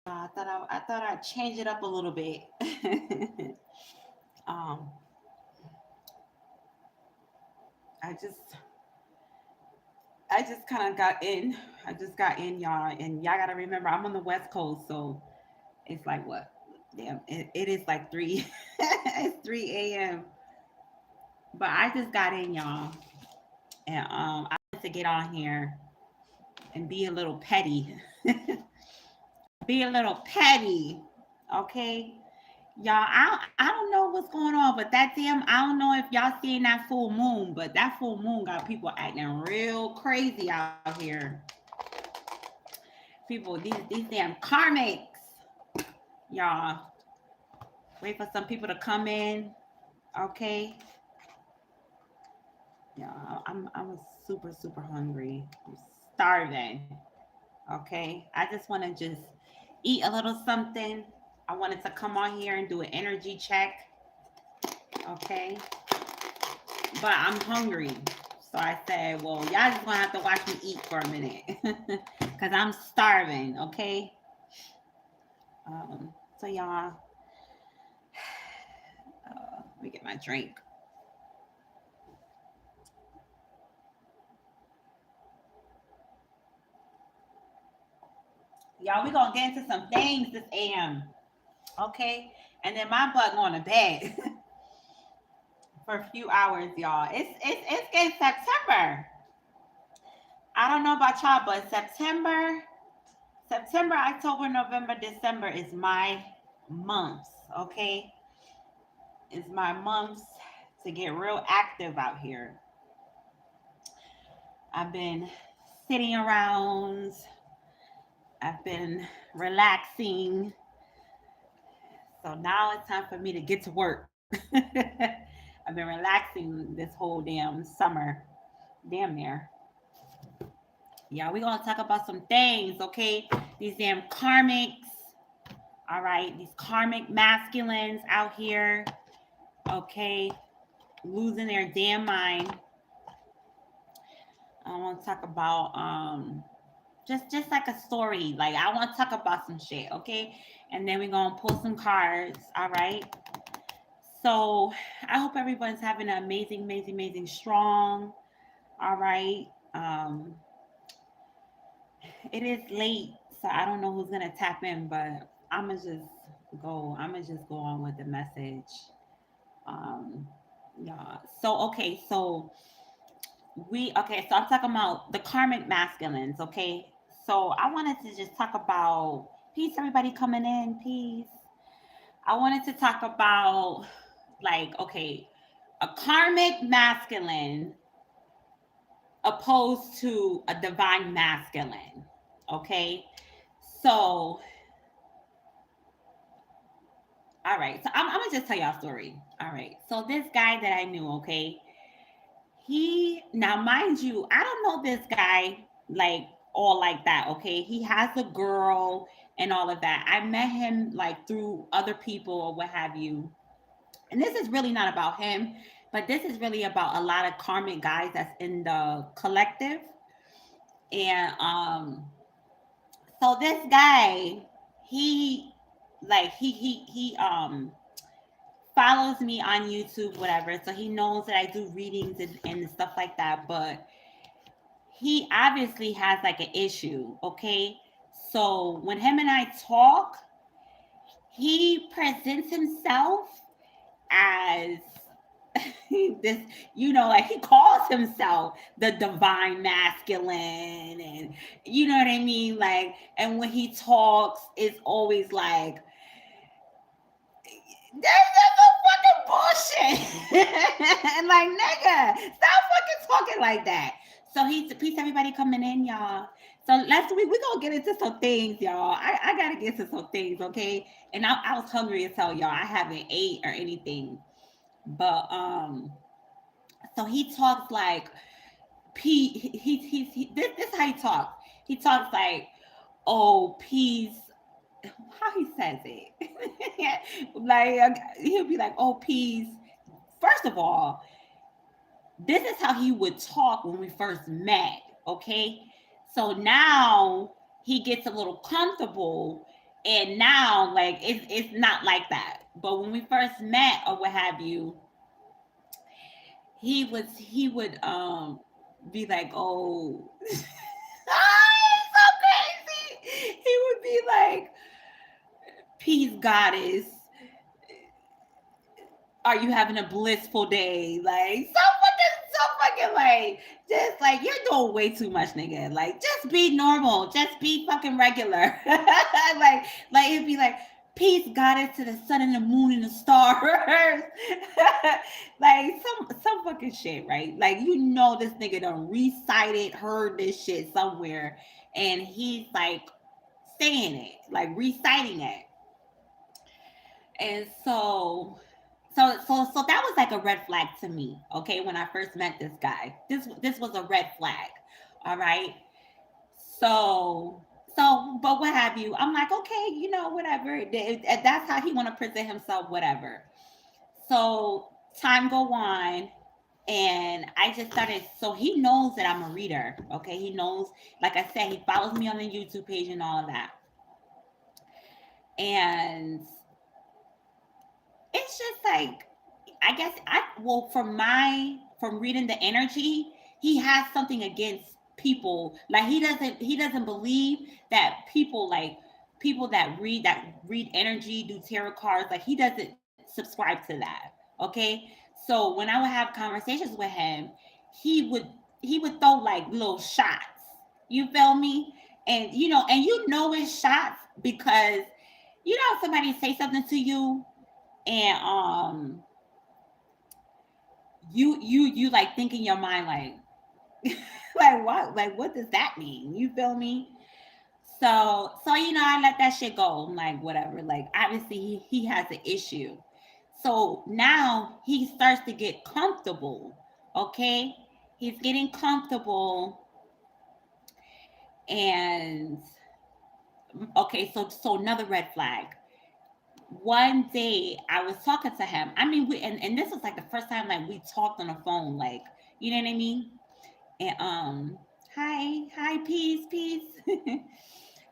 I thought I'd change it up a little bit. um, I just I just kind of got in. I just got in, y'all, and y'all gotta remember I'm on the West Coast, so it's like what? Damn, it is like three. It's 3 a.m. But I just got in, y'all, and I wanted to get on here and be a little petty. Be a little petty, okay? Y'all, I don't know what's going on, but that damn, I don't know if y'all seeing that full moon, but that full moon got people acting real crazy out here. People, these damn karmics, y'all. Wait for some people to come in, okay? Yeah, I'm super hungry. I'm starving. Okay, I just want to just eat a little something. I wanted to come on here and do an energy check. Okay, but I'm hungry. So I said, well, y'all just gonna have to watch me eat for a minute because I'm starving. Okay. So y'all, let me get my drink. Y'all, we gonna get into some things this AM. Okay, and then my butt going to bed for a few hours, y'all. It's getting September. I don't know about y'all, but September, October, November, December is my months, okay? It's my months to get real active out here. I've been sitting around, I've been relaxing. So now it's time for me to get to work. I've been relaxing this whole damn summer. Damn near. Yeah, we're gonna talk about some things, okay? These damn karmics, all right? These karmic masculines out here, okay? Losing their damn mind. I want to talk about just like a story. Like I want to talk about some shit, okay? And then we're gonna pull some cards, all right? So I hope everyone's having an amazing, strong. All right. It is late, so I don't know who's gonna tap in, but I'ma just I'm gonna just go on with the message. Um, yeah. So okay, so so I'm talking about the karmic masculines, okay? So I wanted to just talk about peace, everybody coming in, peace. I wanted to talk about like, okay, a karmic masculine opposed to a divine masculine. Okay. So, all right. So I'm gonna just tell y'all a story. All right. So this guy that I knew, okay, he now mind you, I don't know this guy like all like that. Okay. He has a girl and all of that. I met him like through other people or what have you. And this is really not about him, but this is really about a lot of karmic guys that's in the collective. And so this guy, he he follows me on YouTube, whatever. So he knows that I do readings and stuff like that. But he obviously has like an issue, okay? So when him and I talk, he presents himself as this, like he calls himself the divine masculine, and you know what I mean? Like, and when he talks, it's always like, that's a fucking bullshit. And like, nigga, stop fucking talking like that. So he's peace, everybody coming in, y'all. So last week we gonna get into some things, y'all. I gotta get into some things, okay? And I was hungry as hell, y'all. I haven't ate or anything. But so he talks like this is how he talks. He talks like, oh, peace. How he says it. Like he'll be like, oh, peace. First of all, this is how he would talk when we first met, okay? So now he gets a little comfortable And now, like, it's not like that. But when we first met or what have you, he would be like, oh, it's so crazy. He would be like, peace, goddess, are you having a blissful day? Like, so fucking like, just like, you're doing way too much, nigga. Like, just be normal, just be fucking regular. Like it'd be like, peace, goddess, to the sun and the moon and the stars. Like some fucking shit, right? Like, you know, this nigga done recited, heard this shit somewhere, and he's like saying it, like reciting it. And so that was like a red flag to me. Okay, when I first met this guy, this was a red flag. All right. So, but what have you? I'm like, okay, you know, whatever. That's how he want to present himself, whatever. So time go on, and I just started. So he knows that I'm a reader. Okay, he knows. Like I said, he follows me on the YouTube page and all of that. And it's just like, I guess I well, from reading the energy, he has something against people. Like, he doesn't believe that people that read energy, do tarot cards, like, he doesn't subscribe to that. Okay? So when I would have conversations with him, he would he would throw like little shots. You feel me? And it's shots because somebody say something to you, and you like think in your mind like what does that mean? You feel me? So I let that shit go. I'm like, whatever. Like, obviously he has an issue. So now he starts to get comfortable. Okay, he's getting comfortable. And okay, so another red flag. One day I was talking to him. I mean, and this was like the first time like we talked on the phone, like, you know what I mean? And hi, peace.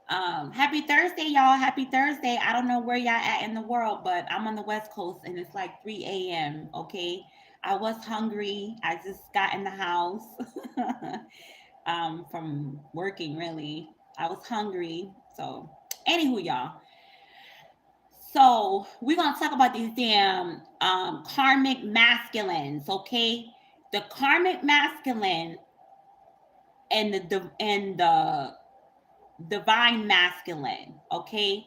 Happy Thursday, y'all. Happy Thursday. I don't know where y'all at in the world, but I'm on the West Coast and it's like 3 a.m. Okay. I was hungry. I just got in the house from working really. I was hungry. So anywho, y'all. So we're gonna talk about these damn karmic masculines, okay? The karmic masculine and the divine masculine, okay?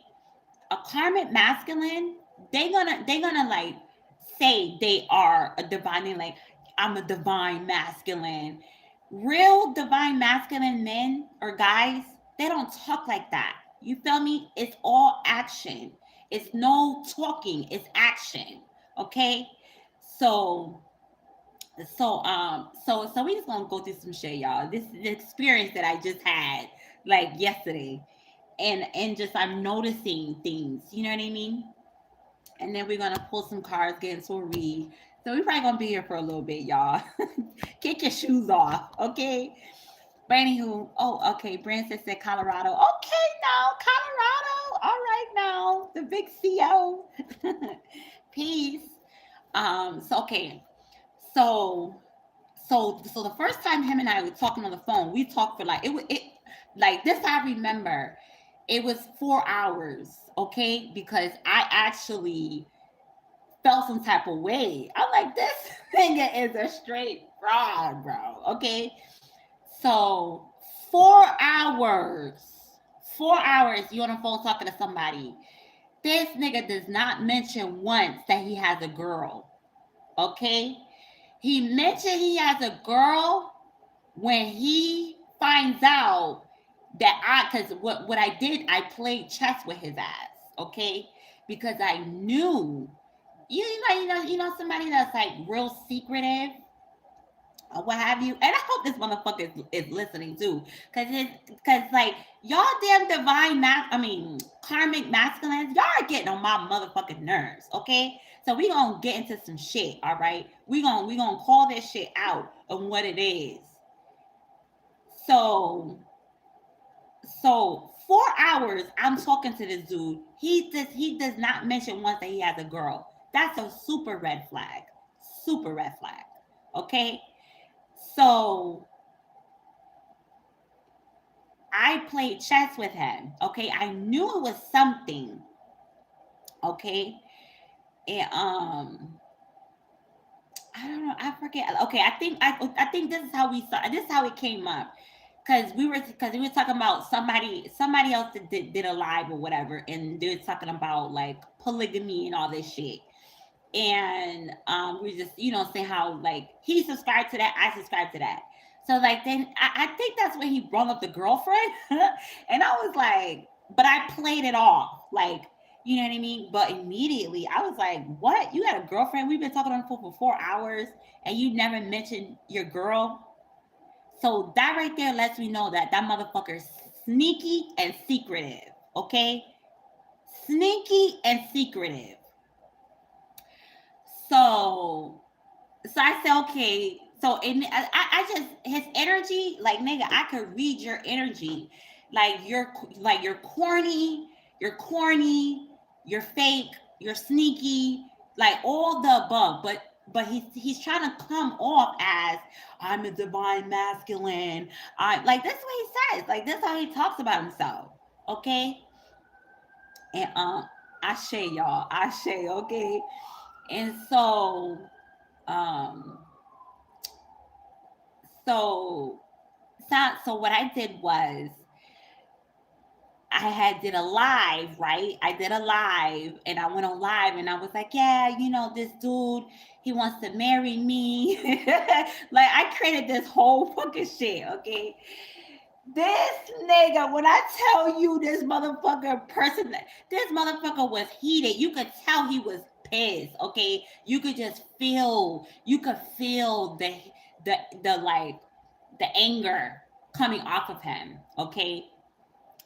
A karmic masculine, they gonna like say they are a divine, like, I'm a divine masculine. Real divine masculine men or guys, they don't talk like that. You feel me? It's all action. It's no talking, it's action. Okay? So so we just gonna go through some shit, y'all. This is the experience that I just had like yesterday. And just I'm noticing things, you know what I mean? And then we're gonna pull some cards, get into a read. So we're probably gonna be here for a little bit, y'all. Kick your shoes off, okay? But anywho, oh, okay. Branson said Colorado. Okay, now Colorado. All right, now the big CO. Peace. So okay. So so the first time him and I were talking on the phone, we talked for like it like this. I remember it was 4 hours. Okay, because I actually felt some type of way. I'm like, this nigga is a straight fraud, bro. Okay, so 4 hours, 4 hours you on the phone talking to somebody. This nigga does not mention once that he has a girl. Okay, he mentioned he has a girl when he finds out that because what I did, I played chess with his ass. Okay, because I knew somebody that's like real secretive or what have you. And I hope this motherfucker is listening too, because like y'all damn divine I mean karmic masculines, y'all are getting on my motherfucking nerves. Okay, so we gonna get into some shit. All right, we gonna call this shit out on what it is. So so 4 hours I'm talking to this dude. He does not mention once that he has a girl. That's a super red flag. Super red flag. Okay? So I played chess with him. Okay? I knew it was something. Okay? And I don't know. I forget. Okay, I think this is how we saw. This is how it came up, because we were talking about somebody else that did a live or whatever, and they were talking about like polygamy and all this shit. And we just say how like he subscribed to that, I subscribed to that. So like then I think that's when he brought up the girlfriend, and I was like, but I played it off like. You know what I mean? But immediately I was like, what? You got a girlfriend? We've been talking on the phone for 4 hours and you never mentioned your girl? So that right there lets me know that that motherfucker's sneaky and secretive. Okay? Sneaky and secretive. So so I said, okay. So I just his energy, like nigga, I could read your energy, like you're corny, you're fake, you're sneaky, like all the above. But he's trying to come off as I'm a divine masculine. I like that's what he says. Like that's how he talks about himself. Okay, and Ashe y'all, Ashe. Okay, and um So, so what I did was I had did a live, right? I did a live and I went on live and I was like, yeah, this dude, he wants to marry me. Like I created this whole fucking shit, okay? This nigga, when I tell you this motherfucker was heated. You could tell he was pissed, okay? You could feel the like the anger coming off of him, okay?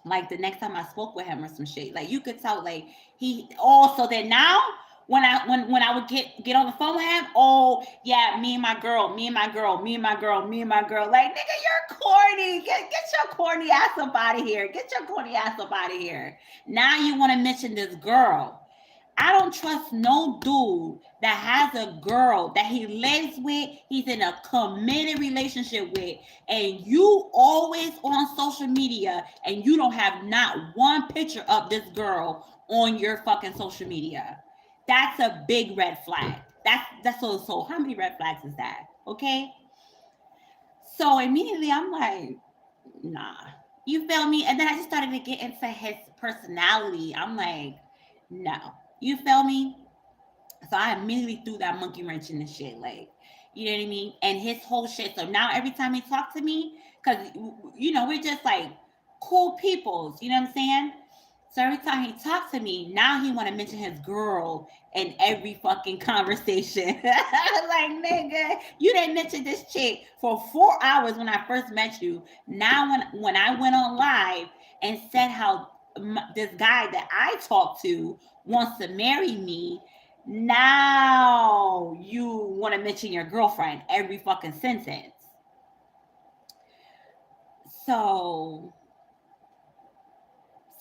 Like the next time I spoke with him or some shit. Like you could tell like he also then now when I would get on the phone with him, oh yeah, me and my girl, me and my girl, me and my girl, me and my girl. Like nigga, you're corny. Get your corny ass up out of here. Get your corny ass up out of here. Now you want to mention this girl. I don't trust no dude that has a girl that he lives with, he's in a committed relationship with, and you always on social media and you don't have not one picture of this girl on your fucking social media. That's a big red flag. That's so how many red flags is that? Okay? So immediately I'm like, nah. You feel me? And then I just started to get into his personality. I'm like, no. You feel me? So I immediately threw that monkey wrench in the shit, like, you know what I mean? And his whole shit. So now every time he talks to me, because we're just like cool peoples, you know what I'm saying? So every time he talks to me, now he want to mention his girl in every fucking conversation. Like nigga, you didn't mention this chick for 4 hours when I first met you. Now when I went on live and said how this guy that I talked to wants to marry me, now you want to mention your girlfriend every fucking sentence. So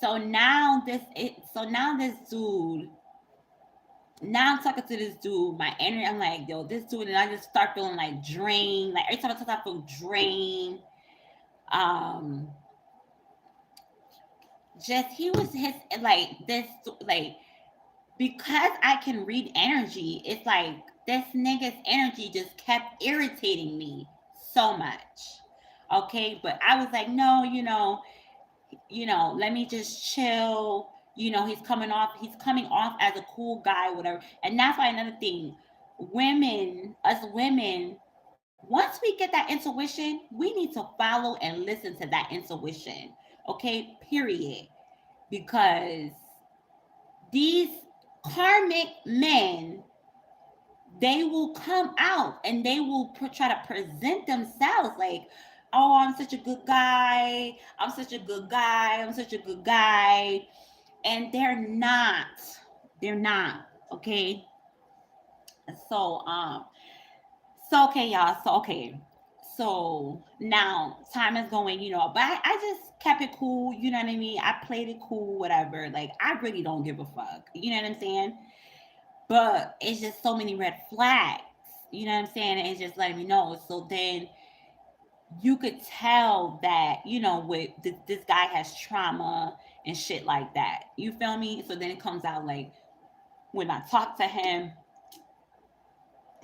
so now this dude, now I'm talking to this dude, my energy, I'm like, yo, this dude, and I just start feeling like drained. Like every time I talk, I feel drained. Um, just he was his like this like because I can read energy, it's like this nigga's energy just kept irritating me so much. Okay, but I was like, no, let me just chill. He's coming off as a cool guy, whatever. And that's why another thing, women, once we get that intuition, we need to follow and listen to that intuition. Okay, period. Because these karmic men, they will come out and they will try to present themselves like, oh, I'm such a good guy, I'm such a good guy, I'm such a good guy. And they're not. Okay. So so okay, y'all, so okay, So now time is going, but I just kept it cool, you know what I mean? I played it cool, whatever. Like, I really don't give a fuck, you know what I'm saying? But it's just so many red flags, you know what I'm saying? And it's just letting me know. So then you could tell that, with this guy has trauma and shit like that. You feel me? So then it comes out like when I talk to him,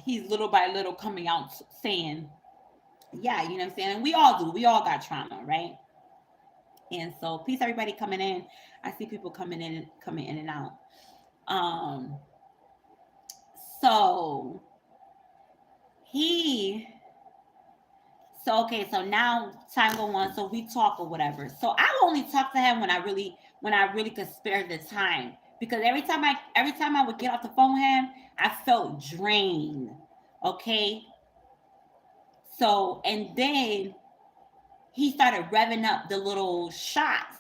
he's little by little coming out saying, yeah, you know what I'm saying? And we all do. We all got trauma, right? And so peace everybody coming in. I see people coming in and out. Um so he so okay, so now time go on, so we talk or whatever. So I only talk to him when I really could spare the time. Because every time I would get off the phone with him, I felt drained. Okay. So and then he started revving up the little shots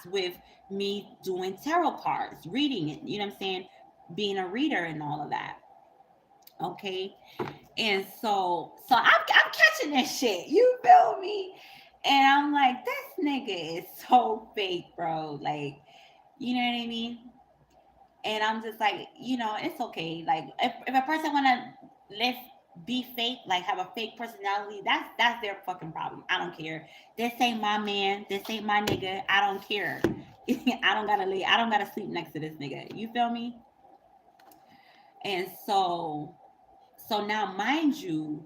with me doing tarot cards, reading it, you know what I'm saying? Being a reader and all of that. Okay. And so I'm catching this shit. You feel me? And I'm like, this nigga is so fake, bro. Like, you know what I mean? And I'm just like, it's okay. Like, if a person wanna live, be fake, like have a fake personality, that's their fucking problem. I don't care. This ain't my man. This ain't my nigga. I don't care. I don't gotta sleep next to this nigga. You feel me? And so now, mind you,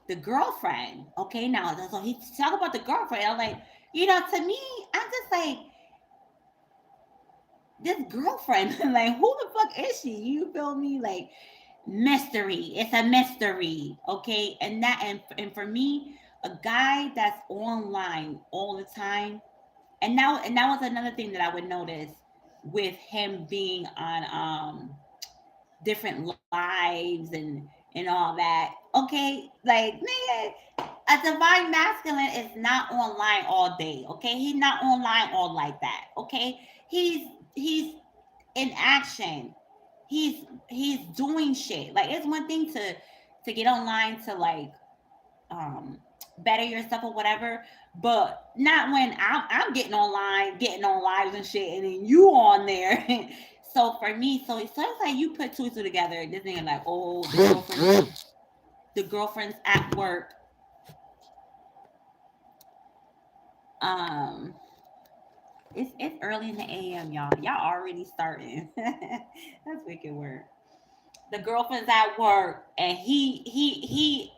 the girlfriend. Okay, now so he talk about the girlfriend. I'm like, to me, I'm just like, this girlfriend, like, who the fuck is she? You feel me? Like, mystery. It's a mystery. Okay. And for me, a guy that's online all the time, and that was another thing that I would notice with him being on different lives and all that. Okay, like, nigga, a divine masculine is not online all day. Okay, he's not online all like that. Okay, he's in action. He's doing shit. Like, it's one thing to get online to, like, um better yourself or whatever, but not when I'm getting online, getting on lives and shit, and then you on there. So for me, so it's like you put two and two together. This nigga like, oh, the girlfriend's at work. Um, it's early in the AM, y'all. Y'all already starting. That's wicked work. The girlfriend's at work, and he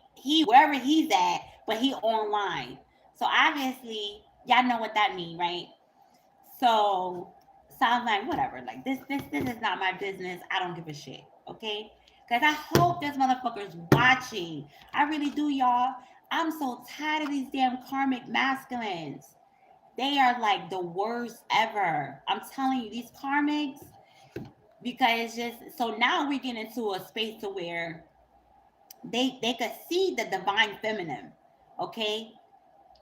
wherever he's at, but he online. So obviously, y'all know what that mean, right? So sounds like whatever. Like, this is not my business. I don't give a shit. Okay? Cause I hope this motherfucker's watching. I really do, y'all. I'm so tired of these damn karmic masculines. They are like the worst ever. I'm telling you, these karmics, because it's just so now we're getting into a space to where they could see the divine feminine. Okay,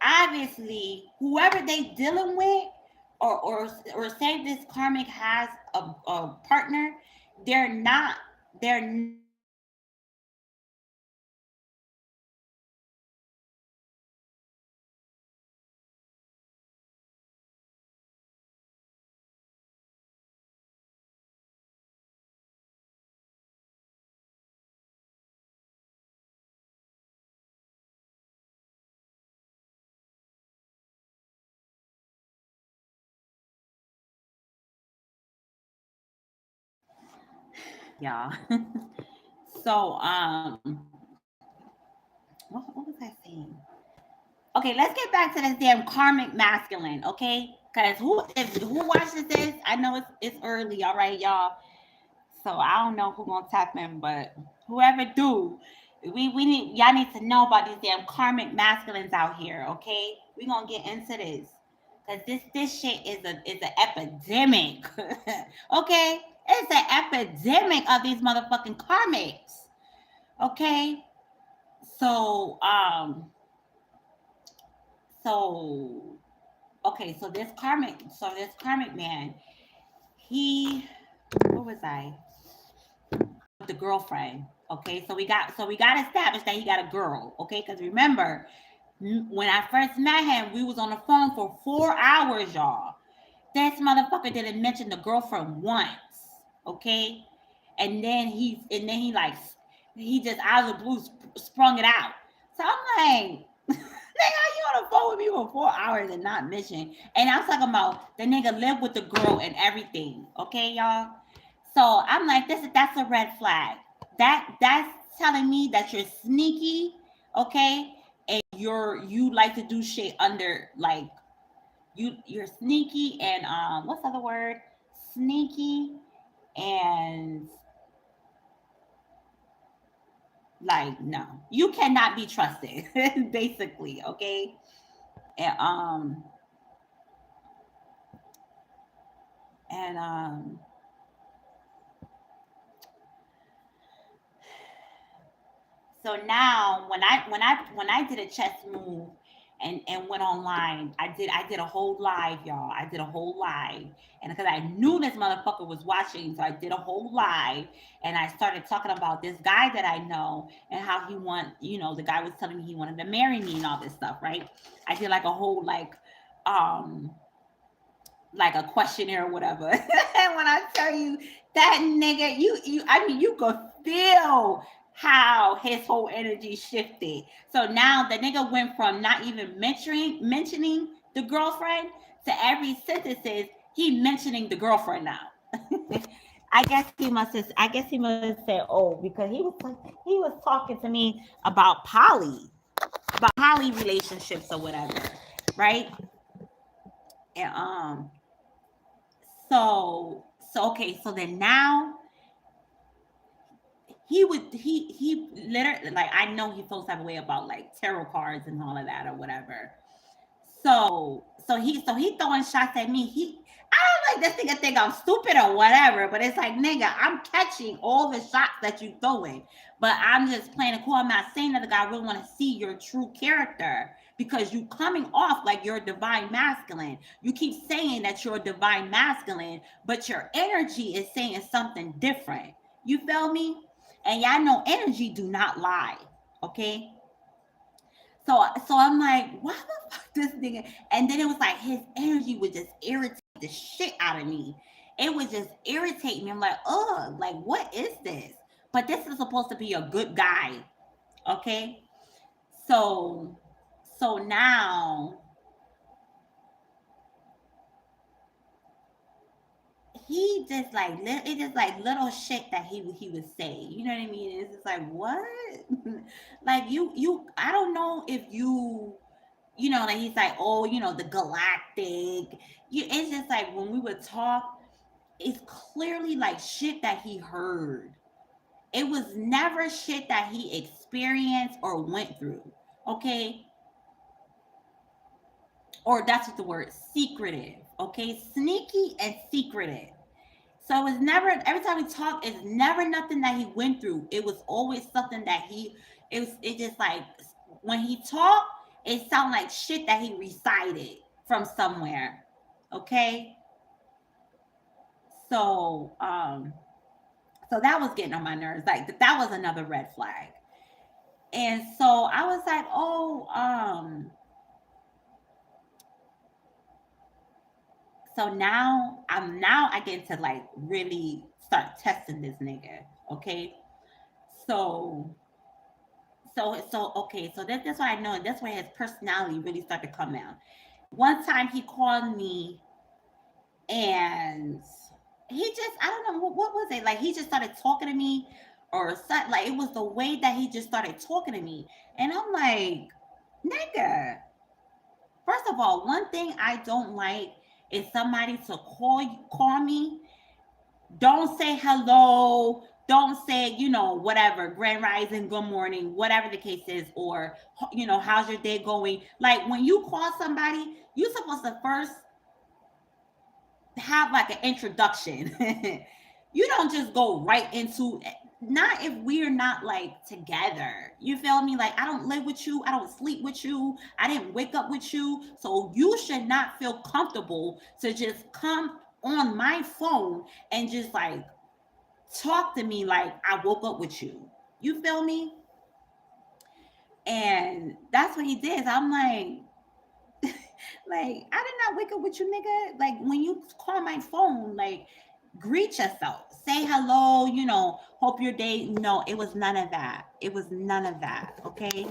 obviously whoever they dealing with, or say this karmic has a partner, they're not y'all. So what was I saying? Okay, let's get back to this damn karmic masculine, okay? Because who watches this? I know it's early, all right, y'all. So I don't know who gonna tap in, but whoever do, we need y'all need to know about these damn karmic masculines out here, okay? We gonna get into this. Cause this shit is an epidemic. Okay? It's an epidemic of these motherfucking karmics. Okay? So so okay, so this karmic man, he, where was I? With the girlfriend. Okay, so we got established that he got a girl. Okay, because remember, when I first met him, we was on the phone for 4 hours, y'all. This motherfucker didn't mention the girlfriend once. Okay, and then he like he just out of the blue sprung it out. So I'm like, nigga, you on the phone with me for 4 hours and not mention? And I'm talking about the nigga lived with the girl and everything. Okay, y'all. So I'm like, that's a red flag. That's telling me that you're sneaky, okay, and you like to do shit under like you're sneaky and what's the other word? Sneaky and like no, you cannot be trusted, basically, okay. And and so now when I did a chess move and went online, I did a whole live, y'all. I did a whole live, and because I knew this motherfucker was watching, so I did a whole live, and I started talking about this guy that I know and how he the guy was telling me he wanted to marry me and all this stuff, right? I did like a whole um like a questionnaire or whatever. And when I tell you that nigga, I mean, you could feel how his whole energy shifted. So now the nigga went from not even mentioning the girlfriend to every sentences he mentioning the girlfriend now. I guess he must have said, "Oh," because he was talking to me about poly relationships or whatever, right? And okay, so then now he literally, like, I know he feels type of way about like tarot cards and all of that or whatever. So he throwing shots at me. I don't like this nigga think I'm stupid or whatever, but it's like, nigga, I'm catching all the shots that you throwing, but I'm just playing it cool. I'm not saying that the guy really want to see your true character because you coming off like you're a divine masculine. You keep saying that you're a divine masculine, but your energy is saying something different. You feel me? And y'all know energy do not lie. Okay, so I'm like, why the fuck this nigga? And then it was like his energy would just irritate the shit out of me. It would just irritate me. I'm like, oh, like what is this? But this is supposed to be a good guy, okay? So so now he just like it's just like little shit that he would say. You know what I mean? It's just like what? Like you I don't know if like he's like, oh, the galactic. It's just like when we would talk, it's clearly like shit that he heard. It was never shit that he experienced or went through. Okay. Or that's what the word secretive. Okay. Sneaky and secretive. So it's never, every time we talk, it's never nothing that he went through. It was always something that it just like, when he talked, it sounded like shit that he recited from somewhere. Okay. So, so that was getting on my nerves. Like that was another red flag. And so I was like, oh, so now I get to like really start testing this nigga. Okay. So okay, so that's why I know, and that's where his personality really started to come out. One time he called me and he just, I don't know what was it, like he just started talking to me or something. Like it was the way that he just started talking to me, and I'm like, nigga, first of all, one thing I don't like is somebody to call me, don't say hello, don't say, whatever, grand rising, good morning, whatever the case is, or how's your day going. Like when you call somebody, you're supposed to first have like an introduction. You don't just go right into, not if we're not like together. You feel me? Like I don't live with you, I don't sleep with you, I didn't wake up with you, so you should not feel comfortable to just come on my phone and just like talk to me like I woke up with you. You feel me? And that's what he did. So I'm like, I did not wake up with you, nigga. Like, when you call my phone, like, greet yourself, say hello, hope your day. No, it was none of that. It was none of that. Okay.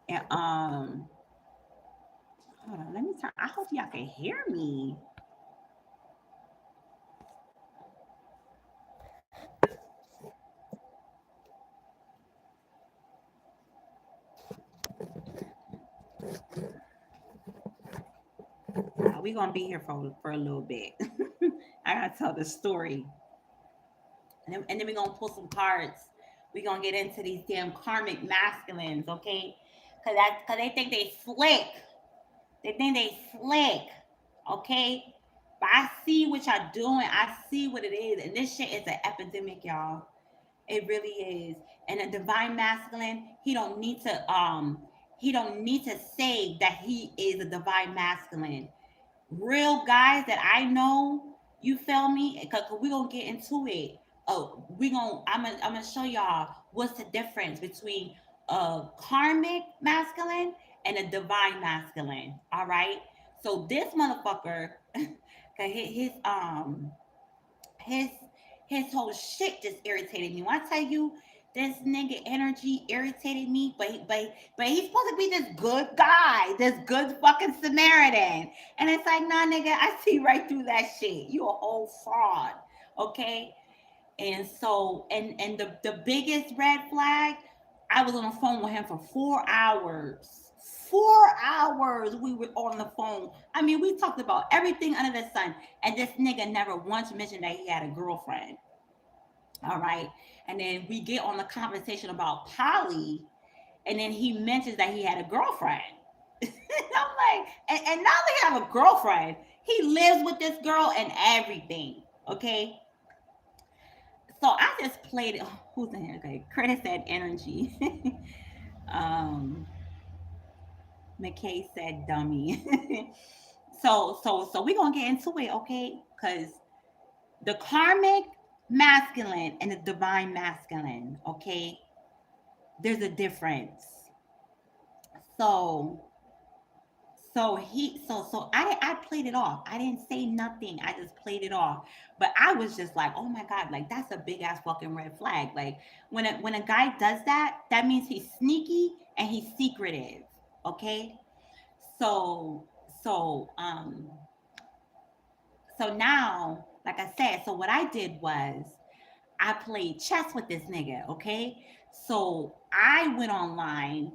And hold on, let me turn. I hope y'all can hear me. We gonna be here for a little bit. I gotta tell the story, and then we gonna pull some cards. We gonna get into these damn karmic masculines, okay? Cause they think they slick. They think they slick, okay? But I see what y'all doing. I see what it is, and this shit is an epidemic, y'all. It really is. And a divine masculine, he don't need to say that he is a divine masculine. Real guys that I know, you feel me? Cause we gonna get into it. Oh, I'm gonna show y'all what's the difference between a karmic masculine and a divine masculine. All right. So this motherfucker, his his his whole shit just irritated me. When I tell you this nigga energy irritated me, but he's supposed to be this good guy, this good fucking Samaritan. And it's like, nah, nigga, I see right through that shit. You a whole fraud. Okay? And so, and the biggest red flag, I was on the phone with him for 4 hours. 4 hours we were on the phone. I mean, we talked about everything under the sun. And this nigga never once mentioned that he had a girlfriend. All right. And then we get on the conversation about Polly. And then he mentions that he had a girlfriend. I'm like, and now they have a girlfriend. He lives with this girl and everything. Okay. So I just played it. Oh, who's in here? Okay. Curtis said energy. um, McKay said dummy. So we're gonna get into it, okay? Because the karmic masculine and the divine masculine, okay? There's a difference. So I played it off. I didn't say nothing. I just played it off. But I was just like, oh my God, like that's a big ass fucking red flag. Like when a guy does that, that means he's sneaky and he's secretive. Okay. So so um so now, like I said, so what I did was I played chess with this nigga, okay? So I went online.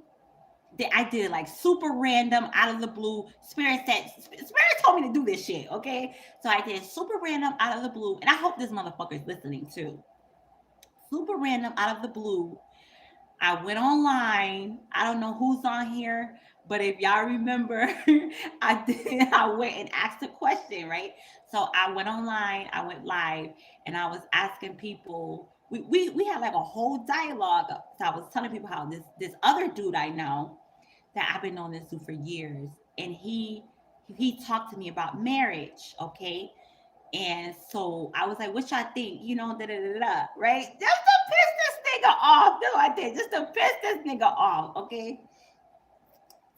I did it like super random out of the blue. Spirit told me to do this shit, okay? So I did super random out of the blue, and I hope this motherfucker is listening too. Super random out of the blue. I went online. I don't know who's on here, but if y'all remember, I went and asked a question, right? So I went online, I went live, and I was asking people. We had like a whole dialogue. So I was telling people how this other dude I know that I've been knowing this dude for years, and he talked to me about marriage, okay? And so I was like, what y'all think? Da da da da, right? Just to piss this nigga off. That's what I did. Just to piss this nigga off, okay?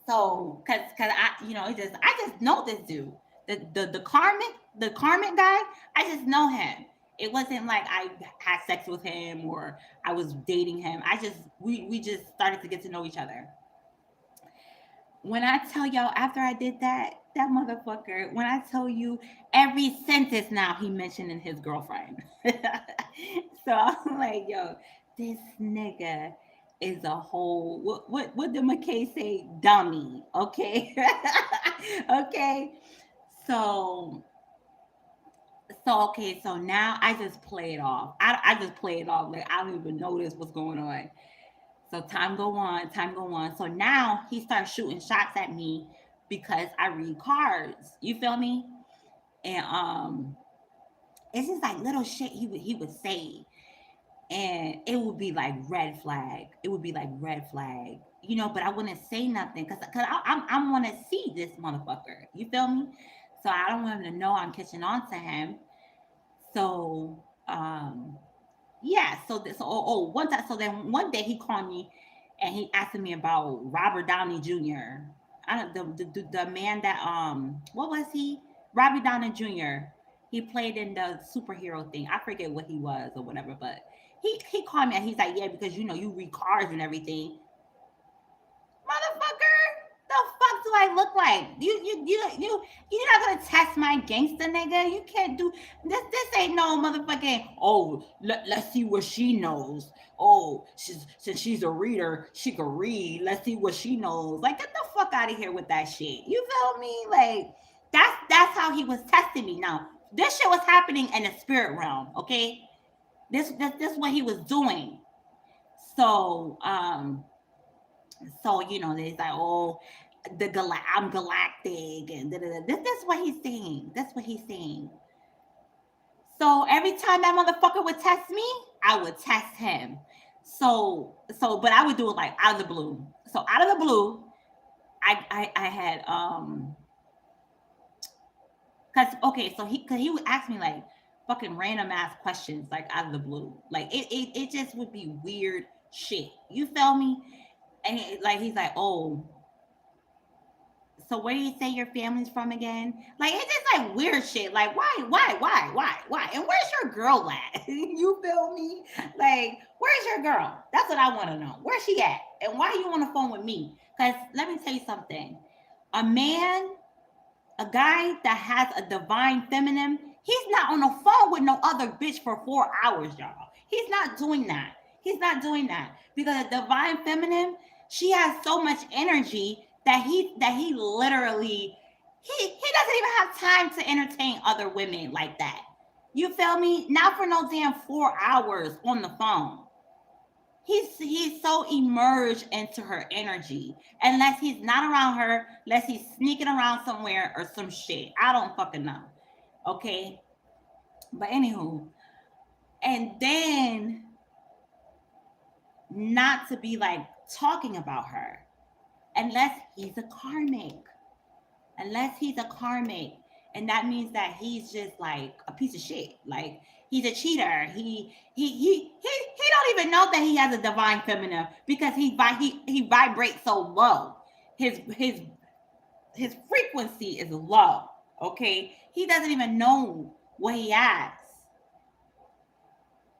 So, cause I just know this dude. The karmic guy, I just know him. It wasn't like I had sex with him or I was dating him. We just started to get to know each other. When I tell y'all, after I did that motherfucker, when I tell you every sentence now he mentioned in his girlfriend. So I'm like, yo, this nigga is a whole what did McKay say? Dummy. Okay. Okay. So so now I just play it off. I just play it off like I don't even notice what's going on. So time go on. So now he starts shooting shots at me because I read cards. You feel me? And it's just like little shit he would say, and it would be like red flag. It would be like red flag. But I wouldn't say nothing because I want to see this motherfucker. You feel me? So I don't want him to know I'm catching on to him. So Yeah. One time, so then one day he called me, and he asked me about Robert Downey Jr. I don't the man that what was he? Robert Downey Jr. He played in the superhero thing. I forget what he was or whatever, but he called me and he's like, yeah, because you read cars and everything. Motherfucker, the fuck do I look like? You're not gonna test my gangster nigga. You can't do this. This ain't no motherfucking. Oh, let's see what she knows. Oh, since she's a reader, she can read. Let's see what she knows. Like, get the fuck out of here with that shit. You feel me? Like, that's how he was testing me. Now, this shit was happening in the spirit realm. Okay, this what he was doing. So there's like, oh, I'm galactic, and da, da, da. That's what he's saying. That's what he's saying. So every time that motherfucker would test me, I would test him. But I would do it like out of the blue. So out of the blue, I had cause okay, so he would ask me like fucking random ass questions like out of the blue. Like it just would be weird shit. You feel me? And like he's like, oh, so where do you say your family's from again? Like it's just like weird shit. Like why? And where's your girl at? You feel me? Like where's your girl? That's what I want to know. Where's she at? And why are you on the phone with me? Because let me tell you something. A man, a guy that has a divine feminine, he's not on the phone with no other bitch for 4 hours, y'all. He's not doing that. He's not doing that because a divine feminine, she has so much energy that he literally he doesn't even have time to entertain other women like that. You feel me? Not for no damn 4 hours on the phone. He's so immersed into her energy. Unless he's not around her, unless he's sneaking around somewhere or some shit. I don't fucking know. Okay. But anywho, and then not to be like talking about her unless he's a karmic. Unless he's a karmic. And that means that he's just like a piece of shit. Like he's a cheater. He don't even know that he has a divine feminine because he vibrates so low. His frequency is low. Okay, he doesn't even know what he has.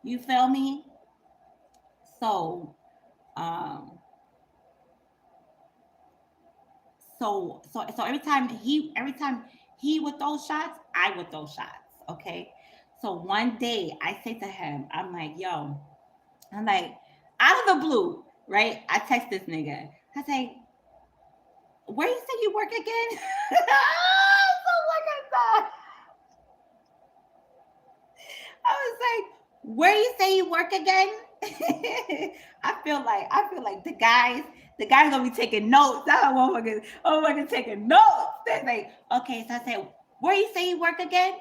You feel me? So um so every time he would throw shots, I would throw shots. Okay. So one day I say to him, I'm like, yo, I'm like, out of the blue, right? I text this nigga. I say, where you say you work again? So like I thought, I was like, where you say you work again? I feel like the guys gonna be taking notes. That motherfuckers taking notes. They're like, okay, so I said, where you say you work again?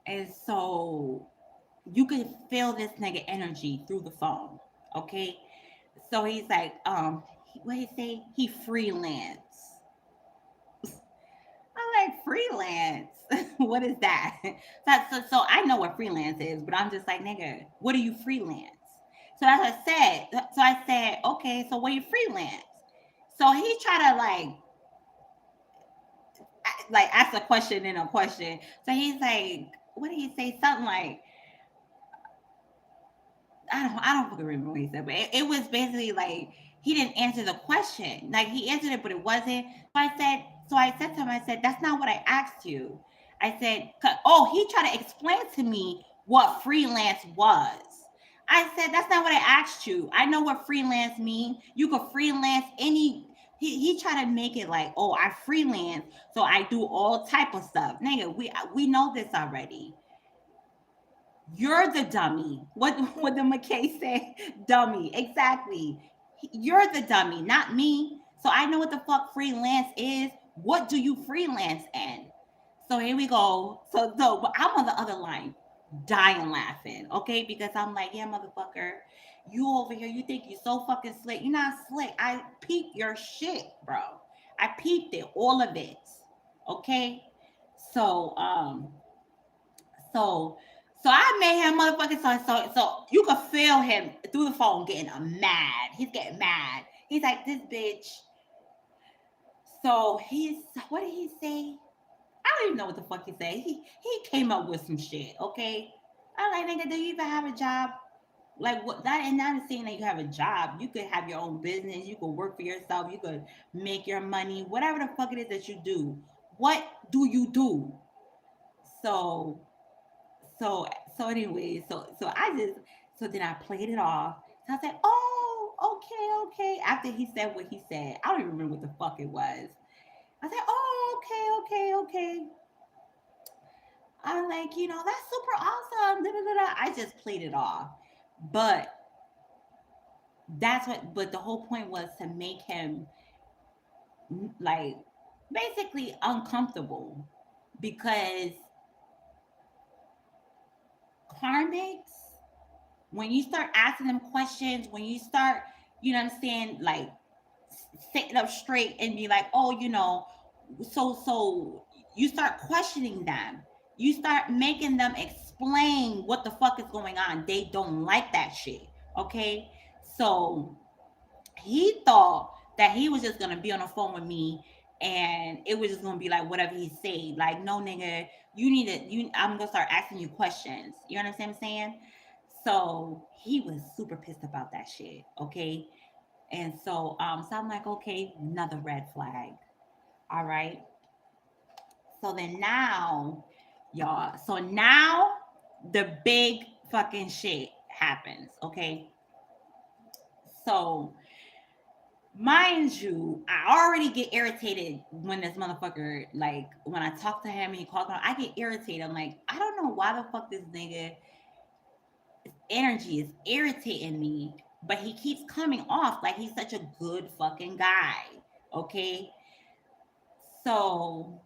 And so you can feel this nigga energy through the phone. Okay. So he's like, what he say? He freelance. I'm like, freelance. What is that? So I know what freelance is, but I'm just like, nigga, what do you freelance? So as I said, okay, so what you freelance? So he tried to like ask a question in a question. So he's like, what did he say? Something like, I don't fucking remember what he said, but it was basically like he didn't answer the question. Like he answered it, but it wasn't. So I said to him, I said, that's not what I asked you. I said, oh, he tried to explain to me what freelance was. I said, that's not what I asked you. I know what freelance means. You could freelance any. He tried to make it like, oh, I freelance, so I do all type of stuff. Nigga, we know this already. You're the dummy. What the McKay say? Dummy. Exactly. You're the dummy, not me. So I know what the fuck freelance is. What do you freelance in? So here we go. So I'm on the other line, dying laughing. Okay, because I'm like, yeah, motherfucker, you over here, you think you so fucking slick. You're not slick. I peeped your shit, bro. I peeped it, all of it. Okay. So so So I made him motherfucking so you could feel him through the phone getting mad. He's getting mad. He's like, this bitch. So he's what did he say? I don't even know what the fuck he said. He came up with some shit, okay? I'm like, nigga, do you even have a job? Like what that and not saying that you have a job. You could have your own business, you could work for yourself, you could make your money, whatever the fuck it is that you do. What do you do? So so so anyway, so I just so then I played it off. So I said, oh, okay. After he said what he said, I don't even remember what the fuck it was. I said, oh, okay. I'm like, that's super awesome. Da, da, da, da. I just played it off. But but the whole point was to make him like basically uncomfortable because karmics, when you start asking them questions, when you start, what I'm saying, like sitting up straight and be like, oh, so you start questioning them. You start making them explain what the fuck is going on. They don't like that shit. Okay. So he thought that he was just gonna be on the phone with me and it was just gonna be like whatever he said. Like, no nigga, I'm gonna start asking you questions. You understand what I'm saying? So he was super pissed about that shit. Okay. And so I'm like, okay, another red flag. All right. So then now, y'all, so now the big fucking shit happens. Okay. So mind you, I already get irritated when this motherfucker, like, when I talk to him and he calls me, I get irritated. I'm like, I don't know why the fuck this nigga energy is irritating me, but he keeps coming off like he's such a good fucking guy. Okay. So,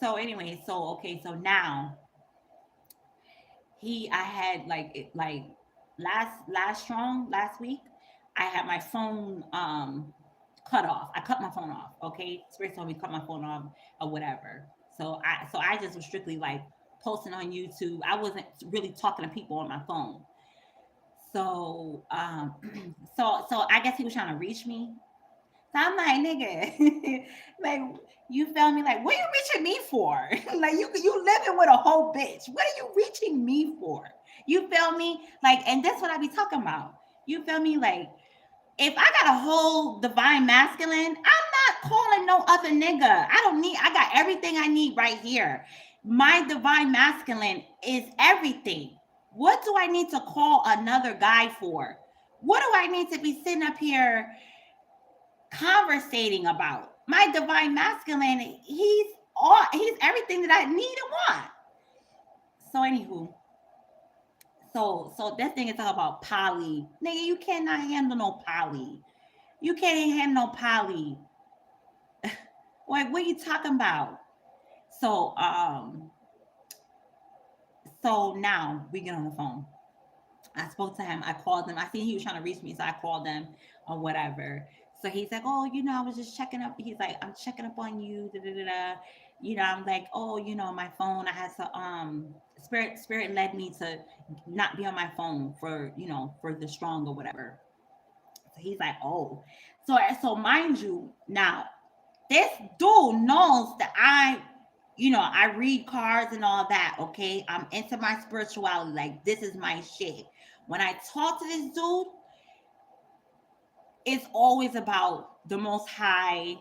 so anyway, so, okay, so now I had like last week, I had my phone cut off. I cut my phone off. Okay, Spirit told me to cut my phone off or whatever. So I just was strictly like posting on YouTube. I wasn't really talking to people on my phone. So so I guess he was trying to reach me. So I'm like, nigga, like, you feel me? Like, what are you reaching me for? Like, you living with a whole bitch. What are you reaching me for? You feel me? Like, and that's what I be talking about. You feel me? Like, if I got a whole divine masculine, I'm not calling no other nigga. I got everything I need right here. My divine masculine is everything. What do I need to call another guy for? What do I need to be sitting up here conversating about? My divine masculine, he's everything that I need and want. So anywho, so that thing is talking about poly. Nigga, you cannot handle no poly. You can't handle no poly. Like, what are you talking about? So so now we get on the phone. I spoke to him. I called him. I seen he was trying to reach me, so I called him or whatever. So he's like, "Oh, I was just checking up." He's like, "I'm checking up on you." Da, da, da, da. I'm like, "Oh, my phone. I had to spirit led me to not be on my phone for for the strong or whatever." So he's like, "Oh." So mind you, now this dude knows that I read cards and all that. Okay, I'm into my spirituality. Like, this is my shit. When I talk to this dude, it's always about the Most High.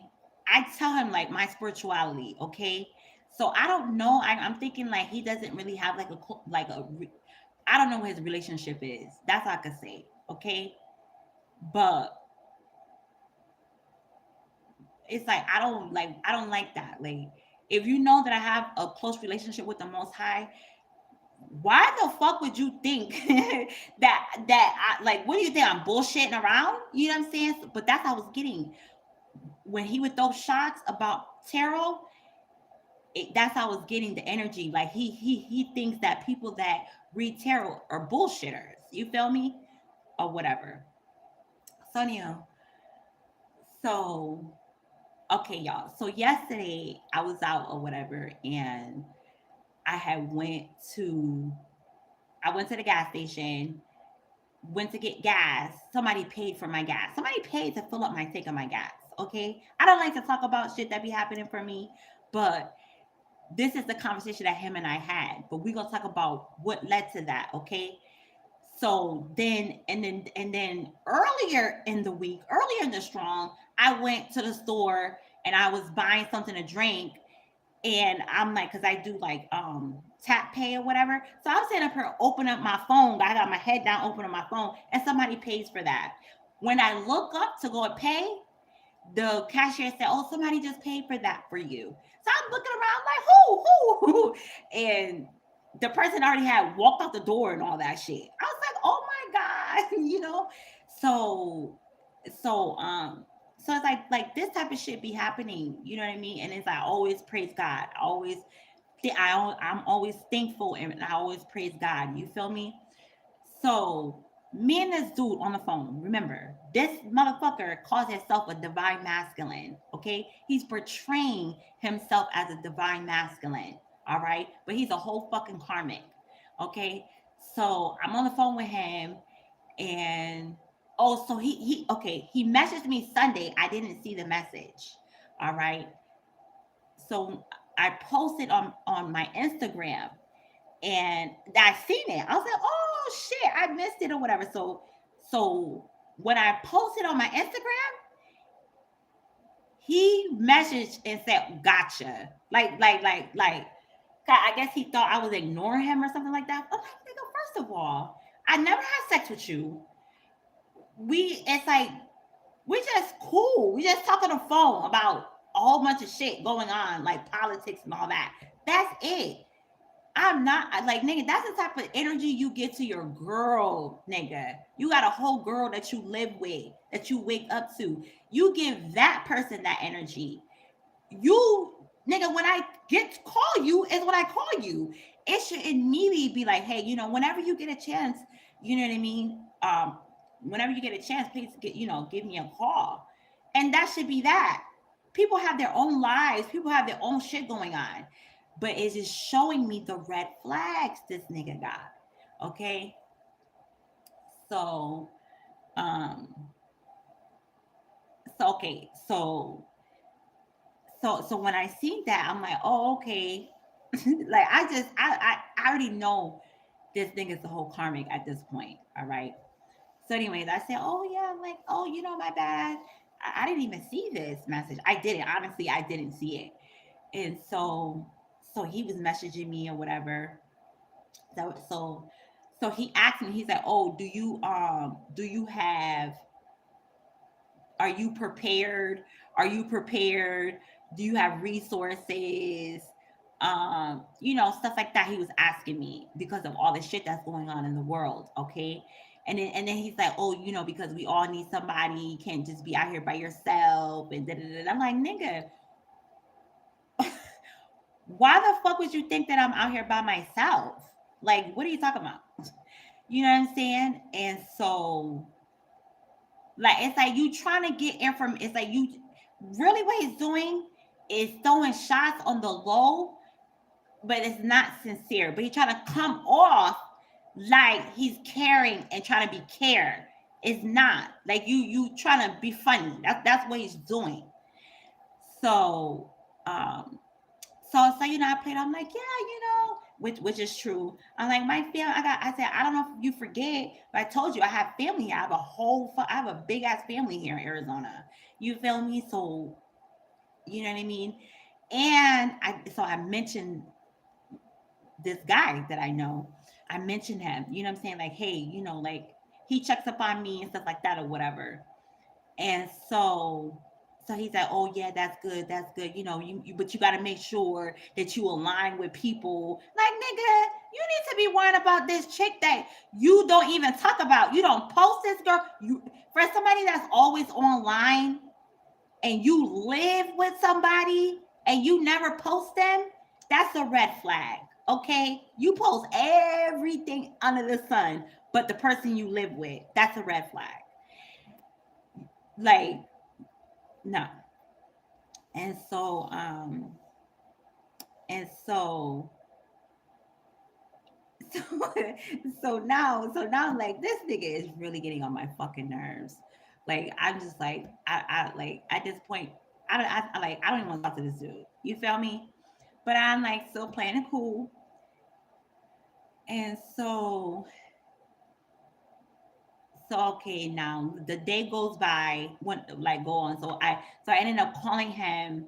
I tell him like my spirituality. Okay, so I don't know. I'm thinking like he doesn't really have like I don't know what his relationship is. That's all I could say. Okay, but it's like I don't like that. Like, if you know that I have a close relationship with the Most High, why the fuck would you think like, what do you think, I'm bullshitting around? You know what I'm saying? But that's how I was getting when he would throw shots about tarot. That's how I was getting the energy. Like, he thinks that people that read tarot are bullshitters. You feel me? Or whatever. So so okay, y'all. So yesterday I was out or whatever, and I had I went to the gas station, went to get gas. Somebody paid for my gas. Somebody paid to fill up my tank of my gas. Okay. I don't like to talk about shit that be happening for me, but this is the conversation that him and I had. But we're gonna talk about what led to that, okay? So then earlier in the week, earlier in the strong, I went to the store and I was buying something to drink, and I'm like, because I do like tap pay or whatever. So I'm sitting up here, open up my phone. I got my head down, open up my phone, and somebody pays for that. When I look up to go and pay, the cashier said, "Oh, somebody just paid for that for you." So I'm looking around like, who? And the person already had walked out the door and all that shit. I was like, "Oh my god," you know. So, so, um, so it's like this type of shit be happening. You know what I mean? And it's I always praise God. I always, I'm always thankful and I always praise God. You feel me? So me and this dude on the phone, remember, this motherfucker calls himself a divine masculine. Okay. He's portraying himself as a divine masculine. All right. But he's a whole fucking karmic. Okay. So I'm on the phone with him and oh, so he messaged me Sunday. I didn't see the message. All right. So I posted on my Instagram and I seen it. I was like, oh shit, I missed it or whatever. So when I posted on my Instagram, he messaged and said, gotcha. I guess he thought I was ignoring him or something like that. I'm like, nigga, first of all, I never had sex with you. It's like we just cool. We just talk on the phone about a whole bunch of shit going on, like politics and all that. That's it. I'm not like nigga. That's the type of energy you get to your girl, nigga. You got a whole girl that you live with, that you wake up to. You give that person that energy. You nigga, when I get to call you is when I call you. It should immediately be like, hey, whenever you get a chance, you know what I mean. Whenever you get a chance, please give me a call, and that should be that. People have their own lives. People have their own shit going on, but it's just showing me the red flags this nigga got. Okay, so um, so when I see that, I'm like, oh, okay. Like I already know this thing is the whole karmic at this point. All right. So anyways, I said, oh yeah, I'm like, oh, my bad. I didn't even see this message. I didn't. Honestly, I didn't see it. And so he was messaging me or whatever. So he asked me, he's like, oh, do you have are you prepared? Are you prepared? Do you have resources? Stuff like that. He was asking me because of all the shit that's going on in the world. Okay. And then he's like, oh, because we all need somebody. You can't just be out here by yourself. And da, da, da. I'm like, nigga, why the fuck would you think that I'm out here by myself? Like, what are you talking about? You know what I'm saying? And so like it's like you trying to get information. It's like you really what he's doing is throwing shots on the low, but it's not sincere. But he's trying to come off like he's caring and trying to be care. It's not like you trying to be funny. That's what he's doing. So um so I played. I'm like, yeah, which is true. I'm like, my family. I said, I don't know if you forget, but I told you I have family here. I have a big ass family here in Arizona. You feel me? So you know what I mean. And I mentioned this guy that I know. I mentioned him. You know what I'm saying? Like, hey, like he checks up on me and stuff like that or whatever. And so he said, "Oh yeah, that's good. That's good. But you got to make sure that you align with people. Like, nigga, you need to be worrying about this chick that you don't even talk about. You don't post this girl. You for somebody that's always online and you live with somebody and you never post them. That's a red flag. Okay, you post everything under the sun, but the person you live with, that's a red flag. Like, no. And so, and so, So, so now I'm like, this nigga is really getting on my fucking nerves. Like, I'm just like, I like at this point, I don't even want to talk to this dude. You feel me? But I'm like still playing it cool. And so okay, now the day goes by, when like go on. So I ended up calling him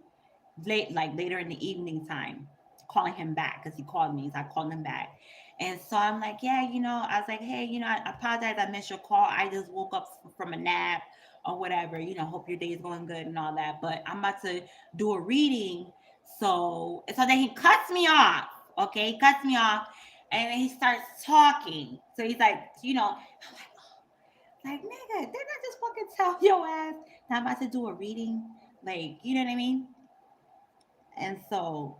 later in the evening time, calling him back because he called me. So I called him back. And so I'm like, yeah, I was like, hey, I apologize, I missed your call. I just woke up from a nap or whatever. Hope your day is going good and all that. But I'm about to do a reading. So then he cuts me off. Okay, he cuts me off, and then he starts talking. So he's like, nigga, didn't I just fucking tell your ass that I'm about to do a reading? Like, you know what I mean? And so,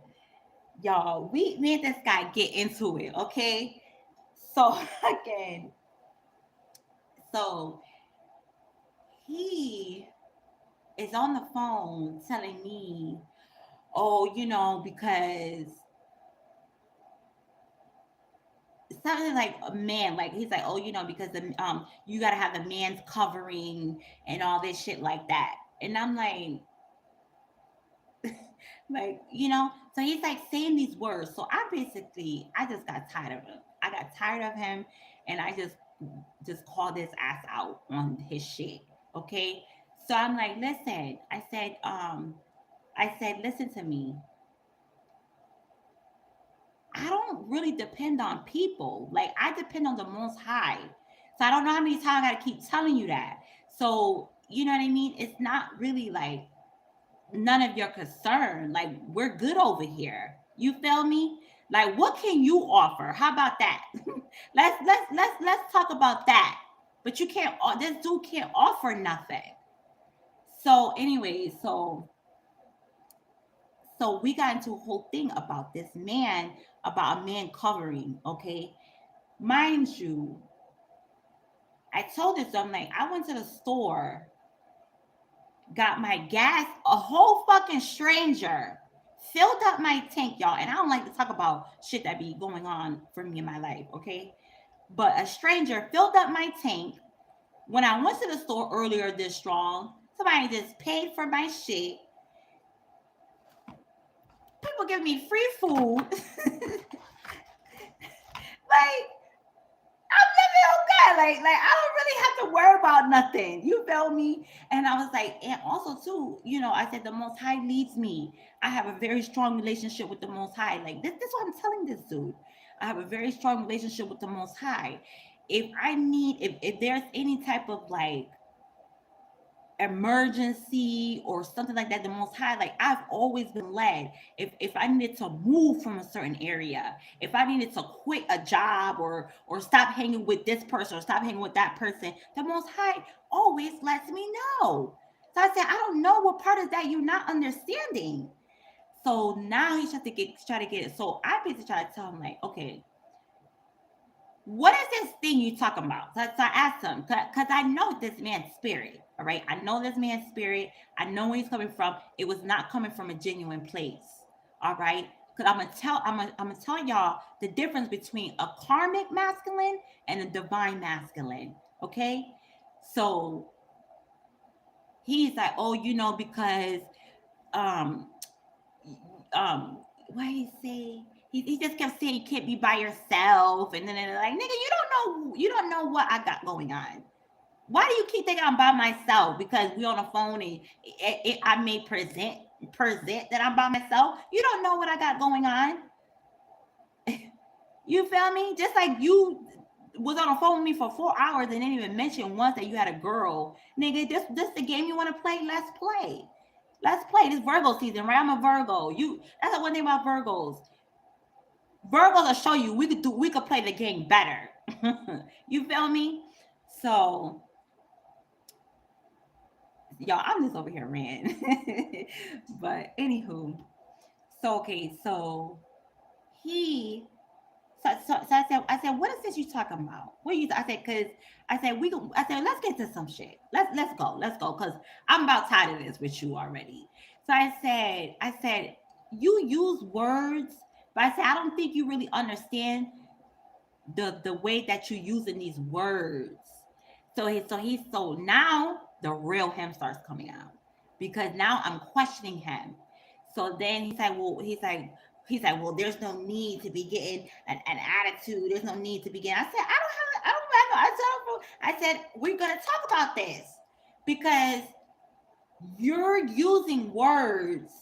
y'all, we made this guy get into it, okay? So again, so he is on the phone telling me, oh, because something like a man, like he's like, oh, because you gotta have the man's covering and all this shit like that. And I'm so he's like saying these words. So I just got tired of him. I got tired of him, and I just called his ass out on his shit. Okay. So I'm like, listen, I said, listen to me. I don't really depend on people. Like, I depend on the most high. So I don't know how many times I gotta keep telling you that. So you know what I mean? It's not really like none of your concern. Like, we're good over here. You feel me? Like, what can you offer? How about that? Let's talk about that. But you can't. This dude can't offer nothing. So, anyway, so we got into a whole thing about this man, about a man covering. Okay, mind you, I told this. So I'm like, I went to the store, got my gas, a whole fucking stranger filled up my tank, y'all. And I don't like to talk about shit that be going on for me in my life, okay? But a stranger filled up my tank. When I went to the store earlier this strong, somebody just paid for my shit. People give me free food. Like, I'm living okay. Like I don't really have to worry about nothing. You feel me? And I was like, and also too, I said the Most High leads me. I have a very strong relationship with the Most High. Like this is what I'm telling this dude. I have a very strong relationship with the Most High. If there's any type of like emergency or something like that, the Most High, like I've always been led. If I needed to move from a certain area, if I needed to quit a job or stop hanging with this person or stop hanging with that person, the Most High always lets me know. So I said, I don't know what part of that you're not understanding. So now he's try to get it. So I basically try to tell him like, okay, what is this thing you talking about? So I asked him, because I know this man's spirit. All right. I know this man's spirit. I know where he's coming from. It was not coming from a genuine place. All right. Because I'm gonna tell y'all the difference between a karmic masculine and a divine masculine. Okay. So he's like, oh, because um what he say? He just kept saying you can't be by yourself, and then they're like, nigga, you don't know what I got going on. Why do you keep thinking I'm by myself? Because we on the phone and I may present that I'm by myself. You don't know what I got going on. You feel me? Just like you was on the phone with me for 4 hours and didn't even mention once that you had a girl. Nigga, this the game you want to play? Let's play. Let's play. This Virgo season, right? I'm a Virgo. That's the one thing about Virgos. Virgos will show you we could play the game better. You feel me? So y'all, I'm just over here ranting. But anywho, so okay, so he so I said, what is this you talking about? What you I said, cause I said, let's get to some shit. Let's go, cause I'm about tired of this with you already. So I said, you use words, but I said I don't think you really understand the way that you're using these words. So now the real him starts coming out, because now I'm questioning him. So then he's like, well, there's no need to be getting an attitude. There's no need to be getting. I said we're gonna talk about this, because you're using words,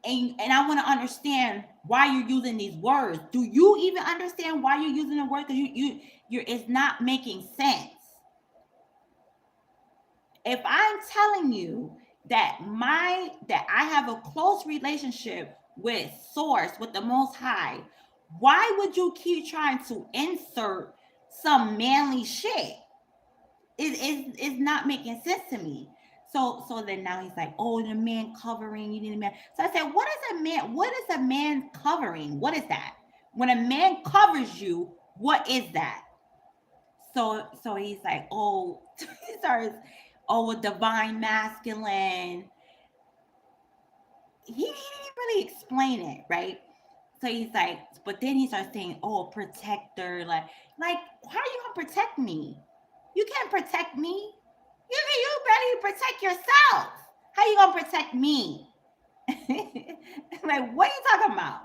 and I want to understand why you're using these words. Do you even understand why you're using the word? Because you're it's not making sense. If I'm telling you that I have a close relationship with Source, with the Most High, why would you keep trying to insert some manly shit? It's not making sense to me. So then now he's like, oh, the man covering, you need a man. So I said, what is a man? What is a man covering? What is that? When a man covers you, what is that? So he's like, oh, he starts, oh, a divine masculine. He didn't really explain it, right? So he's like, but then he starts saying, oh, protector, like, how are you gonna protect me? You can't protect me. You better protect yourself. How you gonna protect me? Like, what are you talking about?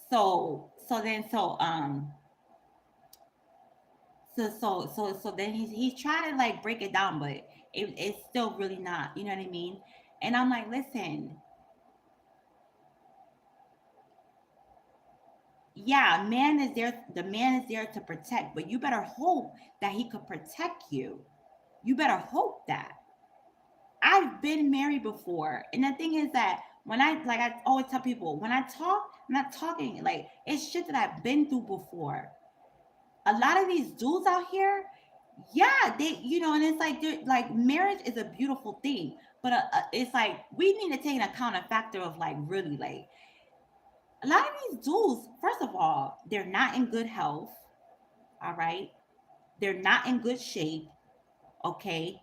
So then he's trying to like break it down, but it's still really not. You know what I mean? And I'm like, listen, yeah, man is there. The man is there to protect, but you better hope that he could protect you. You better hope that. I've been married before. And the thing is that I always tell people, when I talk, I'm not talking like it's shit that I've been through before. A lot of these dudes out here, yeah, and it's like, like marriage is a beautiful thing, but it's like we need to take into account a factor of like really like a lot of these dudes. First of all, they're not in good health. All right, they're not in good shape. Okay,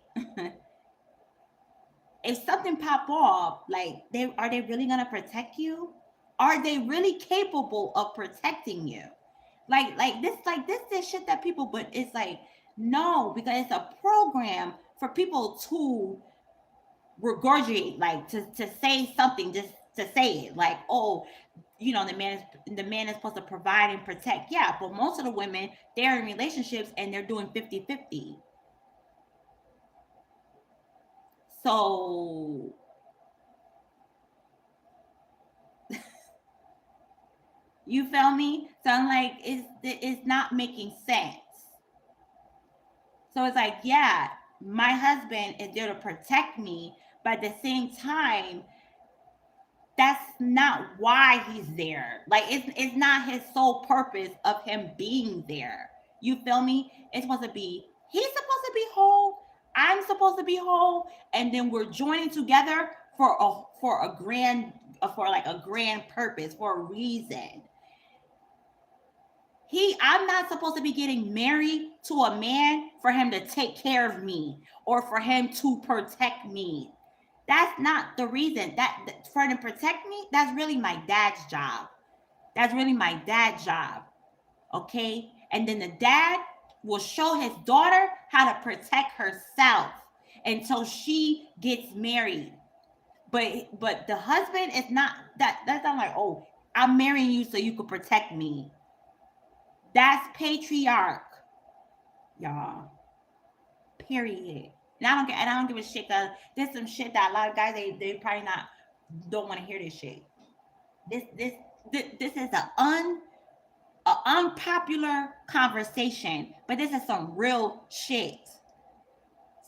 if something pop off, like they really gonna protect you? Are they really capable of protecting you? This shit that people, but it's like no, because it's a program for people to regurgitate, like to say something, just to say it, like, oh, the man is supposed to provide and protect. Yeah, but most of the women, they're in relationships and they're doing 50-50. So you feel me? So I'm like, it's not making sense. So it's like, yeah, my husband is there to protect me, but at the same time, that's not why he's there. Like it's not his sole purpose of him being there. You feel me? It's supposed to be he's supposed to be whole. I'm supposed to be whole, and then we're joining together for like a grand purpose, for a reason. I'm not supposed to be getting married to a man for him to take care of me or for him to protect me. That's not the reason. For him to protect me, that's really my dad's job. That's really my dad's job. Okay? And then the dad will show his daughter how to protect herself until she gets married. But the husband is not that's not like, oh, I'm marrying you so you could protect me. That's patriarch, y'all. Period. And I don't give a shit, because there's some shit that a lot of guys, they probably not don't want to hear this shit. This this this is a unpopular conversation, but this is some real shit.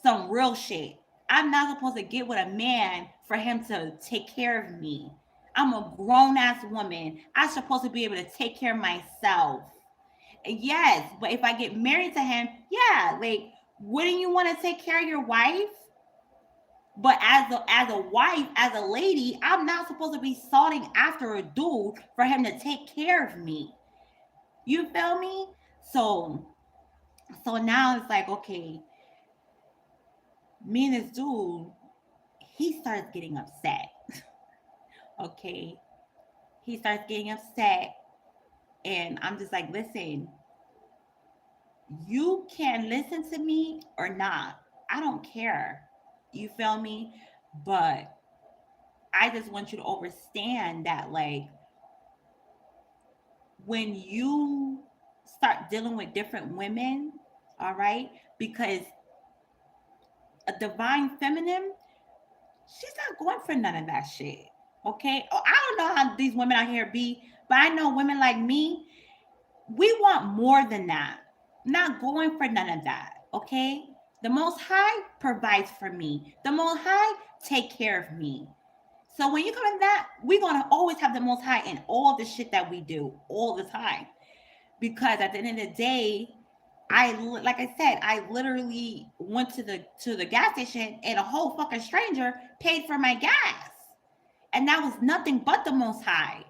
Some real shit. I'm not supposed to get with a man for him to take care of me. I'm a grown ass woman. I'm supposed to be able to take care of myself. Yes, but if I get married to him, yeah, like, wouldn't you want to take care of your wife? But as a wife, as a lady, I'm not supposed to be salting after a dude for him to take care of me. You feel me? So now it's like, okay, me and this dude, he starts getting upset. Okay, he starts getting upset And I'm just like, listen, you can listen to me or not. I don't care. You feel me? But I just want you to understand that, like, when you start dealing with different women, all right, because a divine feminine, she's not going for none of that shit. Okay? Oh, I don't know how these women out here be, but I know women like me, we want more than that. Not going for none of that. Okay? The Most High provides for me. The Most High take care of me. So when you come in that, we're gonna always have the Most High in all the shit that we do all the time. Because at the end of the day, like I said, I literally went to the gas station and a whole fucking stranger paid for my gas, and that was nothing but the Most High.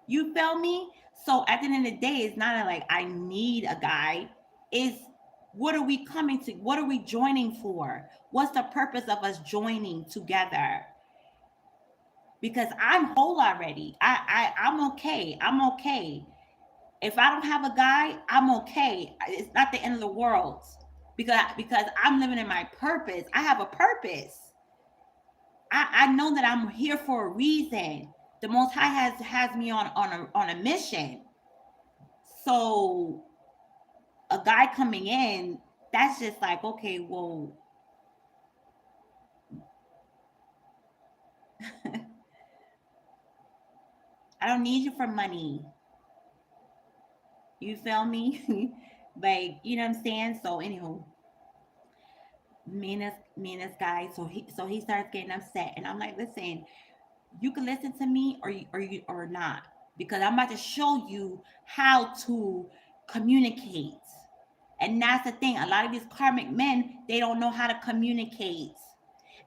You feel me? So at the end of the day, it's not like I need a guy. Is what are we coming to? What are we joining for? What's the purpose of us joining together? Because I'm whole already. I'm okay. I'm okay. If I don't have a guy, I'm okay. It's not the end of the world because I'm living in my purpose. I have a purpose. I know that I'm here for a reason. The Most High has me on a mission. So a guy coming in, that's just like, okay, well, I don't need you for money. You feel me? Like, you know what I'm saying? So anywho, me and this guy, so he starts getting upset, and I'm like, listen, you can listen to me or not, because I'm about to show you how to communicate. And that's the thing, a lot of these karmic men, they don't know how to communicate,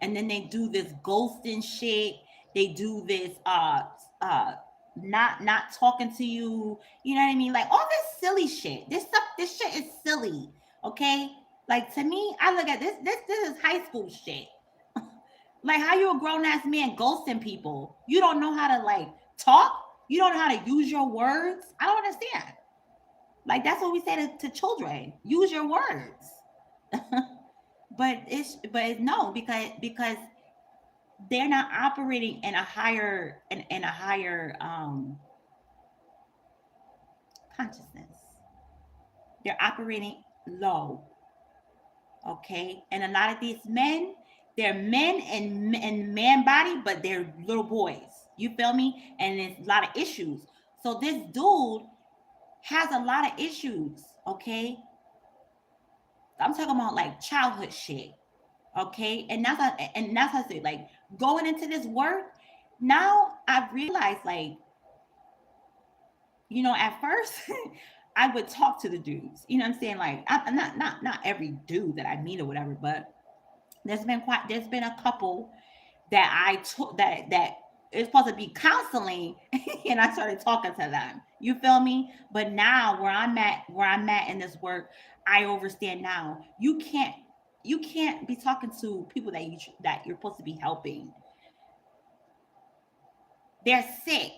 and then they do this ghosting shit. They do this uh not talking to you, you know what I mean, like all this silly shit. This shit is silly. Okay, like, to me, I look at this is high school shit. Like, how you a grown ass man ghosting people? You don't know how to, like, talk. You don't know how to use your words. I don't understand. Like, that's what we say to children. Use your words. But it's no, because they're not operating in a higher in a higher consciousness. They're operating low. Okay, and a lot of these men, they're men and man body, but they're little boys. You feel me? And there's a lot of issues. So this dude has a lot of issues. Okay, I'm talking about like childhood shit. Okay, and that's how I say, like, going into this work. Now I've realized, like, at first I would talk to the dudes. You know what I'm saying? Like, I'm not every dude that I meet or whatever, but there's been a couple that I took that it's supposed to be counseling, and I started talking to them. You feel me? But now where I'm at in this work, I understand now. You can't be talking to people that you're supposed to be helping. They're sick.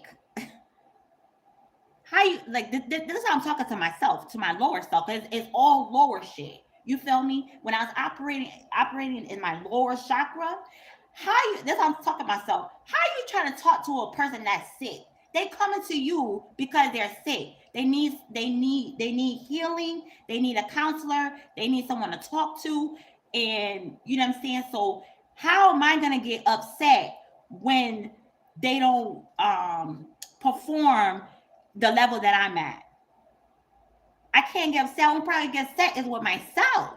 How you like this is how I'm talking to myself, to my lower self. It's all lower shit. You feel me? When I was operating in my lower chakra, this I'm talking to myself. How you trying to talk to a person that's sick? They coming to you because they're sick. They need healing. They need a counselor. They need someone to talk to. And you know what I'm saying? So how am I gonna get upset when they don't perform the level that I'm at? I can't get upset. I'm probably get upset is with myself.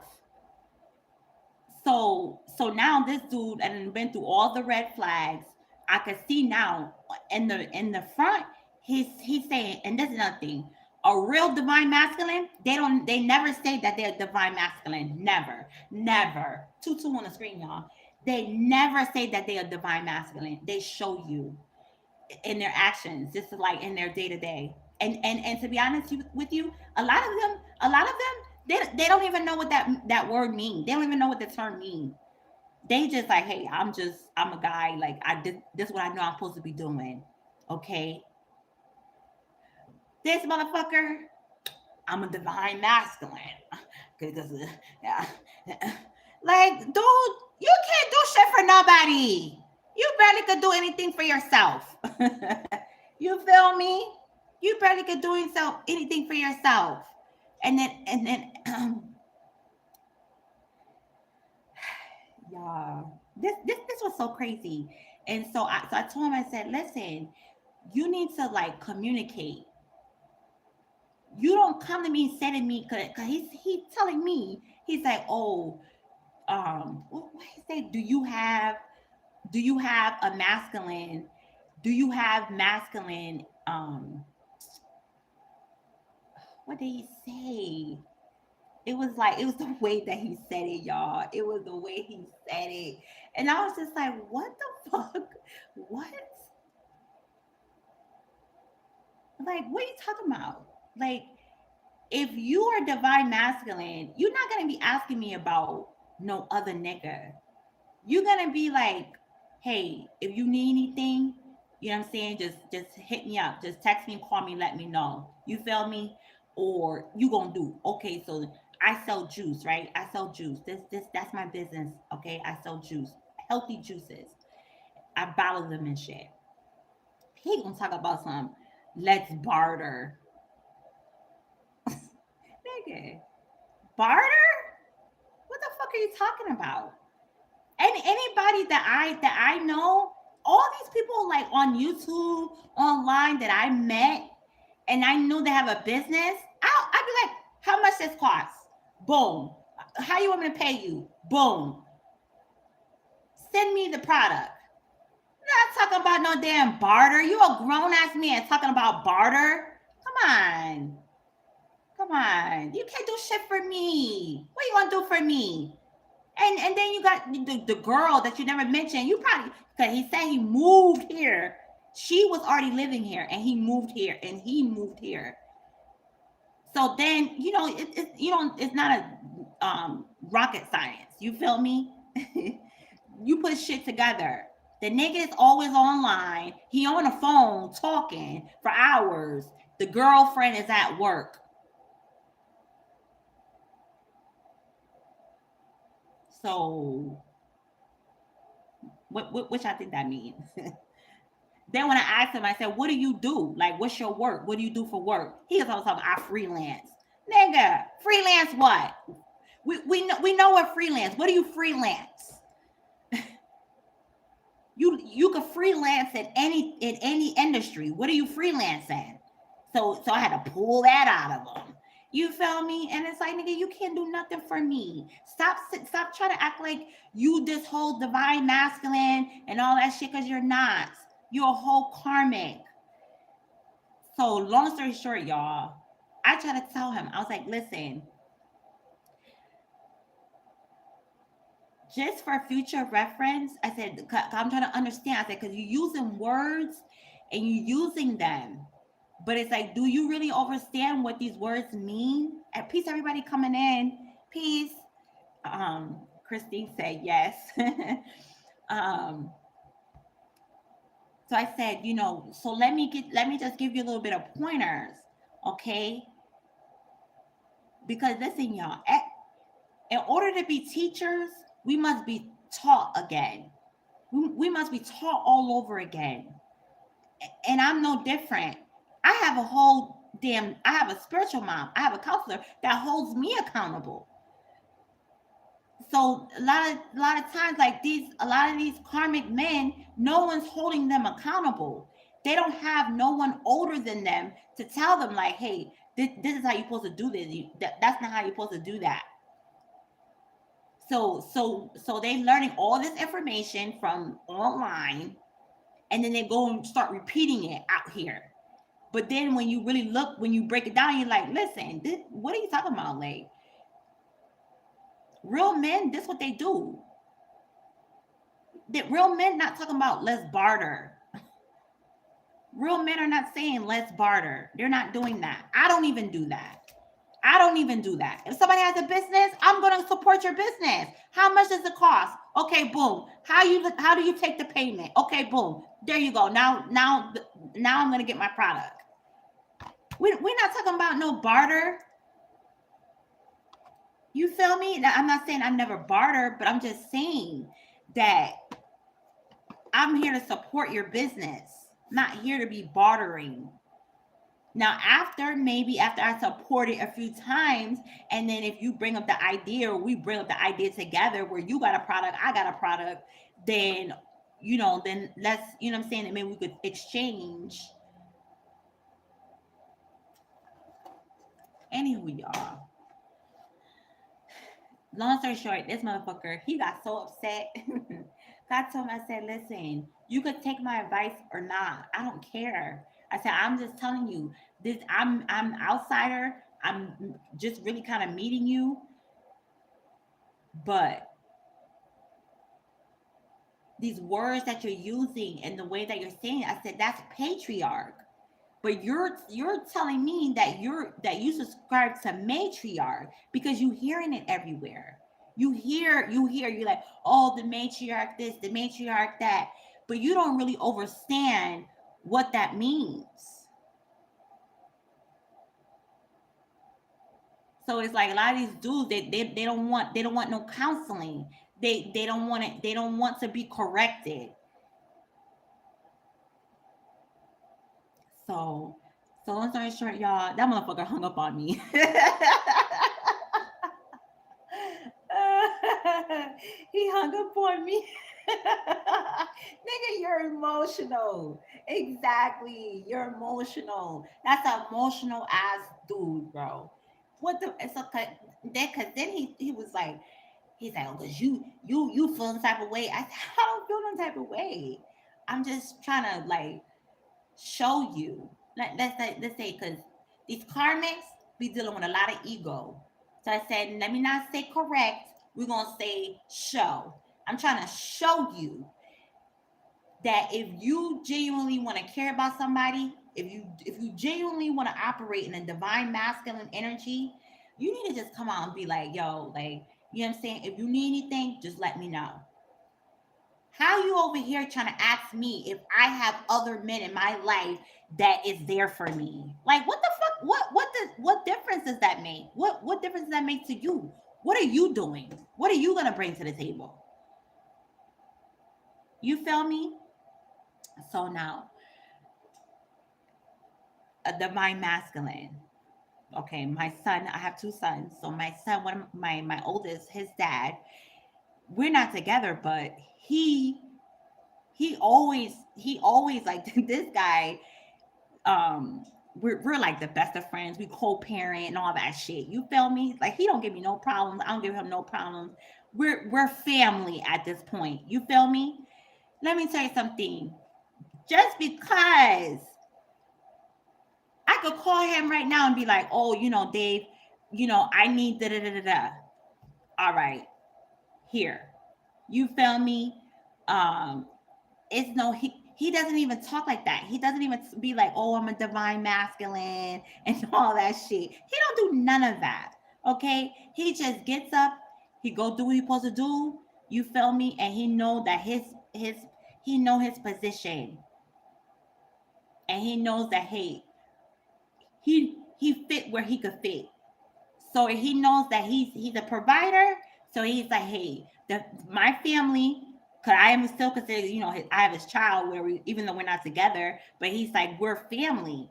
So now this dude, and been through all the red flags. I can see now in the front, he's saying, and this is another thing. A real divine masculine, they never say that they're divine masculine. Never. Never. Two on the screen, y'all. They never say that they are divine masculine. They show you in their actions, just like in their day to day. And to be honest with you, a lot of them, they don't even know what that word means. They don't even know what the term means. They just like, hey, I'm a guy. Like, I did this. Is what I know I'm supposed to be doing. Okay, This motherfucker, I'm a divine masculine. Because, yeah. Like, dude, you can't do shit for nobody. You barely could do anything for yourself. You feel me? You barely could do anything for yourself. And then, y'all, this was so crazy. And so I told him, I said, listen, you need to like communicate. You don't come to me and say to me, cause he's telling me, he's like, oh, what he say? Do you have a masculine? Do you have masculine? What did he say? It was the way that he said it, y'all. It was the way he said it, and I was just like, what the fuck? What? What are you talking about? Like, if you are divine masculine, you're not gonna be asking me about no other nigga. You're gonna be like, hey, if you need anything, you know what I'm saying, just hit me up. Just text me, call me, let me know. You feel me? Or you gonna do, okay, so I sell juice, right? I sell juice. This that's my business. Okay. I sell juice. Healthy juices. I bottle them and shit. He gonna talk about some let's barter. Nigga. Barter? What the fuck are you talking about? Anybody that I know, all these people like on YouTube, online that I met, and I knew they have a business, I'd be like, how much this cost? Boom. How you want me to pay you? Boom. Send me the product. Not talking about no damn barter. You a grown ass man talking about barter? Come on. Come on. You can't do shit for me. What you gonna do for me? And then you got the girl that you never mentioned. You probably, because he said he moved here. She was already living here, and he moved here, and he moved here. So then it's not a rocket science. You feel me? You put shit together. The nigga is always online. He on the phone talking for hours. The girlfriend is at work. So, which I think that means. Then when I asked him, I said, "What do you do? Like, what's your work? What do you do for work?" He was always talking, "I freelance." Nigga, freelance what? We know what freelance. What do you freelance? You could freelance in any industry. What do you freelance in? So I had to pull that out of him. You feel me? And it's like, nigga, you can't do nothing for me. Stop trying to act like you this whole divine masculine and all that shit, because you're not. You're a whole karmic. So long story short, y'all, I tried to tell him, I was like, listen, just for future reference, I said, I'm trying to understand. I said, because you're using words and you're using them. But it's like, do you really understand what these words mean? And peace, everybody coming in. Peace. Christine said yes. um, so I said, so let me just give you a little bit of pointers, okay? Because listen, y'all, in order to be teachers, we must be taught again. We must be taught all over again. And I'm no different. I have a spiritual mom. I have a counselor that holds me accountable. So a lot of times, like a lot of these karmic men, no one's holding them accountable. They don't have no one older than them to tell them like, hey, this is how you're supposed to do this. That's not how you're supposed to do that. So they learning all this information from online, and then they go and start repeating it out here. But then when you really look, when you break it down, you're like, listen, what are you talking about? Like, real men, this is what they do. Real men not talking about let's barter. Real men are not saying let's barter. They're not doing that. I don't even do that. If somebody has a business, I'm going to support your business. How much does it cost? Okay, boom. How do you take the payment? Okay, boom. There you go. Now I'm going to get my product. We're not talking about no barter. You feel me? Now, I'm not saying I never barter, but I'm just saying that I'm here to support your business, not here to be bartering. Now, maybe after I support it a few times, and then if you bring up the idea or we bring up the idea together where you got a product, I got a product, then, then let's, what I'm saying, and maybe we could exchange. Anywho, y'all. Long story short, this motherfucker, he got so upset. I told him, I said, listen, you could take my advice or not. I don't care. I said, I'm just telling you, this I'm outsider. I'm just really kind of meeting you. But these words that you're using and the way that you're saying it, I said, that's patriarch. But you're telling me that you subscribe to matriarch because you hearing it everywhere. You're like, oh, the matriarch this, the matriarch that, but you don't really understand what that means. So it's like a lot of these dudes, they don't want no counseling. They don't want it, they don't want to be corrected. So long story short, y'all, that motherfucker hung up on me. He hung up on me. Nigga, you're emotional. Exactly. You're emotional. That's an emotional ass dude, bro. What the it's okay. Cause then he was like, he's like, oh, cause you feel the type of way. I said, I don't feel no type of way. I'm just trying to like show you. Let's say because these karmics be dealing with a lot of ego. So I said, let me not say correct. We're gonna say show. I'm trying to show you that if you genuinely want to care about somebody, if you genuinely want to operate in a divine masculine energy, you need to just come out and be like, yo, like, you know what I'm saying? If you need anything, just let me know. How you over here trying to ask me if I have other men in my life that is there for me? Like, what the fuck? What difference does that make? What difference does that make to you? What are you doing? What are you gonna bring to the table? You feel me? So now, a divine masculine. Okay, my son, I have two sons. So my son, one of my oldest, his dad, we're not together, but he always like this guy, we're like the best of friends. We co-parent and all that shit. You feel me? Like he don't give me no problems. I don't give him no problems. We're family at this point. You feel me? Let me tell you something. Just because I could call him right now and be like, oh, Dave, I need da da da da da. All right, here. You feel me? Um, it's no he doesn't even talk like that. He doesn't even be like, oh, I'm a divine masculine and all that shit. He don't do none of that. Okay? He just gets up, he go do what he's supposed to do. You feel me? And he know that his he know his position. And he knows that hey, he fit where he could fit. So he knows that he's a provider. So he's like, hey, my family, cause I am still considered, I have his child where even though we're not together, but he's like, we're family.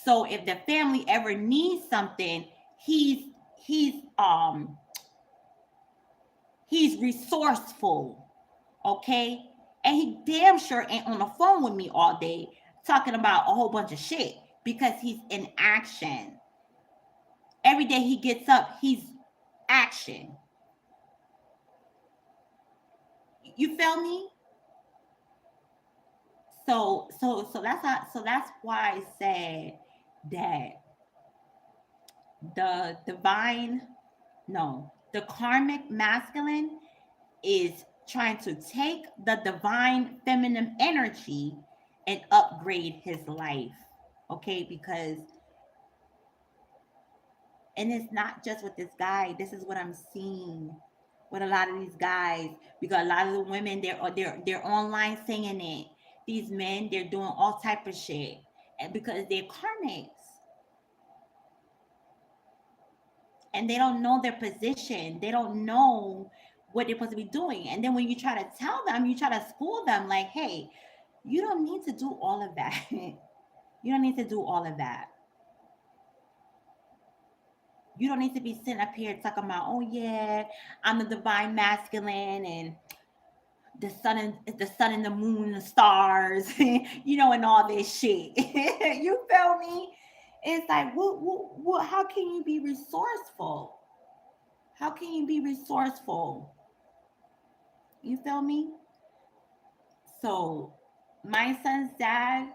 So if the family ever needs something, he's he's um he's resourceful, okay? And he damn sure ain't on the phone with me all day talking about a whole bunch of shit because he's in action. Every day he gets up, he's action. You feel me? So that's why I said that the divine, no, the karmic masculine is trying to take the divine feminine energy and upgrade his life. Okay, because and it's not just with this guy. This is what I'm seeing with a lot of these guys because a lot of the women they're online singing it. These men they're doing all type of shit and because they're karmics. and they don't know their position. They don't know what they're supposed to be doing. And then when you try to tell them, you try to school them like, hey, you don't need to do all of that. You don't need to do all of that. You don't need to be sitting up here talking about, oh yeah, I'm the divine masculine and the sun and the moon and the stars, and all this shit. You feel me? It's like, what, how can you be resourceful? How can you be resourceful? You feel me? So, my son's dad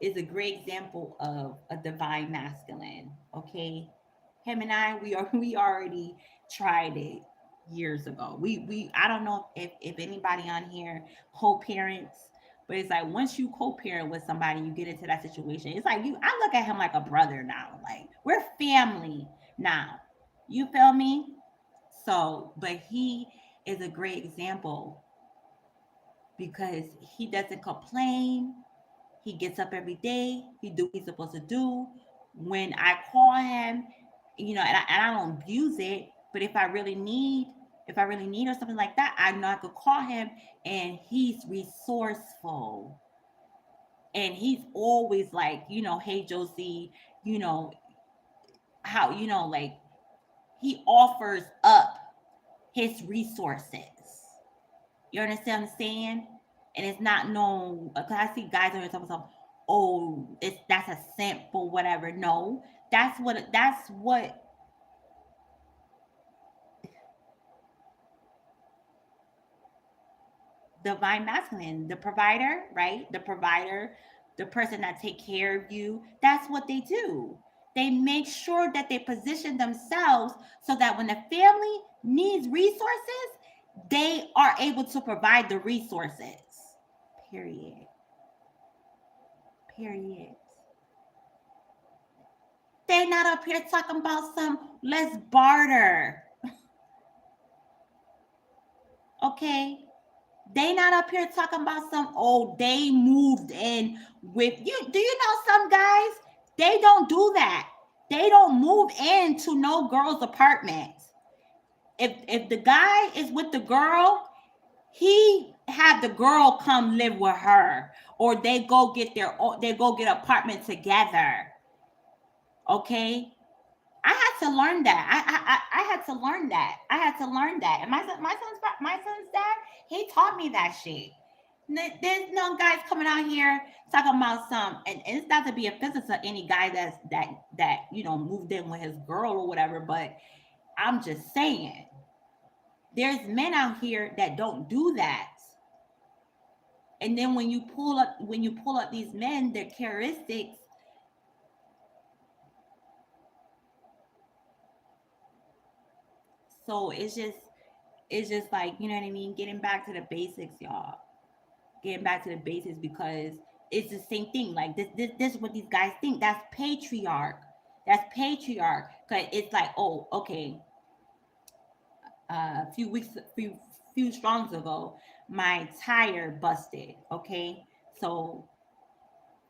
is a great example of a divine masculine. Okay, him and I, we already tried it years ago. We I don't know if anybody on here co-parents, but it's like once you co-parent with somebody, you get into that situation. It's like I look at him like a brother now. Like we're family now. You feel me? So, but he is a great example because he doesn't complain. He gets up every day. He do what he's supposed to do. When I call him, and I don't abuse it. But if I really need or something like that, I know I could call him, and he's resourceful. And he's always like, hey Josie, you know how like he offers up his resources. You understand what I'm saying? And it's not known because I see guys on here talking about, oh, that's a simp or whatever. No, that's what divine masculine, the provider, right? The provider, the person that take care of you. That's what they do. They make sure that they position themselves so that when the family needs resources, they are able to provide the resources. Period. Period. They not up here talking about some let's barter. Okay? They not up here talking about some they moved in with you. Do you know some guys? They don't do that. They don't move into no girl's apartment. If the guy is with the girl, he have the girl come live with her, or they go get apartment together. Okay, I had to learn that. I had to learn that. I had to learn that. And my son's dad, he taught me that shit. There's no guys coming out here talking about and it's not to be offensive to any guy that moved in with his girl or whatever, but I'm just saying, there's men out here that don't do that. And then when you pull up these men, their characteristics, so it's just like, you know what I mean? Getting back to the basics, y'all. Getting back to the basics because it's the same thing. Like this is what these guys think. That's patriarch. That's patriarch. Cause it's like, oh, okay. A few strongs ago, my tire busted. Okay, so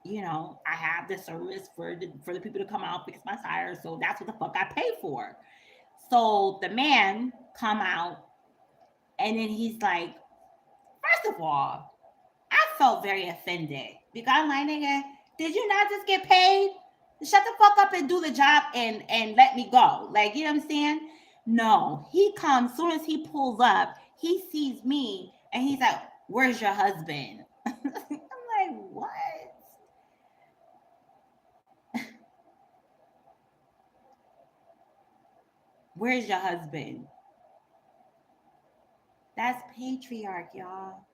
I have the service for the people to come out fix my tire. So that's what the fuck I pay for. So the man come out, and then he's like, first of all, I felt very offended because I'm like, nigga, did you not just get paid? Shut the fuck up and do the job and let me go. Like, you know what I'm saying? No, he comes, soon as he pulls up, he sees me and he's like, where's your husband? I'm like, what? Where's your husband? That's patriarch, y'all.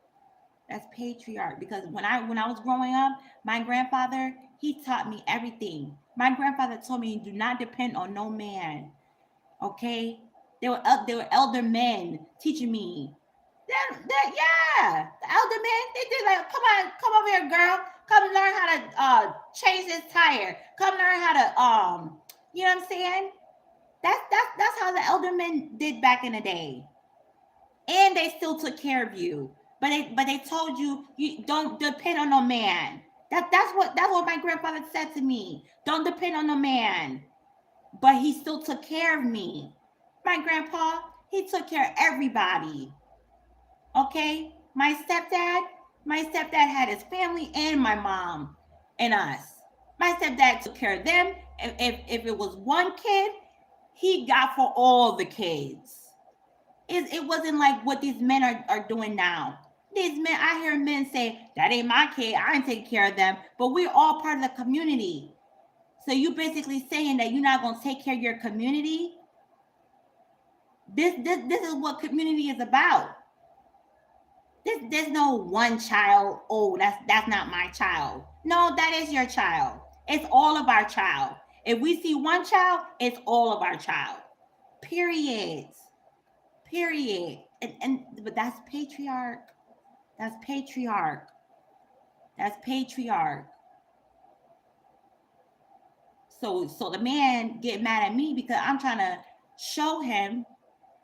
That's patriarch. Because when I was growing up, my grandfather, he taught me everything. My grandfather told me, do not depend on no man. Okay, they were elder men teaching me. Yeah, the elder men, they did like, come over here, girl. Come learn how to change this tire. Come learn how to you know what I'm saying? That's how the elder men did back in the day, and they still took care of you. But they told you don't depend on no man. That's what my grandfather said to me. Don't depend on no man. but he still took care of me. My grandpa, he took care of everybody. Okay? My stepdad had his family and my mom and us. My stepdad took care of them. If it was one kid, he got for all the kids. It wasn't like what these men are doing now. These men, I hear men say, that ain't my kid, I ain't taking care of them. But we're all part of the community. So you basically saying that you're not gonna take care of your community. This is what community is about. There's no one child. Oh, that's not my child. No, that is your child. It's all of our child. If we see one child, it's all of our child. Period. Period. And but that's patriarch. That's patriarch. That's patriarch. So the man get mad at me because I'm trying to show him,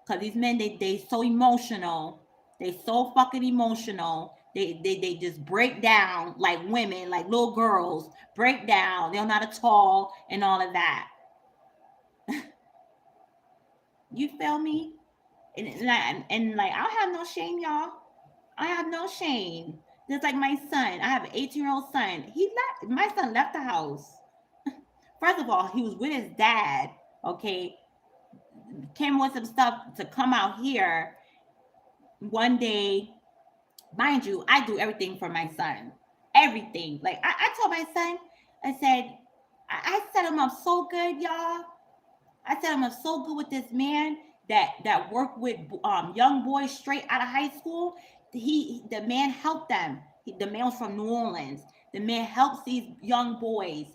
because these men they so emotional. They so fucking emotional. They just break down like women, like little girls break down. They're not tall and all of that. You feel me? And like I don't have no shame, y'all. I have no shame. Just like my son, I have an 18-year-old son. He left. My son left the house. First of all, he was with his dad. Okay, came with some stuff to come out here one day. Mind you, I do everything for my son. Everything. Like I told my son, I said, I set him up so good, y'all. I set him up so good with this man that worked with young boys straight out of high school. The man helped them. The man was from New Orleans. The man helps these young boys.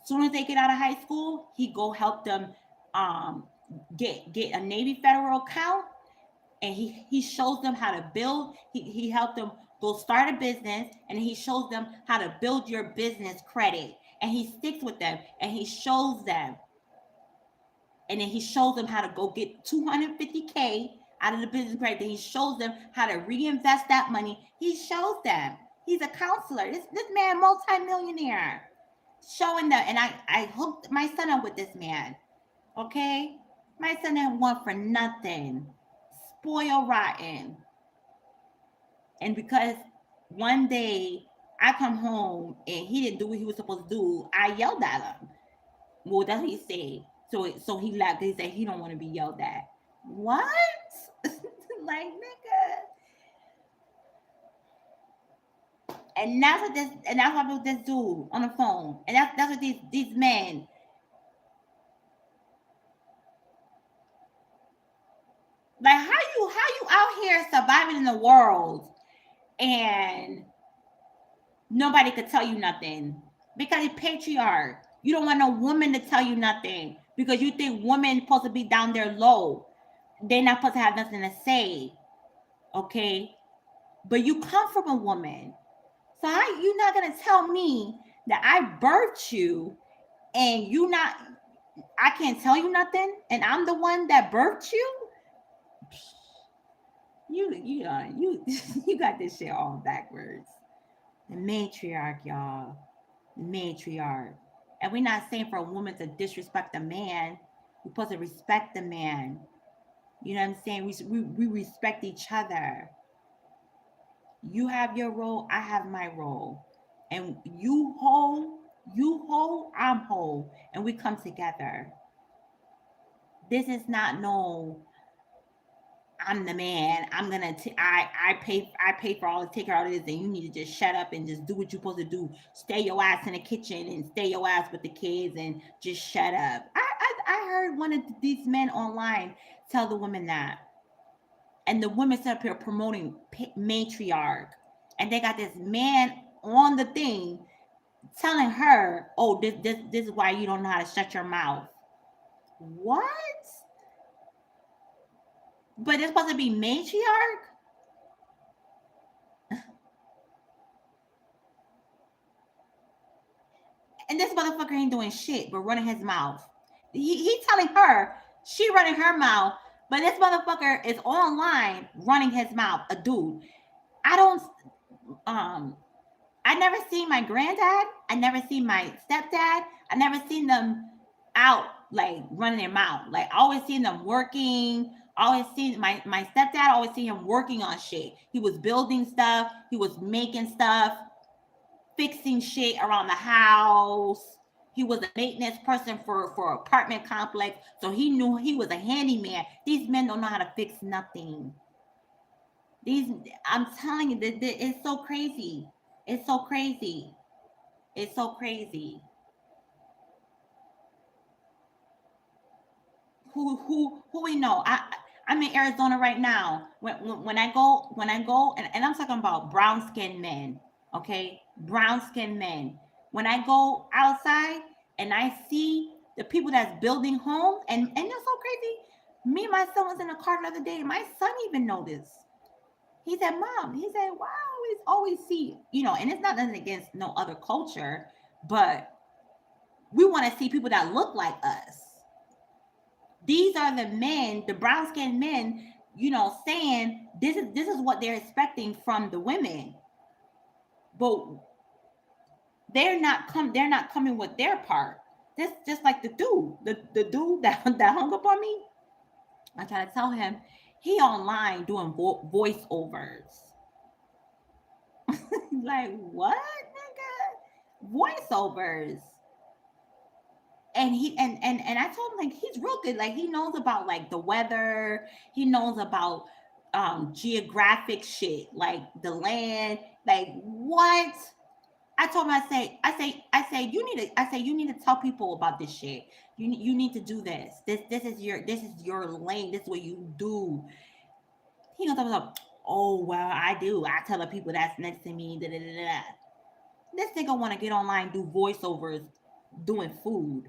As soon as they get out of high school, he go help them um, get a Navy federal account, and he shows them how to build. He helped them go start a business, and he shows them how to build your business credit, and he sticks with them, and he shows them, and then he shows them how to go get 250K out of the business credit. Then he shows them how to reinvest that money. He shows them. He's a counselor. This man, multi-millionaire, showing them. And I hooked my son up with this man. Okay, my son didn't want for nothing. Spoil rotten. And because one day I come home and he didn't do what he was supposed to do, I yelled at him. Well, that's what he said. So he left. He said he don't want to be yelled at. What? Like, nigga. And that's what with this dude on the phone. And that's what these men. Like, how you out here surviving in the world and nobody could tell you nothing? Because it's patriarch. You don't want no woman to tell you nothing because you think women supposed to be down there low. They're not supposed to have nothing to say. Okay? But you come from a woman. So how you not gonna tell me that I birthed you and I can't tell you nothing and I'm the one that birthed you? You you got this shit all backwards. The matriarch, y'all. The matriarch. And we're not saying for a woman to disrespect a man. We're supposed to respect the man. You know what I'm saying? We respect each other. You have your role, I have my role. And you whole, I'm whole. And we come together. This is not no, I'm the man. I pay for all the take care of this, and you need to just shut up and just do what you're supposed to do. Stay your ass in the kitchen and stay your ass with the kids and just shut up. I heard one of these men online tell the women that, and the women set up here promoting matriarch, and they got this man on the thing telling her, "Oh, this is why you don't know how to shut your mouth." What? But it's supposed to be matriarch? And this motherfucker ain't doing shit but running his mouth. He telling her, she running her mouth, but this motherfucker is online running his mouth, a dude. I never seen my granddad. I never seen my stepdad. I never seen them out like running their mouth. Like I always seen them working. Always seen my stepdad always see him working on shit. He was building stuff. He was making stuff, fixing shit around the house. He was a maintenance person for apartment complex, so he knew he was a handyman. These men don't know how to fix nothing. These, I'm telling you, that it's so crazy. It's so crazy. It's so crazy. Who we know? I'm in Arizona right now. When I go and I'm talking about brown skinned men, okay? Brown skinned men. When I go outside and I see the people that's building homes, and that's so crazy. Me and my son was in the car the other day, and my son even noticed. He said, "Mom," he said, "Why I always see, and it's not nothing against no other culture, but we want to see people that look like us. These are the men, the brown skinned men, saying this is what they're expecting from the women, but they're not coming with their part. This just like the dude that hung up on me. I try to tell him he online doing voiceovers. Like what, nigga? Voiceovers. And I told him like he's real good. Like he knows about like the weather. He knows about geographic shit, like the land. Like what? I told him I say you need to tell people about this shit. You need to do this. This is your lane. This is what you do. He knows about. Oh well, I do. I tell the people that's next to me. Da, da, da, da. This nigga want to get online, do voiceovers, doing food.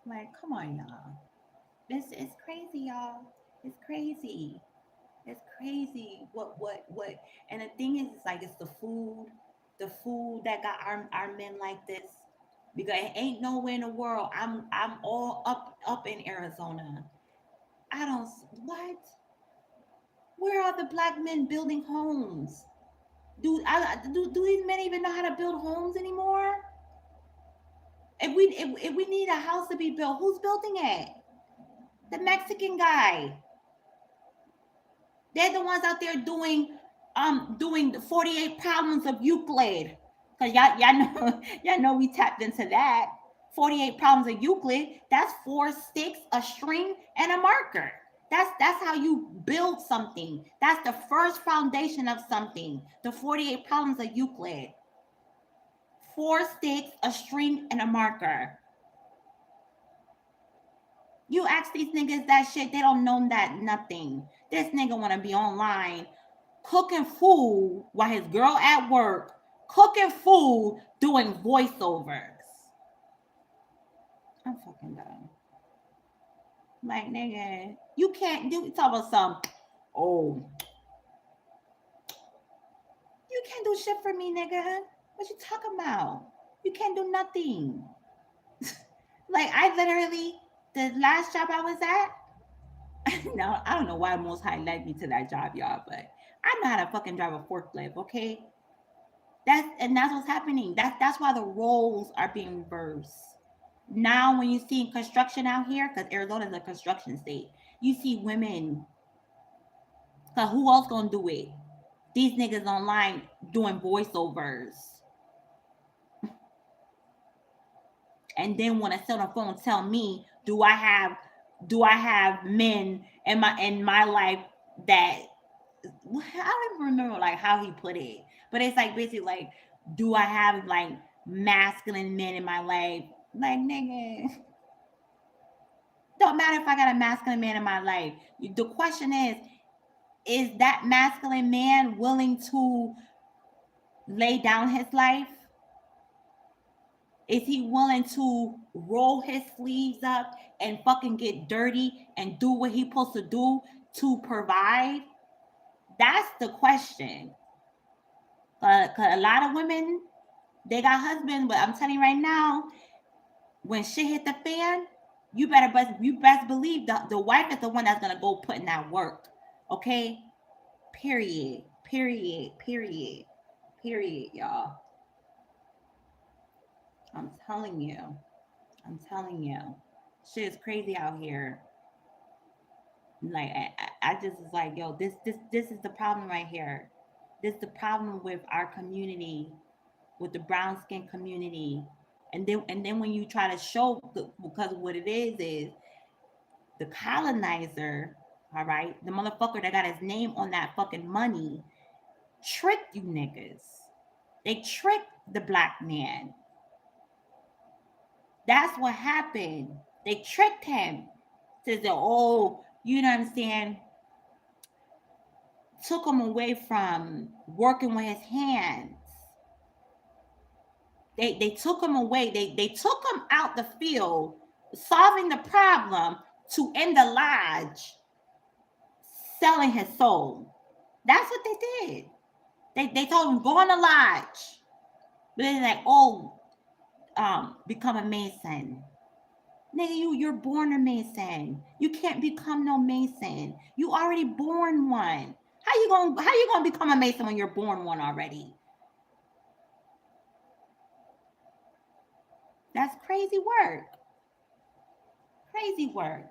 Like, come on, y'all. This is crazy, y'all. It's crazy. It's crazy. What? And the thing is, it's like it's the food that got our men like this. Because it ain't nowhere in the world. I'm all up in Arizona. I don't what? Where are the black men building homes? Do these men even know how to build homes anymore? If we need a house to be built, who's building it? The Mexican guy. They're the ones out there doing the 48 problems of Euclid. Cause y'all know y'all know we tapped into that. 48 problems of Euclid. That's four sticks, a string, and a marker. That's how you build something. That's the first foundation of something. The 48 problems of Euclid. Four sticks, a string, and a marker. You ask these niggas that shit, they don't know that nothing. This nigga wanna be online cooking food while his girl at work, cooking food, doing voiceovers. I'm fucking done. Like, nigga, you can't do talk about some. Oh, you can't do shit for me, nigga. What you talking about? You can't do nothing. Like, I literally, the last job I was at, now I don't know why Most High led me to that job, y'all, but I know how to fucking drive a forklift, okay? That's what's happening. That's why the roles are being reversed. Now when you see construction out here, because Arizona is a construction state, you see women. Cause who else gonna do it? These niggas online doing voiceovers, and then when I sit on the phone, tell me, do I have men in my life that I don't even remember like how he put it, but it's like basically like, do I have like masculine men in my life? Like nigga, don't matter if I got a masculine man in my life. The question is that masculine man willing to lay down his life? Is he willing to roll his sleeves up and fucking get dirty and do what he's supposed to do to provide? That's the question. Cause a lot of women, they got husbands, but I'm telling you right now, when shit hit the fan, you best believe the wife is the one that's gonna go put in that work. Okay? Period. Period. Period. Period, y'all. I'm telling you. I'm telling you, shit is crazy out here. Like I just was like, yo, this is the problem right here. This is the problem with our community, with the brown skin community. And then when you try to show, because what it is the colonizer, all right, the motherfucker that got his name on that fucking money, tricked you niggas. They tricked the black man. That's what happened. They tricked him. Says that, oh, you know what I'm saying? Took him away from working with his hands. They took him away. They took him out the field, solving the problem, to in the lodge selling his soul. That's what they did. They told him go in the lodge. But they're like, oh, become a mason. Nigga, you're born a mason. You can't become no mason. You already born one. How you gonna become a mason when you're born one already? That's crazy work. Crazy work.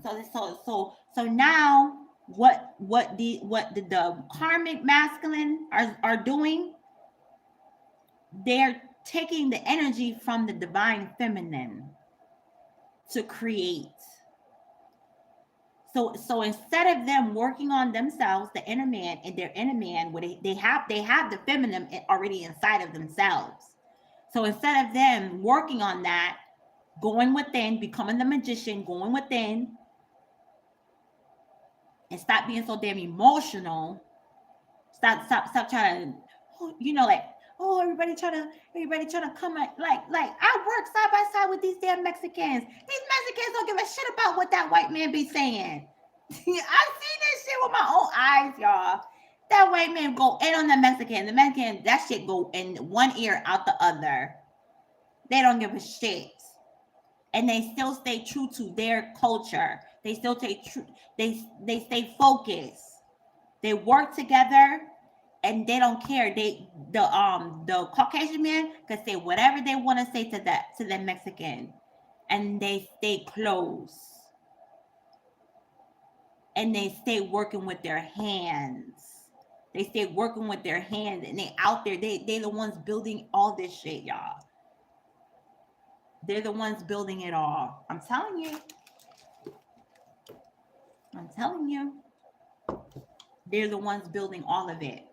So now what the karmic masculine are doing? They're taking the energy from the divine feminine to create. So instead of them working on themselves, the inner man and their inner man, where they have the feminine already inside of themselves. So instead of them working on that, going within, becoming the magician, going within, and stop being so damn emotional. Stop trying to, like, oh, everybody trying to come at, like I work side by side with these damn Mexicans. These Mexicans don't give a shit about what that white man be saying. I've seen this shit with my own eyes, y'all. That white man go in on the Mexican. The Mexican, that shit go in one ear out the other. They don't give a shit. And they still stay true to their culture. They still stay true. They stay focused. They work together, and they don't care. The Caucasian man can say whatever they want to say to the Mexican, and they stay close. And they stay working with their hands. They stay working with their hands, and they out there. They the ones building all this shit, y'all. They're the ones building it all. I'm telling you. I'm telling you. They're the ones building all of it.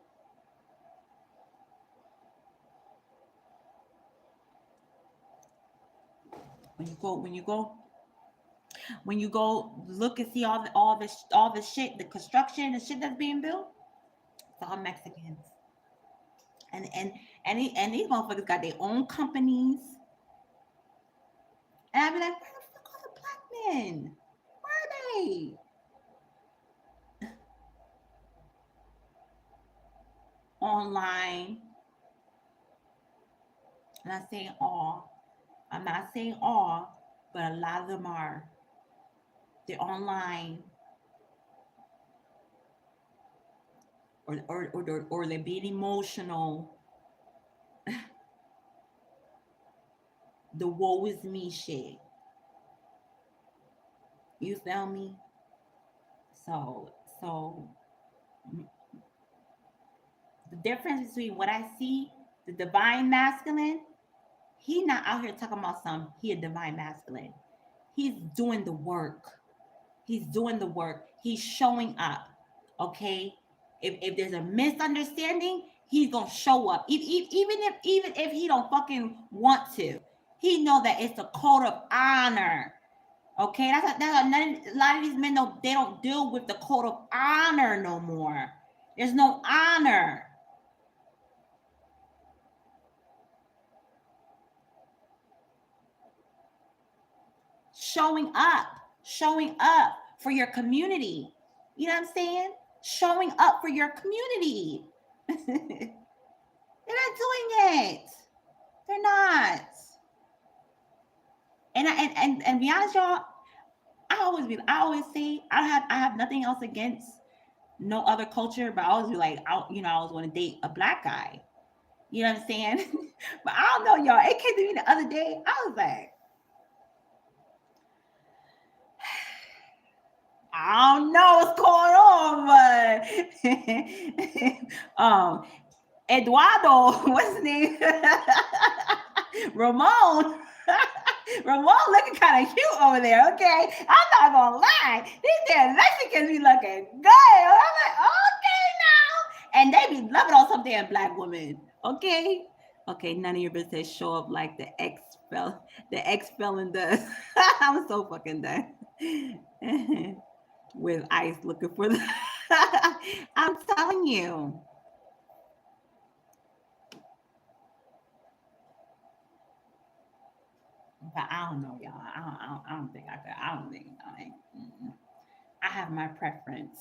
When you go look and see all the shit, the construction, the shit that's being built, it's all Mexicans. And these motherfuckers got their own companies. And I'd be like, where the fuck are the black men? Where are they? Online. I'm not saying all. I'm not saying all, but a lot of them are. They're online. Or they're being emotional. The woe is me shit. You feel me? So the difference between what I see, the divine masculine, he not out here talking about he a divine masculine. He's doing the work. He's doing the work. He's showing up. Okay? If there's a misunderstanding, he's gonna show up. Even if he don't fucking want to. He know that it's a code of honor. Okay, that's a lot of these men they don't deal with the code of honor no more. There's no honor. Showing up for your community. You know what I'm saying? Showing up for your community. They're not doing it. They're not. And be honest, y'all. I always say I have nothing else against no other culture, but I always be like, I always want to date a black guy. You know what I'm saying? But I don't know, y'all. It came to me the other day. I was like, I don't know what's going on, but Eduardo, what's his name? Ramon. Ramon looking kind of cute over there, okay? I'm not gonna lie. These damn Mexicans be looking good. I'm like, okay now. And they be loving on some damn black women. Okay? Okay, none of your business show up like the ex felon does. I'm so fucking done. With ICE looking for the I'm telling you. But I don't know, y'all. I don't think I could. I don't think I have my preference.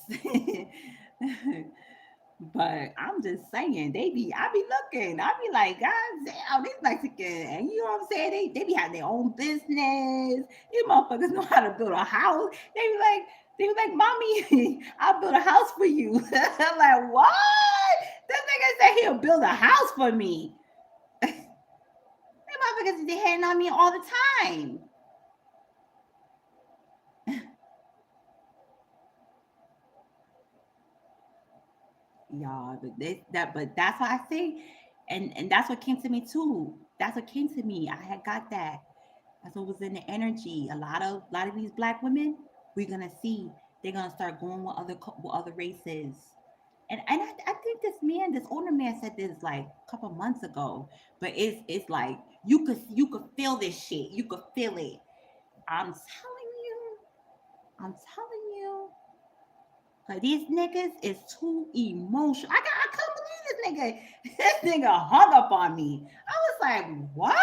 But I'm just saying, I be looking, I be like, God damn, these Mexican, and you know what I'm saying? They be having their own business. These motherfuckers know how to build a house. They be like, mommy, I'll build a house for you. I'm like, what? This nigga said he'll build a house for me. These motherfuckers, they hating on me all the time. Y'all, but that's what I say, and that's what came to me too. That's what came to me. I had got that. That's what was in the energy. A lot of these black women, we're gonna see they're gonna start going with with other races. And I think this older man said this like a couple months ago, but it's like you could feel this shit. You could feel it. I'm telling you. I'm telling you. Cause these niggas is too emotional. I couldn't believe this nigga. This nigga hung up on me. I was like, what?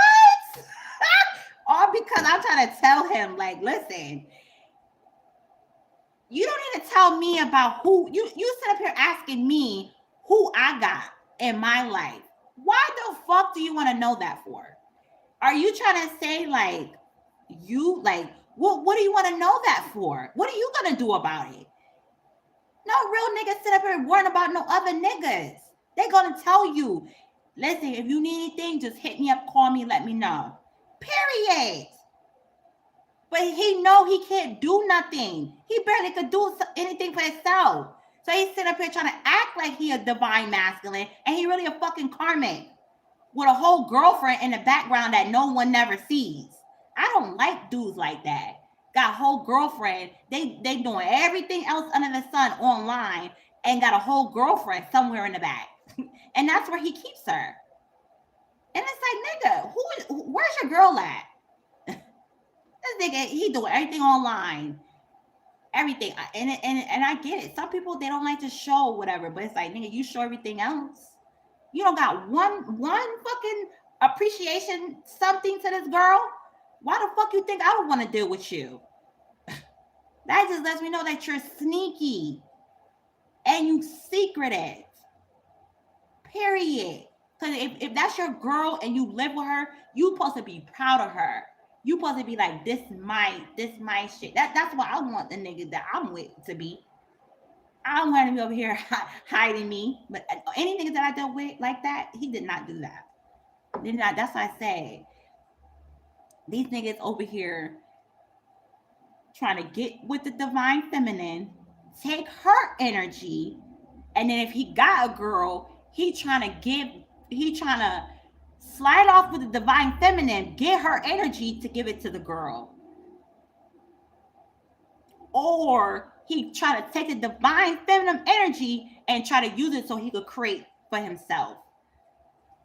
All because I'm trying to tell him, like, listen, you don't need to tell me about who you sit up here asking me who I got in my life. Why the fuck do you want to know that for? Are you trying to say like you like what do you want to know that for? What are you gonna do about it? No real niggas sit up here and worrying about no other niggas. They gonna tell you, listen, if you need anything, just hit me up, call me, let me know. Period. But he know he can't do nothing. He barely could do anything for himself. So he's sitting up here trying to act like he a divine masculine, and he really a fucking karmic with a whole girlfriend in the background that no one never sees. I don't like dudes like that. Got a whole girlfriend. They doing everything else under the sun online and got a whole girlfriend somewhere in the back. And that's where he keeps her. And it's like, nigga, where's your girl at? This nigga, he doing everything online. Everything. And I get it. Some people they don't like to show whatever, but it's like, nigga, you show everything else. You don't got one fucking appreciation something to this girl. Why the fuck you think I would want to deal with you? That just lets me know that you're sneaky and you secretive. Period. Because if that's your girl and you live with her, you supposed to be proud of her. You supposed to be like, this my shit. That's what I want the nigga that I'm with to be. I don't want him over here hiding me. But any nigga that I dealt with like that, he did not do that. Did not. That's what I say. These niggas over here trying to get with the divine feminine, take her energy, and then if he got a girl, he trying to slide off with the divine feminine, get her energy to give it to the girl. Or he try to take the divine feminine energy and try to use it so he could create for himself.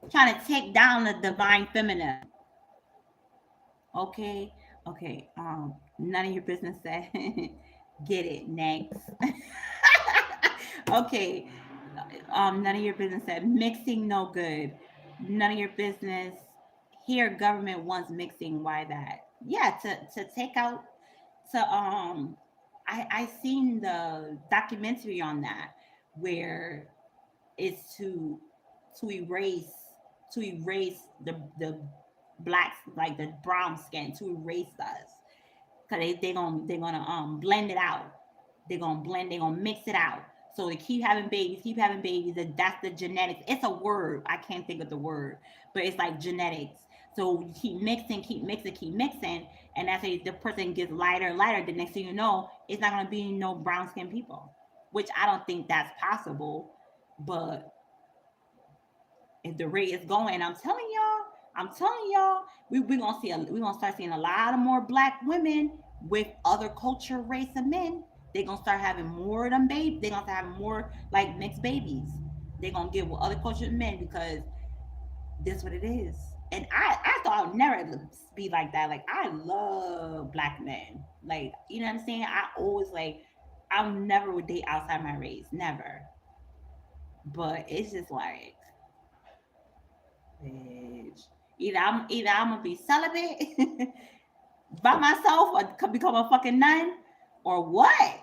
Trying to take down the divine feminine. Okay, okay. None of your business said. Get it next. Okay. None of your business said mixing no good. None of your business. Here, government wants mixing. Why that? Yeah, to take out to I seen the documentary on that where it's to erase the blacks like the brown skin to erase us because they're gonna blend it out. They're gonna mix it out. So they keep having babies. That's the genetics. It's a word. I can't think of the word, but it's like genetics. So you keep mixing, keep mixing, keep mixing, and that's how the person gets lighter and lighter. The next thing you know, it's not gonna be no brown skinned people, which I don't think that's possible. But if the rate is going, I'm telling y'all, we gonna we gonna start seeing a lot of more black women with other culture, race of men. They gonna start having more of them babies. They gonna start having more like mixed babies. They gonna get with other culture men because that's what it is. And I thought I'd never be like that. Like I love black men. Like you know what I'm saying. I always like. I never would date outside my race. Never. But it's just like bitch. Either I'm gonna be celibate by myself or become a fucking nun or what?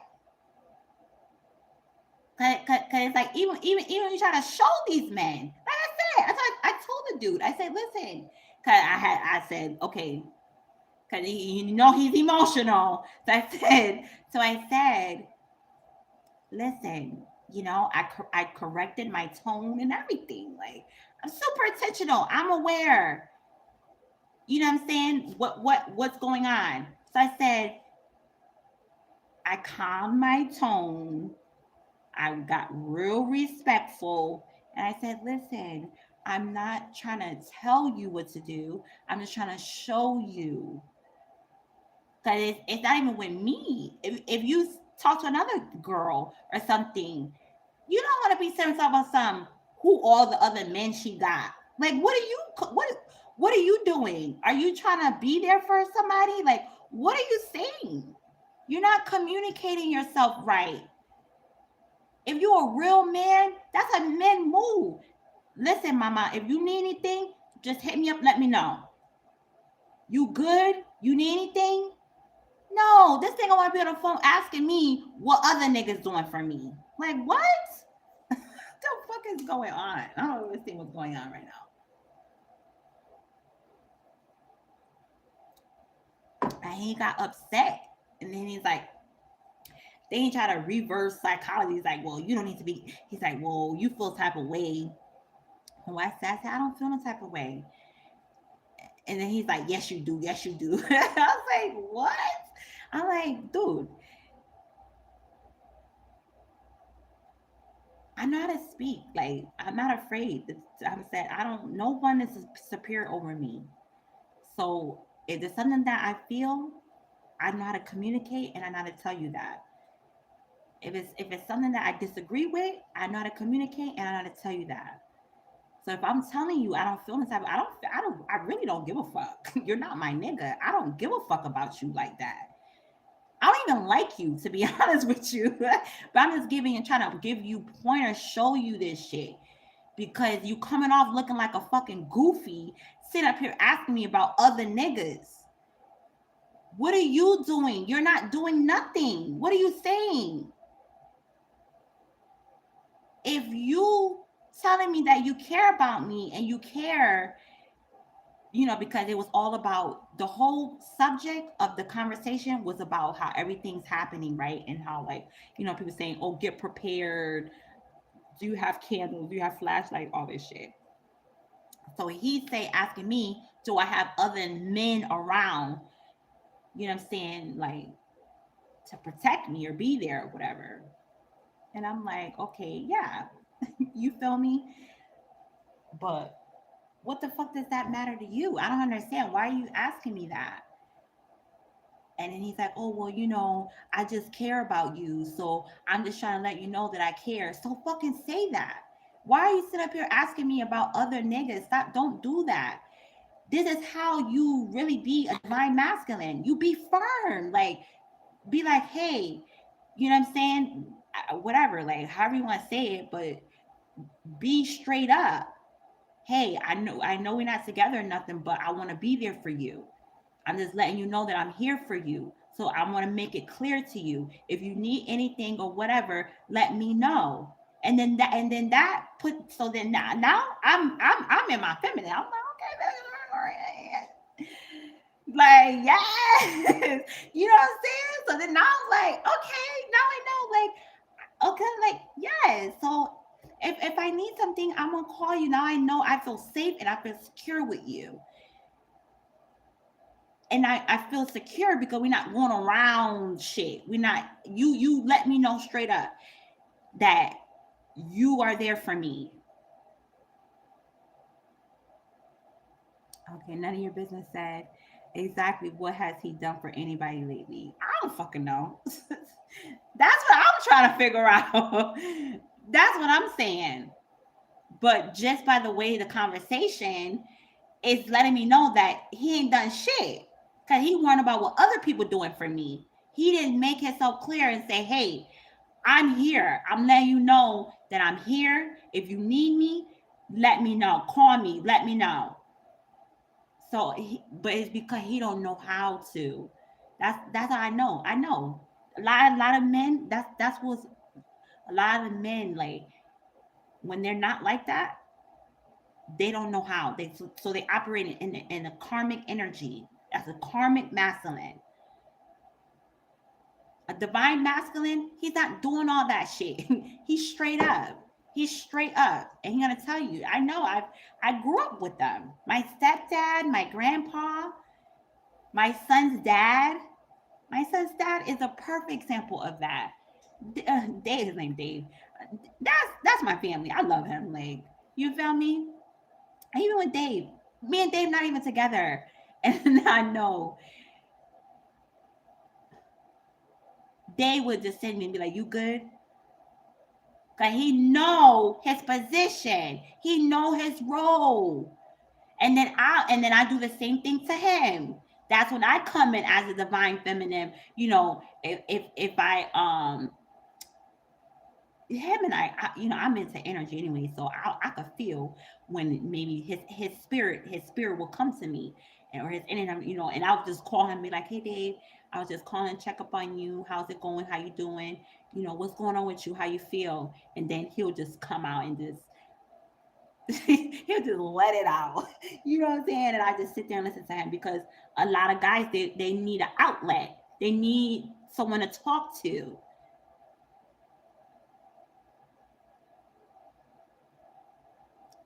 Cause it's like even you try to show these men. Like I told the dude. I said, listen, cause I said okay, cause you know he's emotional. So I said, listen, I corrected my tone and everything. Like I'm super intentional. I'm aware. You know what I'm saying? What's going on? So I said, I calmed my tone. I got real respectful. And I said, listen, I'm not trying to tell you what to do. I'm just trying to show you. Because it's not even with me. If you talk to another girl or something, you don't want to be saying something about some who all the other men she got. Like, what are you doing? Are you trying to be there for somebody? Like, what are you saying? You're not communicating yourself right. If you're a real man, that's a men move. Listen, mama, if you need anything, just hit me up, let me know. You good? You need anything? No, this thing I want to be on the phone asking me what other niggas doing for me. Like, what? What the fuck is going on? I don't understand what's going on right now. And he got upset. And then he's like, then he tried to reverse psychology. He's like, well, you don't need to be. He's like, well, you feel type of way. And I said, I don't feel no type of way. And then he's like, yes, you do. Yes, you do. I was like, what? I'm like, dude, I know how to speak. Like, I'm not afraid. I'm saying, I don't, no one is superior over me. So if there's something that I feel, I know how to communicate and I know how to tell you that. If it's something that I disagree with, I know how to communicate and I know how to tell you that. So if I'm telling you I don't feel this type, I really don't give a fuck. You're not my nigga. I don't give a fuck about you like that. I don't even like you, to be honest with you. But I'm just giving and trying to give you pointers, show you this shit. Because you coming off looking like a fucking goofy, sitting up here asking me about other niggas. What are you doing? You're not doing nothing. What are you saying? If you telling me that you care about me and you care, because it was all about the whole subject of the conversation was about how everything's happening, right? And how, like, people saying, oh, get prepared. Do you have candles? Do you have flashlight? All this shit. So he say asking me, do I have other men around, what I'm saying, like, to protect me or be there or whatever. And I'm like, okay, yeah. You feel me? But what the fuck does that matter to you? I don't understand. Why are you asking me that? And then he's like, oh, well, I just care about you. So I'm just trying to let you know that I care. So fucking say that. Why are you sitting up here asking me about other niggas? Stop. Don't do that. This is how you really be a divine masculine. You be firm. Like, be like, hey, you know what I'm saying? Whatever, like, however you want to say it, but be straight up. Hey, I know we're not together or nothing, but I want to be there for you. I'm just letting you know that I'm here for you. So I want to make it clear to you. If you need anything or whatever, let me know. And then that put so then now I'm in my feminine. I'm like, okay, like, yes. You know what I'm saying? So then now I'm like, okay, now I know, like, okay, like, yes. So if I need something, I'm gonna call you. Now I know I feel safe and I feel secure with you. and I feel secure because we're not going around shit. We're not, you let me know straight up that you are there for me. Okay, none of your business said exactly what has he done for anybody lately. I don't fucking know. That's what I'm trying to figure out. That's what I'm saying. But just by the way the conversation is letting me know that he ain't done shit. Cause he worried about what other people doing for me. He didn't make himself clear and say, hey, I'm here. I'm letting you know that I'm here. If you need me, let me know. Call me. Let me know. So, but it's because he don't know how to. That's how I know. I know a lot of men. That's what's a lot of men like when they're not like that. They don't know how. So they operate in a karmic energy. That's a karmic masculine. A divine masculine, he's not doing all that shit. He's straight up. He's straight up. And he's gonna tell you, I know I grew up with them. My stepdad, my grandpa, my son's dad. My son's dad is a perfect example of that. Dave, his name Dave. That's my family. I love him. Like, you feel me? Even with Dave, me and Dave not even together. And I know Dave would just send me and be like, "You good?" Cause he know his position. He know his role. And then I do the same thing to him. That's when I come in as a divine feminine. If I him and I'm into energy anyway, so I could feel when maybe his spirit will come to me, or his energy, and I'll just call him and be like, "Hey Dave, I was just calling to check up on you. How's it going? How you doing? What's going on with you? How you feel?" And then he'll just come out and just he'll just let it out. You know what I'm saying? And I just sit there and listen to him because a lot of guys they need an outlet. They need someone to talk to.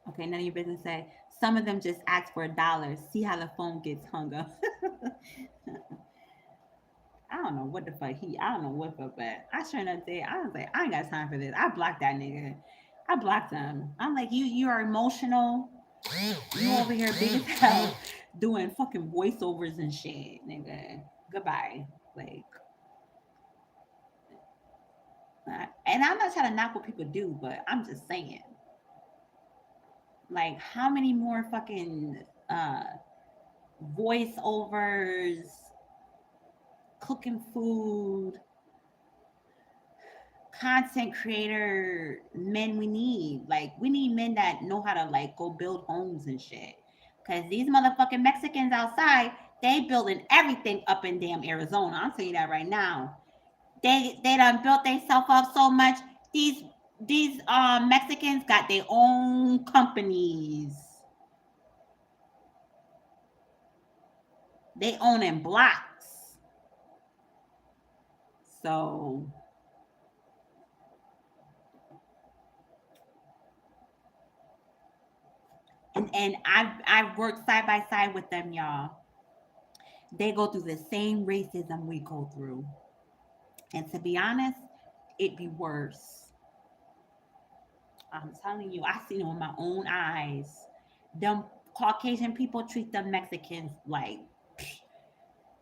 Okay, none of your business said some of them just ask for $1. See how the phone gets hung up. I don't know what the fuck I don't know what the fuck, but I sure enough did. I was like, I ain't got time for this. I blocked that nigga. I blocked him. I'm like, you are emotional. You over here big as hell doing fucking voiceovers and shit, nigga. Goodbye. Like, and I'm not trying to knock what people do, but I'm just saying, like, how many more fucking voiceovers, cooking food, content creator men we need? Like, we need men that know how to like go build homes and shit. Cause these motherfucking Mexicans outside, they building everything up in damn Arizona. I'll tell you that right now. They done built themselves up so much. These Mexicans got their own companies. They own in blocks. So and I've worked side by side with them, y'all. They go through the same racism we go through. And to be honest, it be worse. I'm telling you, I seen it with my own eyes. Them Caucasian people treat the Mexicans like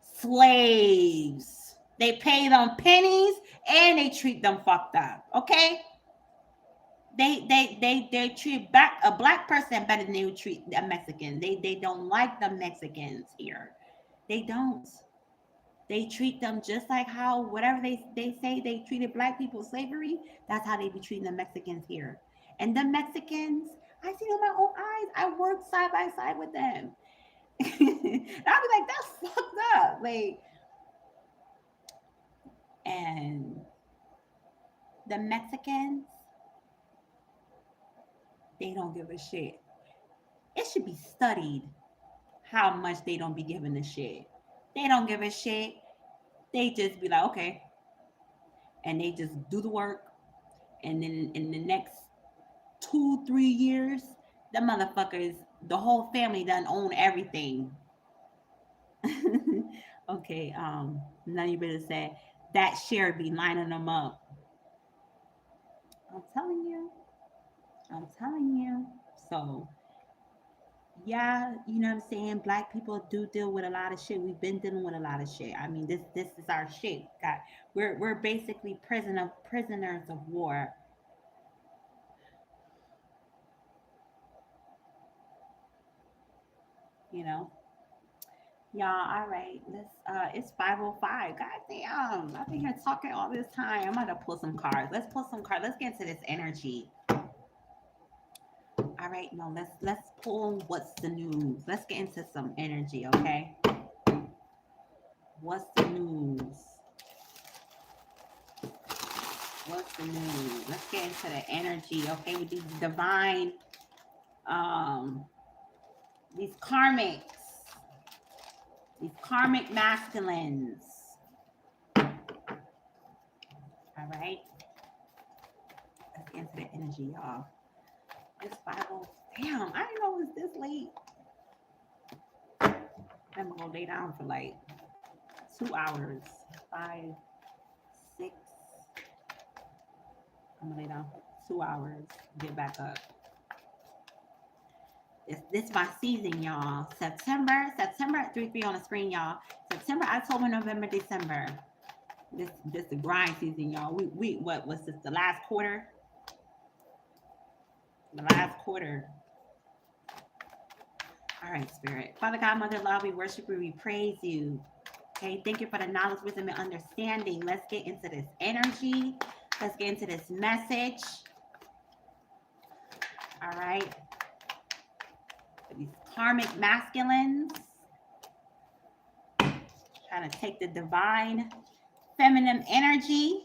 slaves. They pay them pennies and they treat them fucked up. Okay? They treat a black person better than they would treat a Mexican. They don't like the Mexicans here. They don't. They treat them just like how whatever they say they treated black people slavery. That's how they be treating the Mexicans here. And the Mexicans, I see with my own eyes. I work side by side with them. I'll be like, that's fucked up. Like, and the Mexicans, they don't give a shit. It should be studied how much they don't be giving a shit. They don't give a shit. They just be like, okay, and they just do the work. And then in the next 2 3 years, the motherfuckers, the whole family done own everything. Okay, none of you better say that share be lining them up. I'm telling you. I'm telling you. So yeah, you know what I'm saying? Black people do deal with a lot of shit. We've been dealing with a lot of shit. I mean, this is our shit. God, we're basically prisoners of war. You know, y'all. All right, let's. It's 5:05. God damn, I've been here talking all this time. I'm gonna pull some cards. Let's pull some cards. Let's get into this energy. All right, no, let's pull what's the news. Let's get into some energy, okay? What's the news? What's the news? Let's get into the energy, okay? With these divine, um, these karmic masculines. All right, let's get into the energy, y'all. It's 5:00. Damn, I didn't know it was this late. I'm gonna go lay down for like 2 hours. 5, 6. I'm gonna lay down for 2 hours. Get back up. This my season, y'all. September 3 on the screen, y'all. September, October, November, December. This the grind season, y'all. We what was this? The last quarter. The last quarter. All right, Spirit. Father God, Mother Love, we worship you. We praise you. Okay, thank you for the knowledge, wisdom, and understanding. Let's get into this energy. Let's get into this message. All right. These karmic masculines trying to take the divine feminine energy.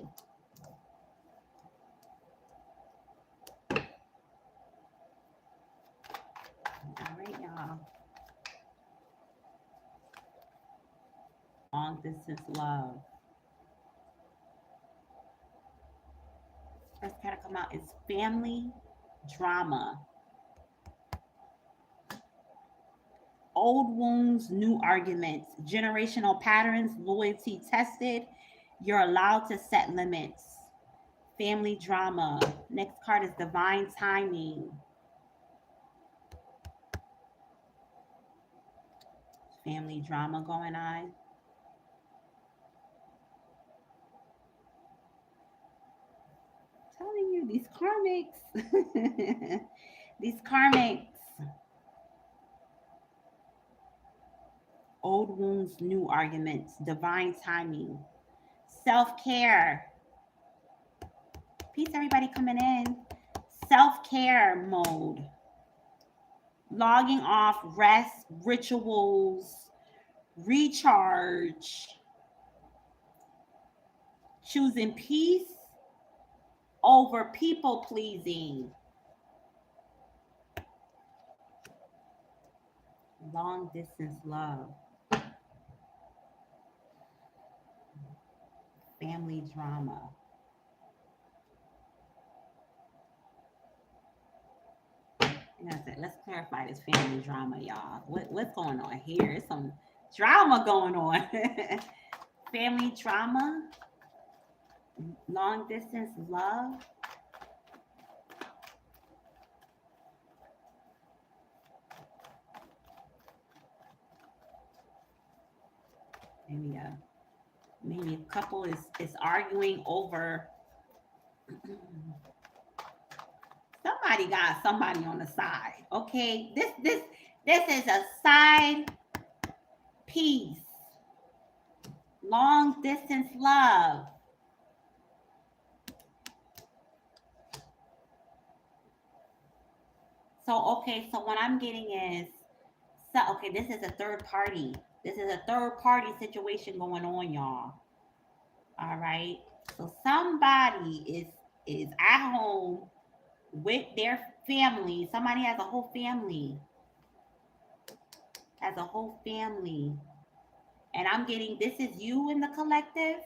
All right, y'all. Long distance love. First card to come out is family drama. Old wounds, new arguments, generational patterns, loyalty tested. You're allowed to set limits. Family drama. Next card is divine timing. Family drama going on. Telling you, these karmics. These karmics. Old wounds, new arguments, divine timing, self-care. Peace, everybody coming in. Self-care mode. Logging off, rest, rituals, recharge. Choosing peace over people pleasing. Long distance love. Family drama. And that's it. Let's clarify this family drama, y'all. What's going on here? There's some drama going on. Family drama. Long distance love. Maybe a couple is arguing over somebody got somebody on the side. Okay, this is a side piece. Long distance love. So okay, so what I'm getting is, so okay, this is a third party. This is a third party situation going on, y'all. All right. So somebody is at home with their family. Somebody has a whole family. Has a whole family. And I'm getting, this is you in the collective.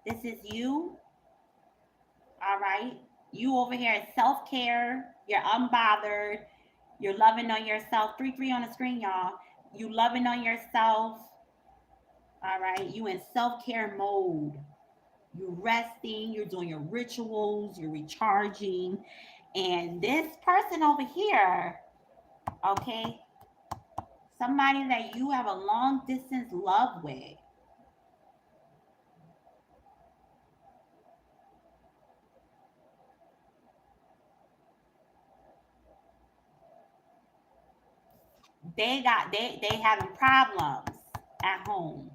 This is you. All right. You over here is self-care. You're unbothered. You're loving on yourself. 3 on the screen, y'all. You loving on yourself. All right. You in self-care mode. You're resting, you're doing your rituals, you're recharging. And this person over here, okay, somebody that you have a long distance love with, they having problems at home.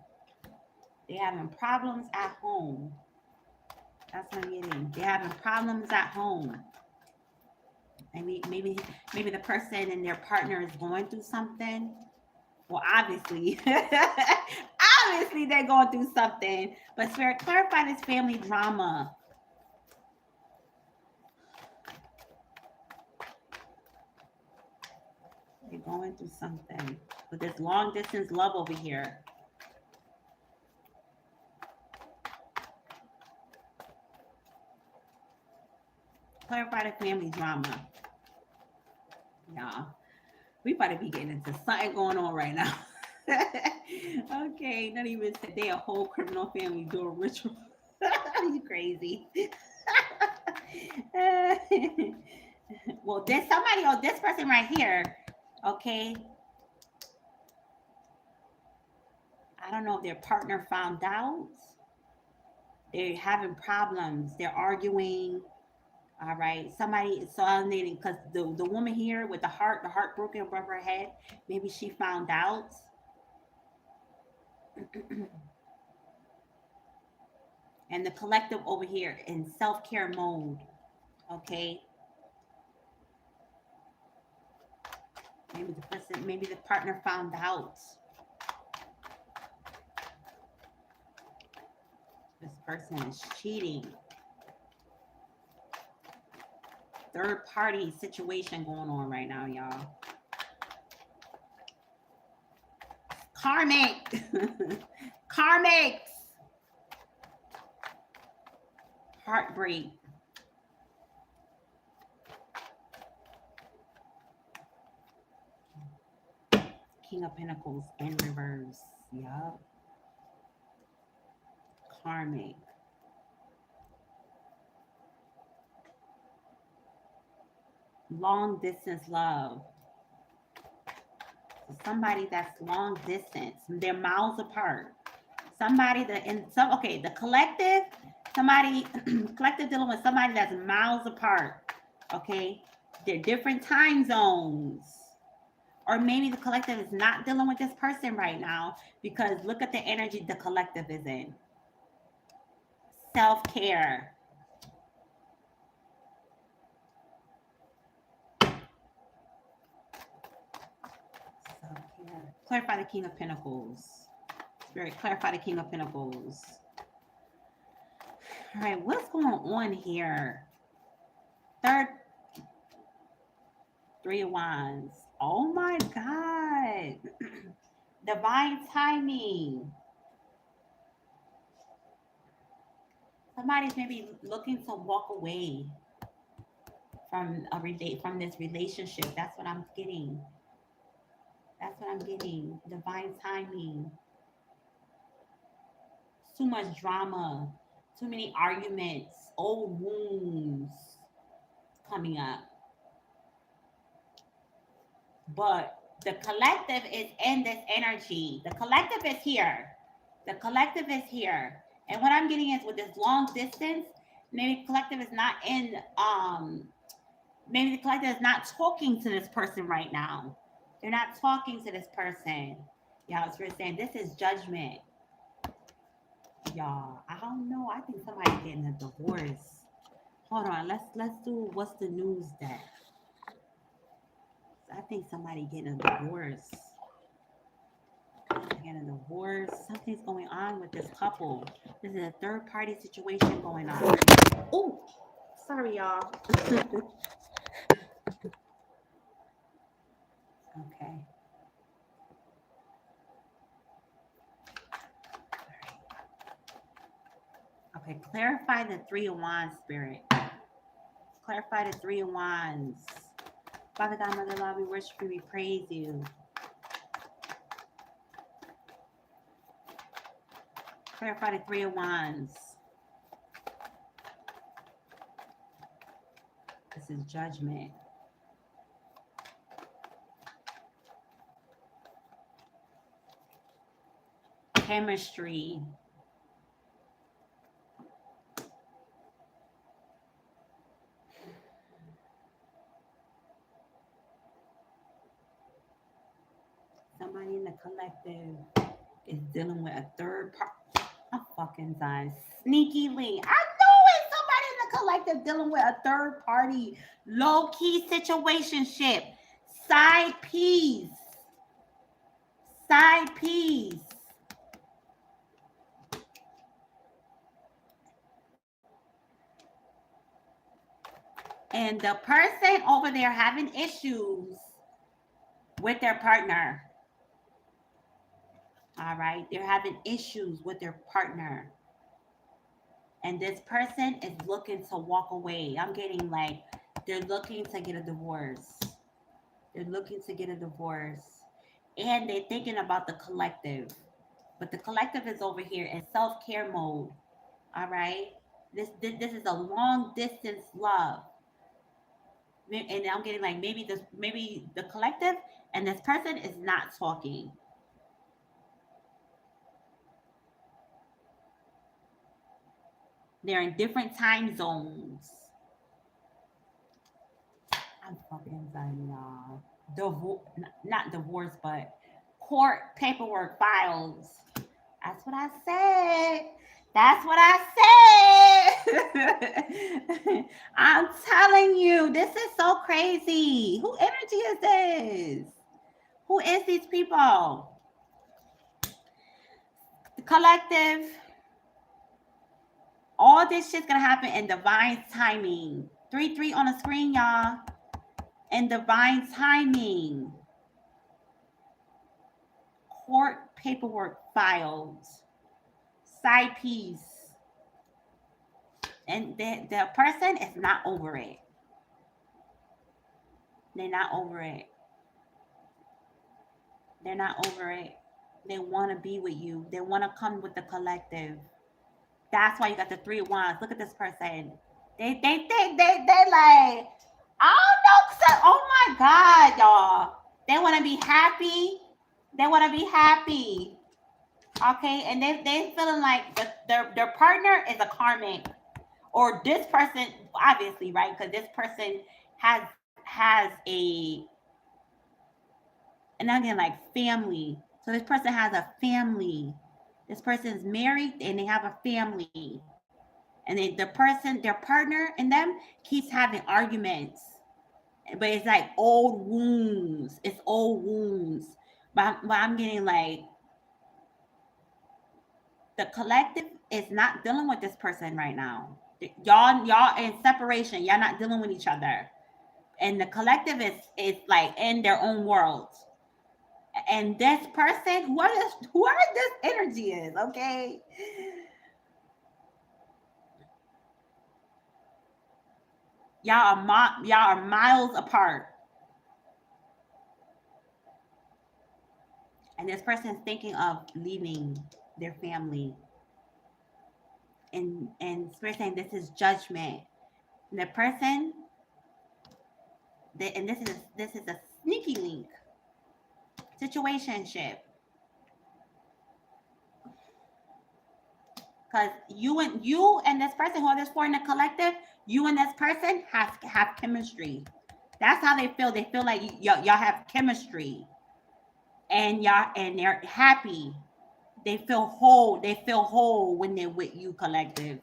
They having problems at home. That's what I'm getting. They're having problems at home. Maybe the person and their partner is going through something. Well, obviously, obviously they're going through something. But Spirit, clarify this family drama. They're going through something with this long distance love over here. Clarify the family drama. Y'all, we about to be getting into something going on right now. Okay, not even said they a whole criminal family doing ritual. You crazy. Well, there's somebody, oh, this person right here, okay. I don't know if their partner found out. They're having problems. They're arguing. All right. Somebody saw because the woman here with the heart broken above her head, maybe she found out. And the collective over here in self-care mode. Okay. Maybe the partner found out. This person is cheating. Third party situation going on right now, y'all. Karmic. Karmics. Heartbreak. King of Pentacles in reverse. Yup. Karmic. Long distance love. Somebody that's long distance. They're miles apart. Somebody that in some okay, the collective, somebody collective dealing with somebody that's miles apart. Okay. They're different time zones. Or maybe the collective is not dealing with this person right now because look at the energy the collective is in. Self-care. Self-care. Clarify the King of Pentacles. Spirit, clarify the King of Pentacles. All right, what's going on here? Third, Three of Wands. Oh my God. Divine timing. Somebody's maybe looking to walk away from this relationship. That's what I'm getting. That's what I'm getting. Divine timing. Too much drama. Too many arguments. Old wounds coming up. But the collective is in this energy. The collective is here. The collective is here. And what I'm getting is with this long distance, maybe the collective is not in maybe the collective is not talking to this person right now. They're not talking to this person. Y'all, it's saying this is judgment. Y'all, I don't know. I think somebody's getting a divorce. Hold on, let's do what's the news that. I think somebody getting a divorce. Getting a divorce. Something's going on with this couple. This is a third party situation going on. Oh, sorry, y'all. Okay. Okay, clarify the Three of Wands, Spirit. Clarify the Three of Wands. Father God, Mother Love, we worship you, we praise you. Clarify the Three of Wands. This is Judgment. Chemistry. Somebody in the collective is dealing with a third part. I'm fucking done. Sneaky link. I know it's somebody in the collective dealing with a third party, low key situationship, side piece, side piece. And the person over there having issues with their partner. All right, they're having issues with their partner. And this person is looking to walk away. I'm getting like they're looking to get a divorce. They're looking to get a divorce. And they're thinking about the collective. But the collective is over here in self-care mode. All right. This is a long distance love. And I'm getting like maybe the collective and this person is not talking. They're in different time zones. I'm fucking done, y'all. Not divorce, but court paperwork files. That's what I said. That's what I said. I'm telling you, this is so crazy. Who energy is this? Who is these people? The collective. All this shit's gonna happen in divine timing. 3-3 on the screen, y'all. In divine timing. Court paperwork files. Side piece. And the person is not over it. They're not over it. They're not over it. They want to be with you. They want to come with the collective. That's why you got the Three of Wands. Look at this person. They think they like, I don't know. Oh my God, y'all. They want to be happy. They want to be happy. Okay, and they feeling like their partner is a karmic, or this person, obviously, right? Because this person has a, and again, like family. So this person has a family. This person is married and they have a family. And their partner and them keeps having arguments. But it's like old wounds. It's old wounds. But I'm getting like the collective is not dealing with this person right now. Y'all in separation. Y'all not dealing with each other. And the collective is like in their own world. And this person, whoever this energy is, okay? Y'all are miles apart. And this person is thinking of leaving their family. And spirit saying this is judgment. And the person, and this is a sneaky link situationship. Because you and this person who are this for in the collective, you and this person have chemistry. That's how they feel. They feel like y'all have chemistry, and they're happy. They feel whole. They feel whole when they're with you, collective,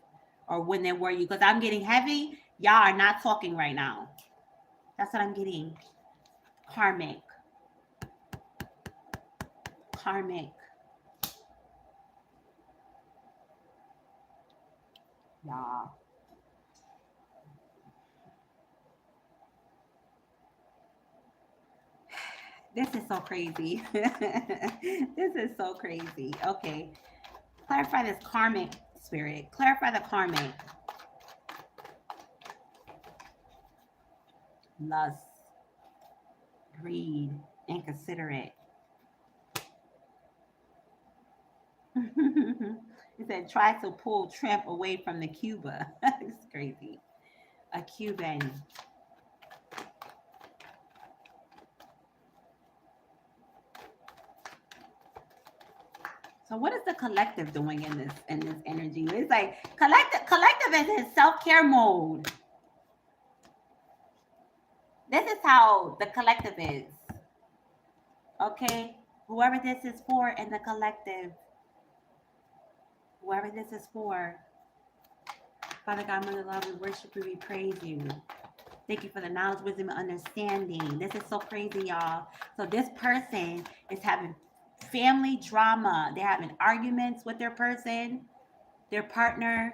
or when they're with you. Because I'm getting heavy. Y'all are not talking right now. That's what I'm getting. Karmic. Karmic. Y'all. This is so crazy. This is so crazy. Okay. Clarify this karmic spirit. Clarify the karmic. Lust, greed, inconsiderate. It said try to pull Trump away from the Cuba. It's crazy. A Cuban. So what is the collective doing in this energy? It's like collective is in self-care mode. This is how the collective is. Okay? Whoever this is for in the collective, whoever this is for, Father God, Mother Love, we worship you, we praise you. Thank you for the knowledge, wisdom, and understanding. This is so crazy, y'all. So this person is having family drama. They're having arguments with their person, their partner.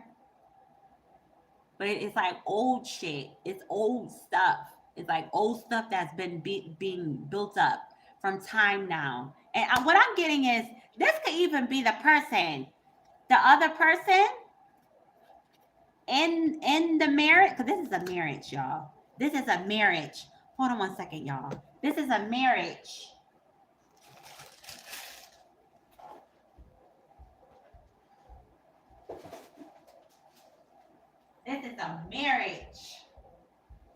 But it's like old shit. It's old stuff. It's like old stuff that's been being built up from time now. And what I'm getting is this could even be the person, the other person in the marriage, because this is a marriage, y'all. This is a marriage. Hold on one second, y'all. This is a marriage. This is a marriage.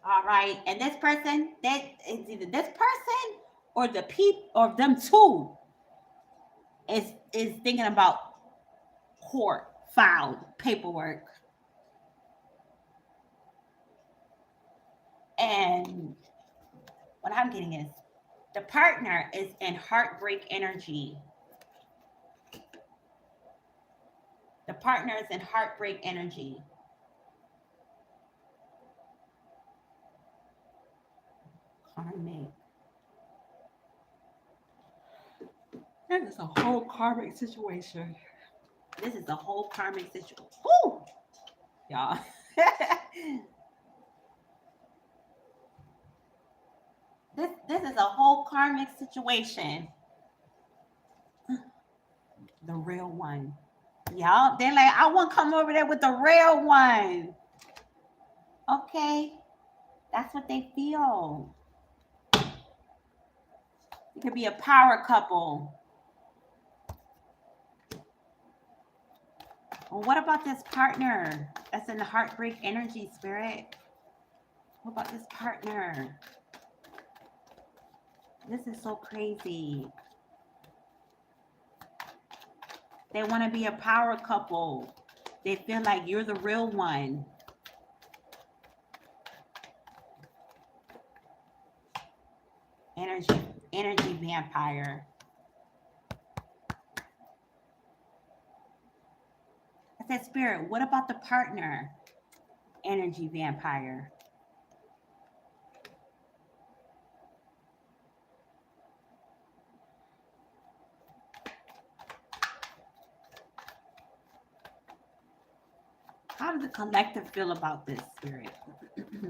All right. And this person, that is either this person or the people or them two is thinking about court filed paperwork. And what I'm getting is the partner is in heartbreak energy. The partner is in heartbreak energy. Karmic. This is a whole karmic situation. This is a whole karmic situation. Woo! Y'all. this is a whole karmic situation. The real one. Y'all, they're like, I want to come over there with the real one. Okay. That's what they feel. It could be a power couple. Well, what about this partner that's in the heartbreak energy, spirit? What about this partner? This is so crazy. They want to be a power couple. They feel like you're the real one. Energy vampire. I said, spirit, what about the partner? Energy vampire. How does the collective feel about this, spirit?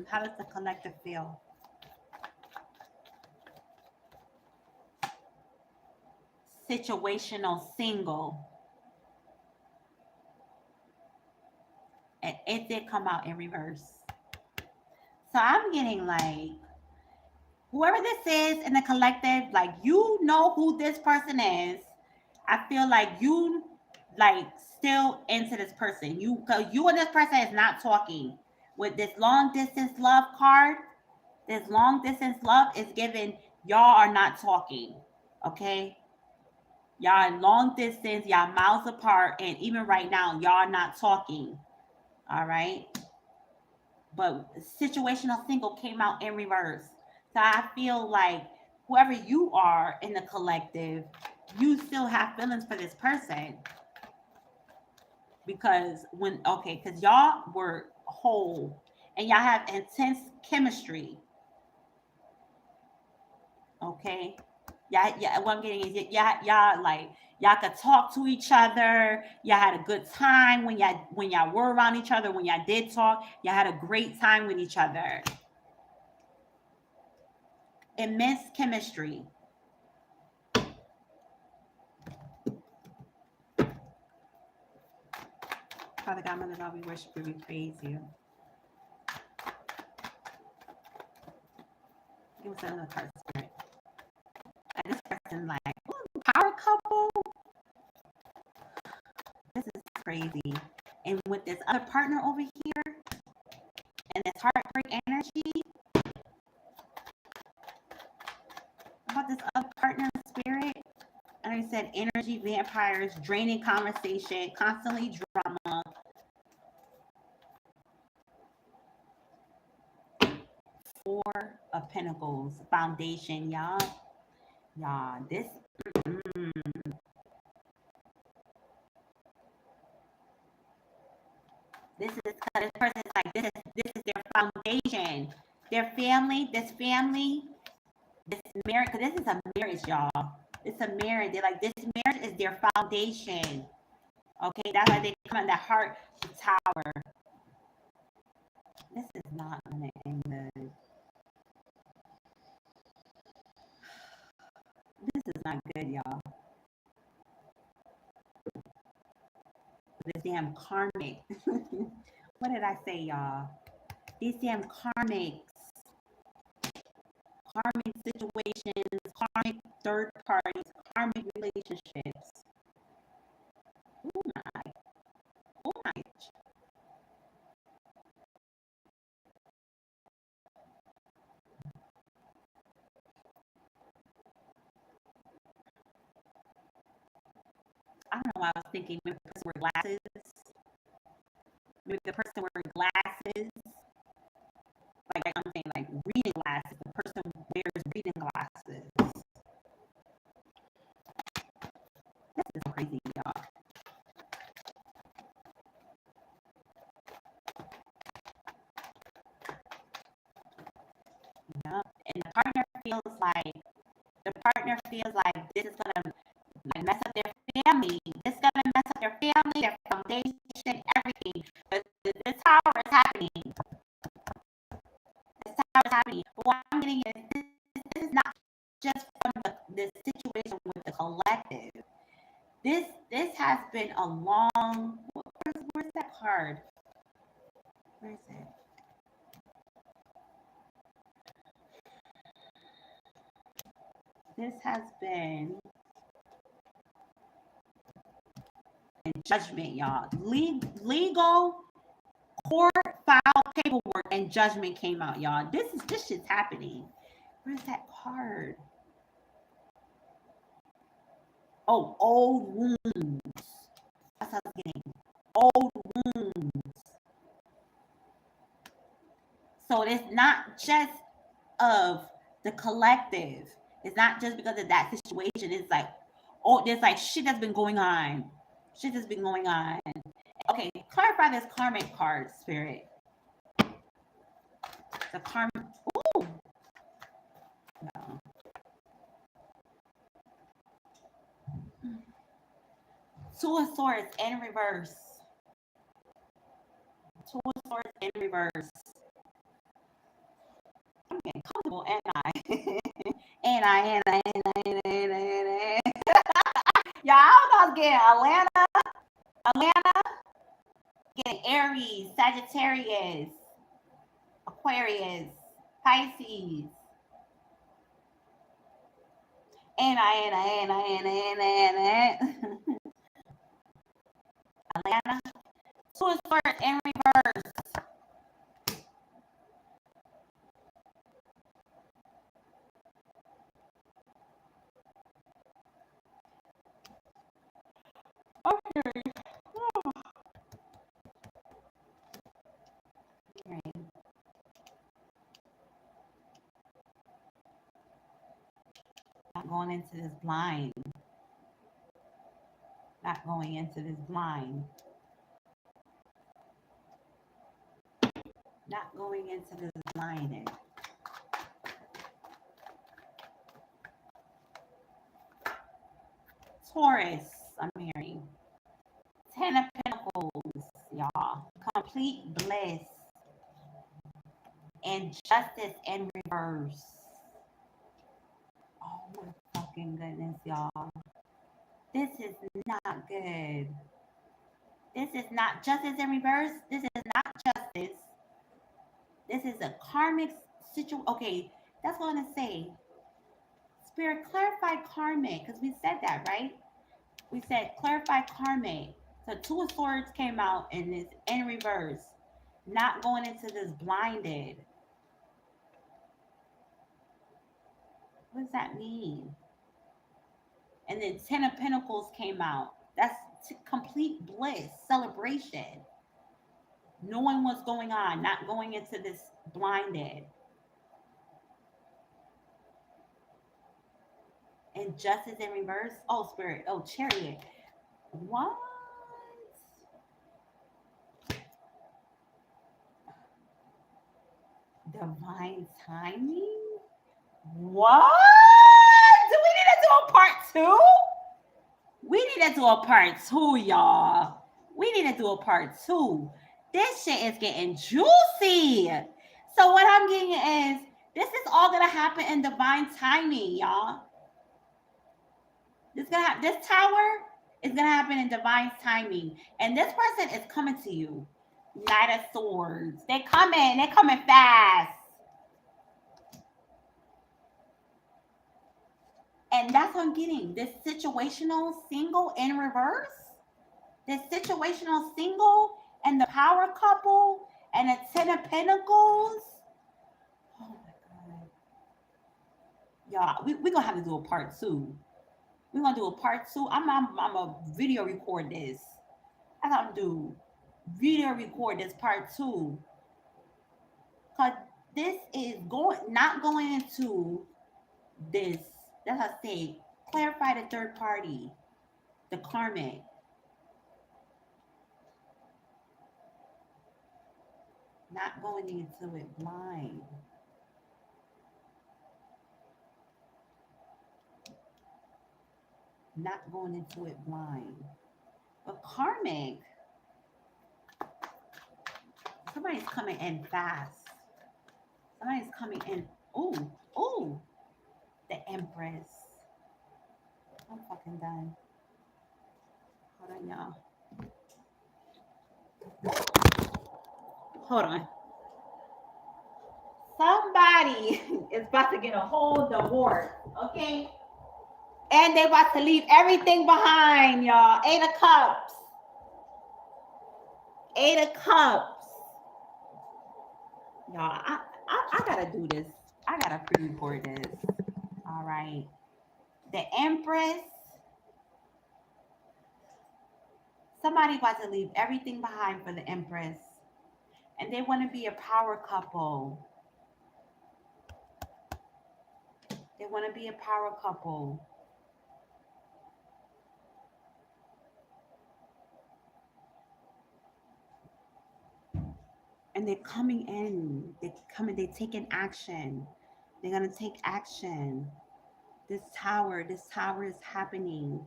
How does the collective feel? Situational single. And it did come out in reverse. So I'm getting like, whoever this is in the collective, like, you know who this person is. I feel like you like still into this person. Cause you and this person is not talking. With this long distance love card, this long distance love is given, y'all are not talking. Okay? Y'all long distance, y'all miles apart, and even right now, y'all are not talking. All right. But situational single came out in reverse. So I feel like whoever you are in the collective, you still have feelings for this person. Because because y'all were whole and y'all have intense chemistry. Okay. Yeah, what I'm getting is y'all like y'all could talk to each other. Y'all had a good time when y'all were around each other. When y'all did talk, y'all had a great time with each other. Immense chemistry. Father God, Mother God, we worship you, we praise you. Give us another card, spirit. And this person like, power couple. This is crazy. And with this other partner over here and this heartbreak energy, about this other partner spirit, and I said energy vampires, draining conversation, constantly drama. Four of Pentacles, foundation, y'all. Y'all, mm, this is this person is like this is their foundation, their family, this marriage. Because this is a marriage, y'all. It's a marriage. They're like this marriage is their foundation. Okay, that's why they come in the heart tower. This is not gonna end good. This is not good, y'all. This damn karmic. What did I say, y'all? These damn karmic situations, karmic third parties, karmic relationships. Oh my, oh my. I don't know why I was thinking maybe the person wearing glasses. Maybe the person wearing glasses. Like I'm saying, like reading glasses. The person wears reading glasses. This is crazy, y'all. Yep. And the partner feels like this is gonna like mess up their family. This is gonna mess up their family, their foundation, everything. But this tower is happening. This tower is happening. But what I'm getting is this is not just from the situation with the collective. This has been a long. Where's that card? Where is it? This has been in judgment, y'all. Legal court file paperwork and judgment came out, y'all. This shit's happening. Where's that card? Oh, old wounds. That's what I was getting. Old wounds. So it's not just of the collective. It's not just because of that situation. It's like, oh, there's like shit that's been going on. Shit that's been going on. Okay, clarify this karmic card, spirit. The karmic. Ooh. No. Two of Swords in reverse. Two of Swords in reverse. I'm getting comfortable, and I. Y'all, I was getting Atlanta, getting Aries, Sagittarius, Aquarius, Pisces. Atlanta. Two of Swords in reverse. Okay. Okay. Not going into this blind. Not going into this blind. Not going into this blind. Taurus, I'm hearing. Ten of Pentacles, y'all. Complete bliss. And justice in reverse. Oh my fucking goodness, y'all. This is not good. This is not justice in reverse. This is not justice. This is a karmic situation. Okay, that's what I'm going to say. Spirit, clarify karmic, because we said that, right? We said clarify karmic. So Two of Swords came out and is in reverse. Not going into this blinded. What does that mean? And then Ten of Pentacles came out. That's complete bliss, celebration, knowing what's going on, not going into this blinded. And Justice in reverse. Oh, Spirit. Oh, Chariot. What? Divine timing? What? Do we need to do a part two? We need to do a part two, y'all. We need to do a part two. This shit is getting juicy. So what I'm getting is this is all gonna happen in divine timing, y'all. This tower is gonna happen in divine timing, and this person is coming to you. Knight of Swords. They coming. They coming fast. And that's what I'm getting. This situational single in reverse. This situational single and the power couple and the Ten of Pentacles. Oh my God. Y'all, we going to have to do a part two. We're going to do a part two. I'm a video record this. I got to do video record this part two. Because this is not going into this. That's what I say. Clarify the third party, the karmic. Not going into it blind. Not going into it blind. But karmic, somebody's coming in fast. Somebody's coming in. Ooh, ooh, the Empress. I'm fucking done. Hold on, y'all. Hold on. Somebody is about to get a whole divorce, okay? And they about to leave everything behind, y'all. Eight of Cups. Eight of Cups. Y'all, I gotta do this. I gotta pre-record this. All right. The Empress. Somebody about to leave everything behind for the Empress. And they want to be a power couple. They want to be a power couple. And they're coming in. They're taking action. They're gonna take action. This tower is happening.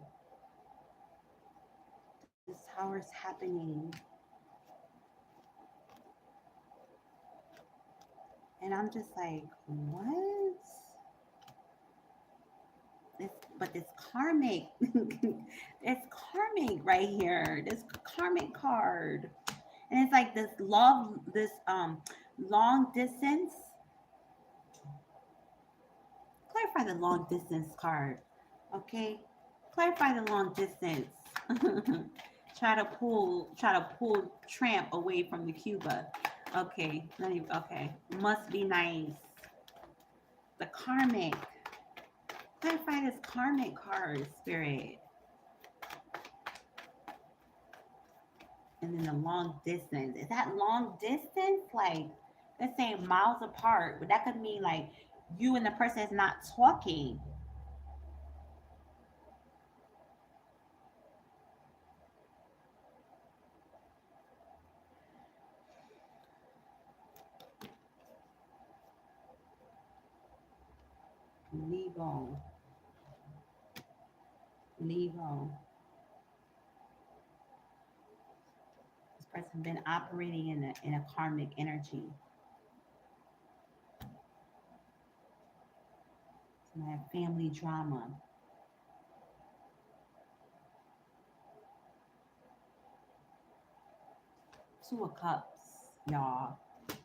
This tower is happening. And I'm just like, what? But this karmic, it's karmic right here. This karmic card. And it's like this love, this long distance. Clarify the long distance card. Okay? Clarify the long distance. Try to pull Tramp away from the Cuba. Okay, okay. Must be nice. The karmic. Clarify this karmic card, Spirit. And then the long distance. Is that long distance? Like, let's say miles apart, but that could mean like you and the person is not talking. Lebo. Lebo. This person been operating in a karmic energy. Some have family drama. Two of Cups, y'all.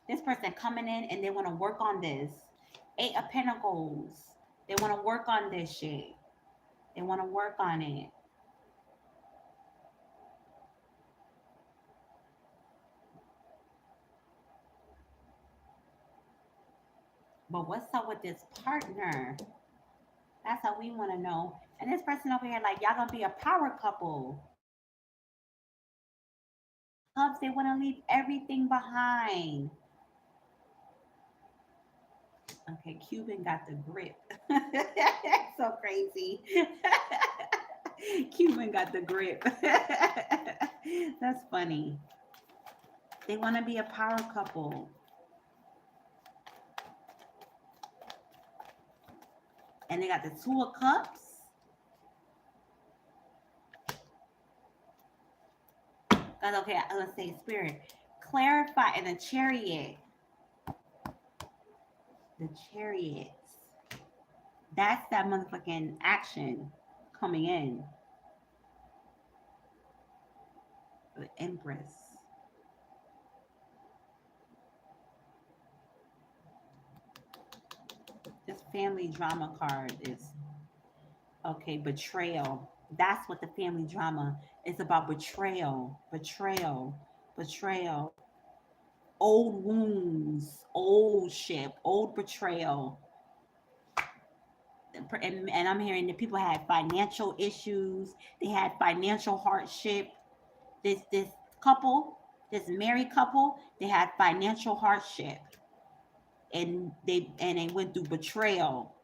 This person coming in and they want to work on this. Eight of Pentacles. They want to work on this shit. They want to work on it. But what's up with this partner? That's how we want to know. And this person over here, like, y'all gonna be a power couple. Cubs, they want to leave everything behind. Okay, Cuban got the grip. So crazy. Cuban got the grip. That's funny. They want to be a power couple. And they got the Two of Cups. Okay, let's say Spirit. Clarify in the Chariot. The Chariots. That's that motherfucking action coming in. The Empress. This family drama card is okay. Betrayal. That's what the family drama is about. Betrayal. Betrayal. Betrayal. Old wounds. Old ship. Old betrayal. And I'm hearing that people had financial issues. They had financial hardship. This couple, this married couple, they had financial hardship, and they went through betrayal,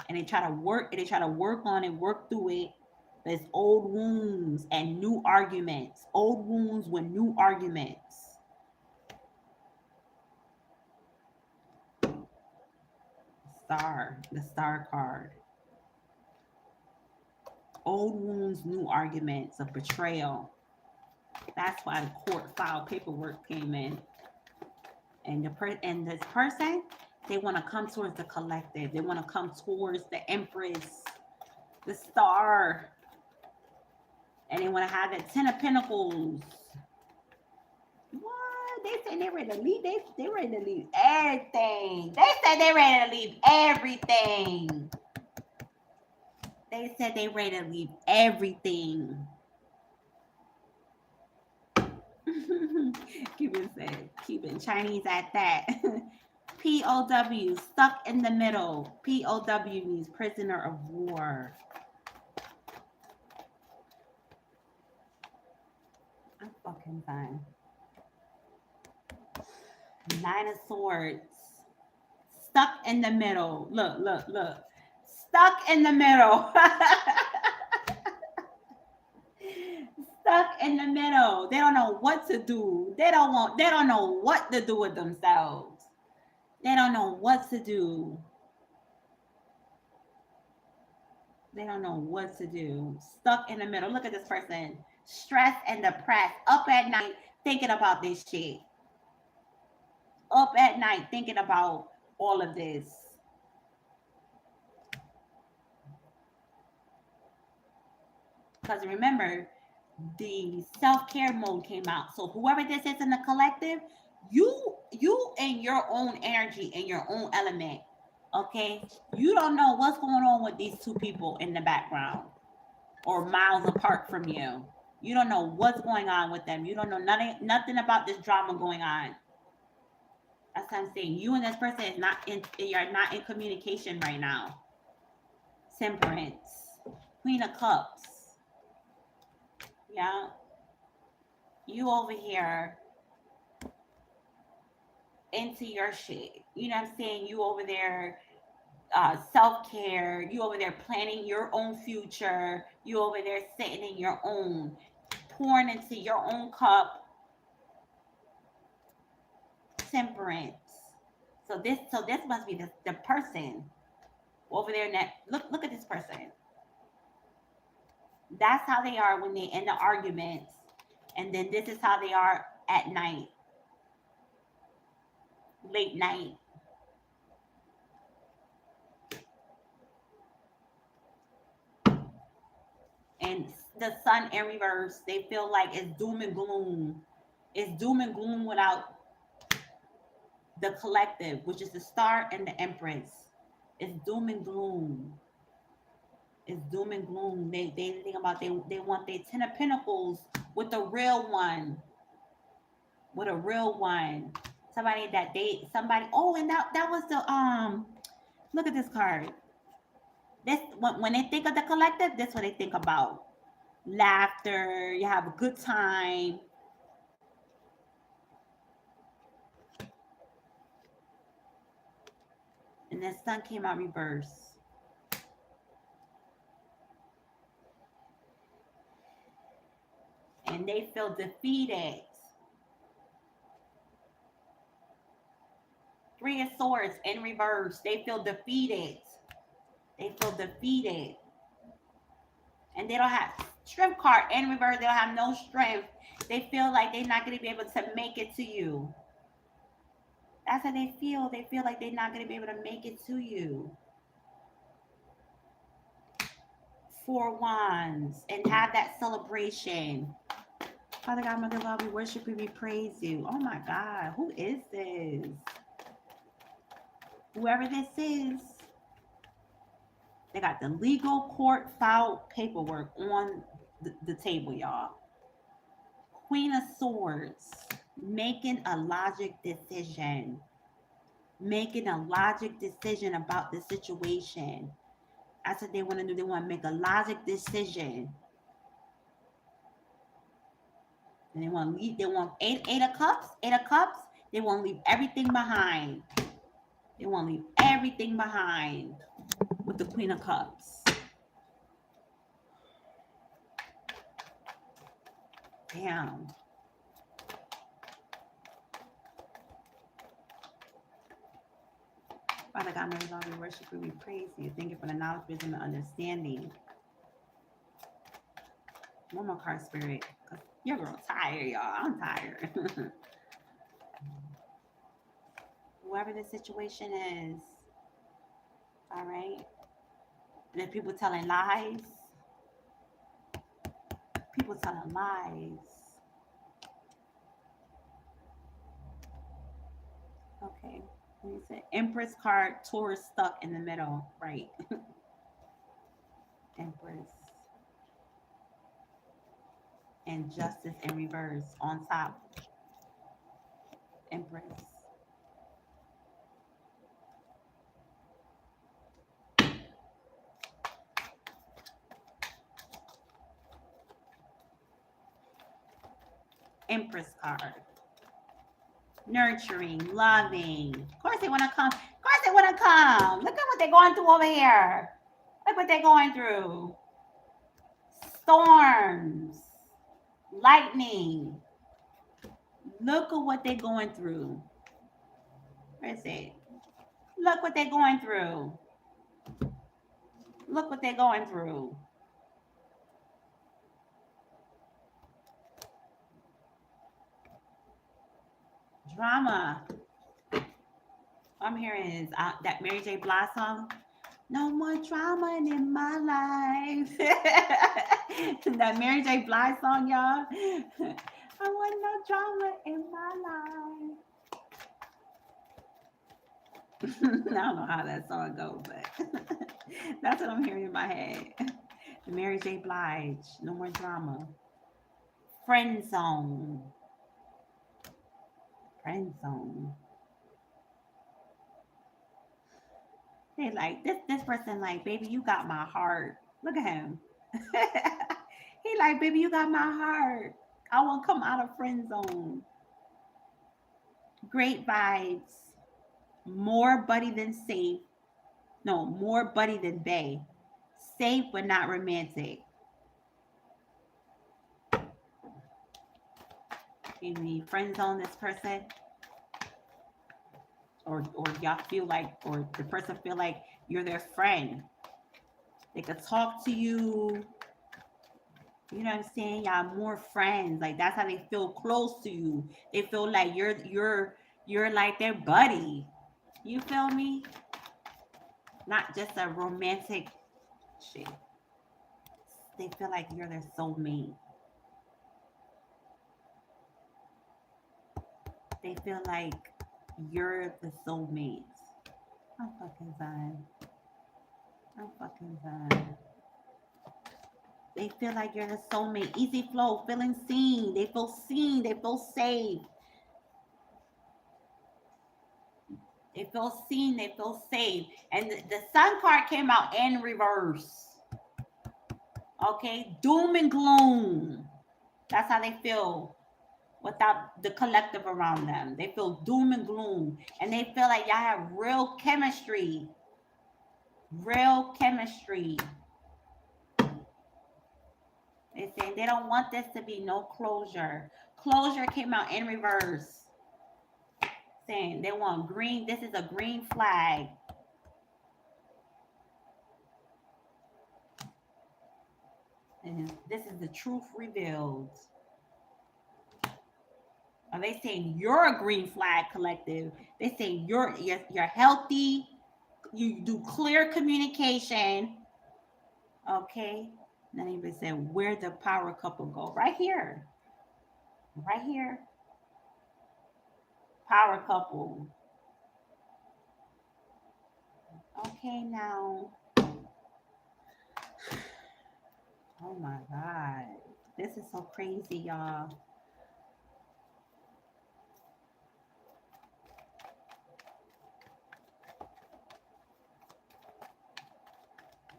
and they try to work on it, work through it. There's old wounds and new arguments, old wounds with new arguments. The star card. Old wounds, new arguments of betrayal. That's why the court file paperwork came in. And this person, they want to come towards the collective. They want to come towards the Empress, the Star, and they want to have the Ten of Pentacles. What? They say they ready to leave. They ready to leave everything. They said they ready to leave everything. They said they ready to leave everything. Keep it Chinese at that. POW, stuck in the middle. POW means prisoner of war. I'm fucking fine. Nine of Swords. Stuck in the middle. Look. Stuck in the middle. Stuck in the middle. They don't know what to do. They don't know what to do with themselves. They don't know what to do. They don't know what to do. Stuck in the middle. Look at this person. Stressed and depressed. Up at night thinking about this shit. Up at night thinking about all of this. Because remember, the self-care mode came out. So whoever this is in the collective, you in your own energy, in your own element. Okay? You don't know what's going on with these two people in the background or miles apart from you. You don't know what's going on with them. You don't know nothing about this drama going on. That's what I'm saying. You and this person is you're not in communication right now. Temperance. Queen of Cups. Yeah. You over here into your shit. You know what I'm saying? You over there self-care. You over there planning your own future. You over there sitting in your own, pouring into your own cup. Temperance. So this must be the person over there. Look at this person. That's how they are when they end the arguments, and then this is how they are at night, late night. And the sun in reverse. They feel like it's doom and gloom. It's doom and gloom without the collective, which is the Star and the Empress. It's doom and gloom. It's doom and gloom. They think about they want their Ten of Pentacles with a real one. With a real one. Somebody that they somebody. Oh, and that was the Look at this card. This when they think of the collective, that's what they think about. Laughter. You have a good time. And the sun came out reverse. And they feel defeated. Three of Swords in reverse. They feel defeated. They feel defeated. And they don't have strength card in reverse. They don't have no strength. They feel like they're not going to be able to make it to you. That's how they feel. They feel like they're not going to be able to make it to you. Four Wands. And have that celebration. Father God, Mother God, we worship you, we praise you. Oh my God, who is this? Whoever this is, they got the legal court filed paperwork on the table, y'all. Queen of Swords, making a logic decision. Making a logic decision about the situation. That's what they want to do. They want to make a logic decision. And they want to leave. They want eight of cups. Eight of cups. They want to leave everything behind. They want to leave everything behind with the Queen of Cups. Damn. Father God, Mary, Lord, we worship you, we praise you. Thank you for the knowledge, wisdom, and understanding. One more card, Spirit. Your girl tired, y'all. I'm tired. Whoever the situation is, all right? And if people telling lies, people telling lies. Okay. What you say? Empress card, Taurus stuck in the middle, right? Empress. And Justice in reverse on top. Empress. Empress card. Nurturing, loving. Of course they want to come. Of course they want to come. Look at what they're going through over here. Look what they're going through. Storms. Lightning. Look at what they're going through. Where is it? Look what they're going through. Look what they're going through. Drama. I'm hearing is that Mary J. Blige song. No more drama in my life. That Mary J. Blige song, y'all. I want no drama in my life. I don't know how that song goes, but that's what I'm hearing in my head. Mary J. Blige, no more drama. Friend zone. Friend zone. They like this person like, baby, you got my heart. Look at him. He like, baby, you got my heart. I won't come out of friend zone. Great vibes. More buddy than safe. No, more buddy than bae. Safe but not romantic. You need friend zone this person? Or y'all feel like, or the person feel like you're their friend. They could talk to you. You know what I'm saying? Y'all more friends. Like that's how they feel close to you. They feel like you're like their buddy. You feel me? Not just a romantic shit. They feel like you're their soulmate. They feel like you're the soulmate. I'm fucking done. I'm fucking done. They feel like you're the soulmate. Easy flow, feeling seen. They feel seen. They feel safe. They feel seen, they feel safe. And the sun card came out in reverse. Okay? Doom and gloom. That's how they feel without the collective around them. They feel doom and gloom. And they feel like y'all have real chemistry. Real chemistry. They say they don't want this to be no closure. Closure came out in reverse. Saying they want green. This is a green flag. And this is the truth revealed. Are they saying you're a green flag collective? They say you're healthy. You do clear communication. Okay. Then anybody said where the power couple go? Right here. Right here. Power couple. Okay, now. Oh my God. This is so crazy, y'all.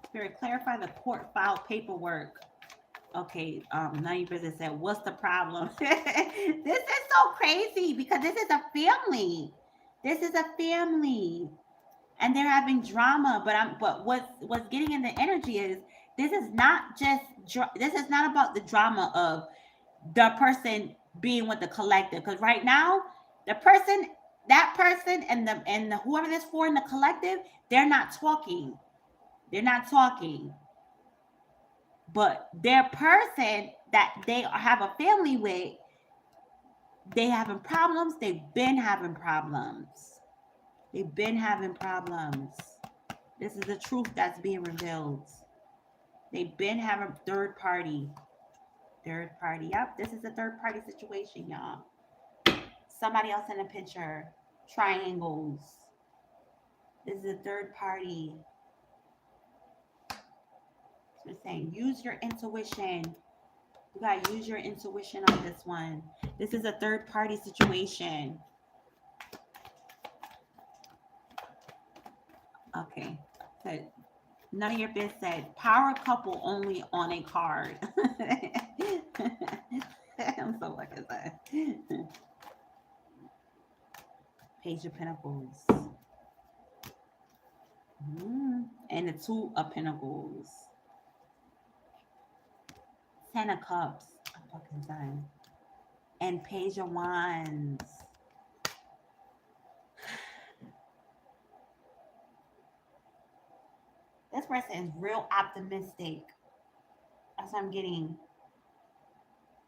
Spirit, clarify the court file paperwork. Okay, 90% said, what's the problem? This is so crazy because this is a family. This is a family. And they're having drama, but what's getting in the energy is this is not about the drama of the person being with the collective. Because right now, that person and the whoever this for in the collective, they're not talking. They're not talking. But their person that they have a family with, they having problems. They've been having problems. They've been having problems. This is the truth that's being revealed. They've been having third party. Third party. Yep, this is a third party situation, y'all. Somebody else in the picture. Triangles. This is a third party. So we're saying use your intuition. You gotta use your intuition on this one. This is a third party situation. Okay. So none of your biz said power couple only on a card. I'm so lucky that. Page of Pentacles. And the Two of Pentacles. Ten of Cups. I'm fucking done. And Page of Wands. This person is real optimistic. That's what I'm getting.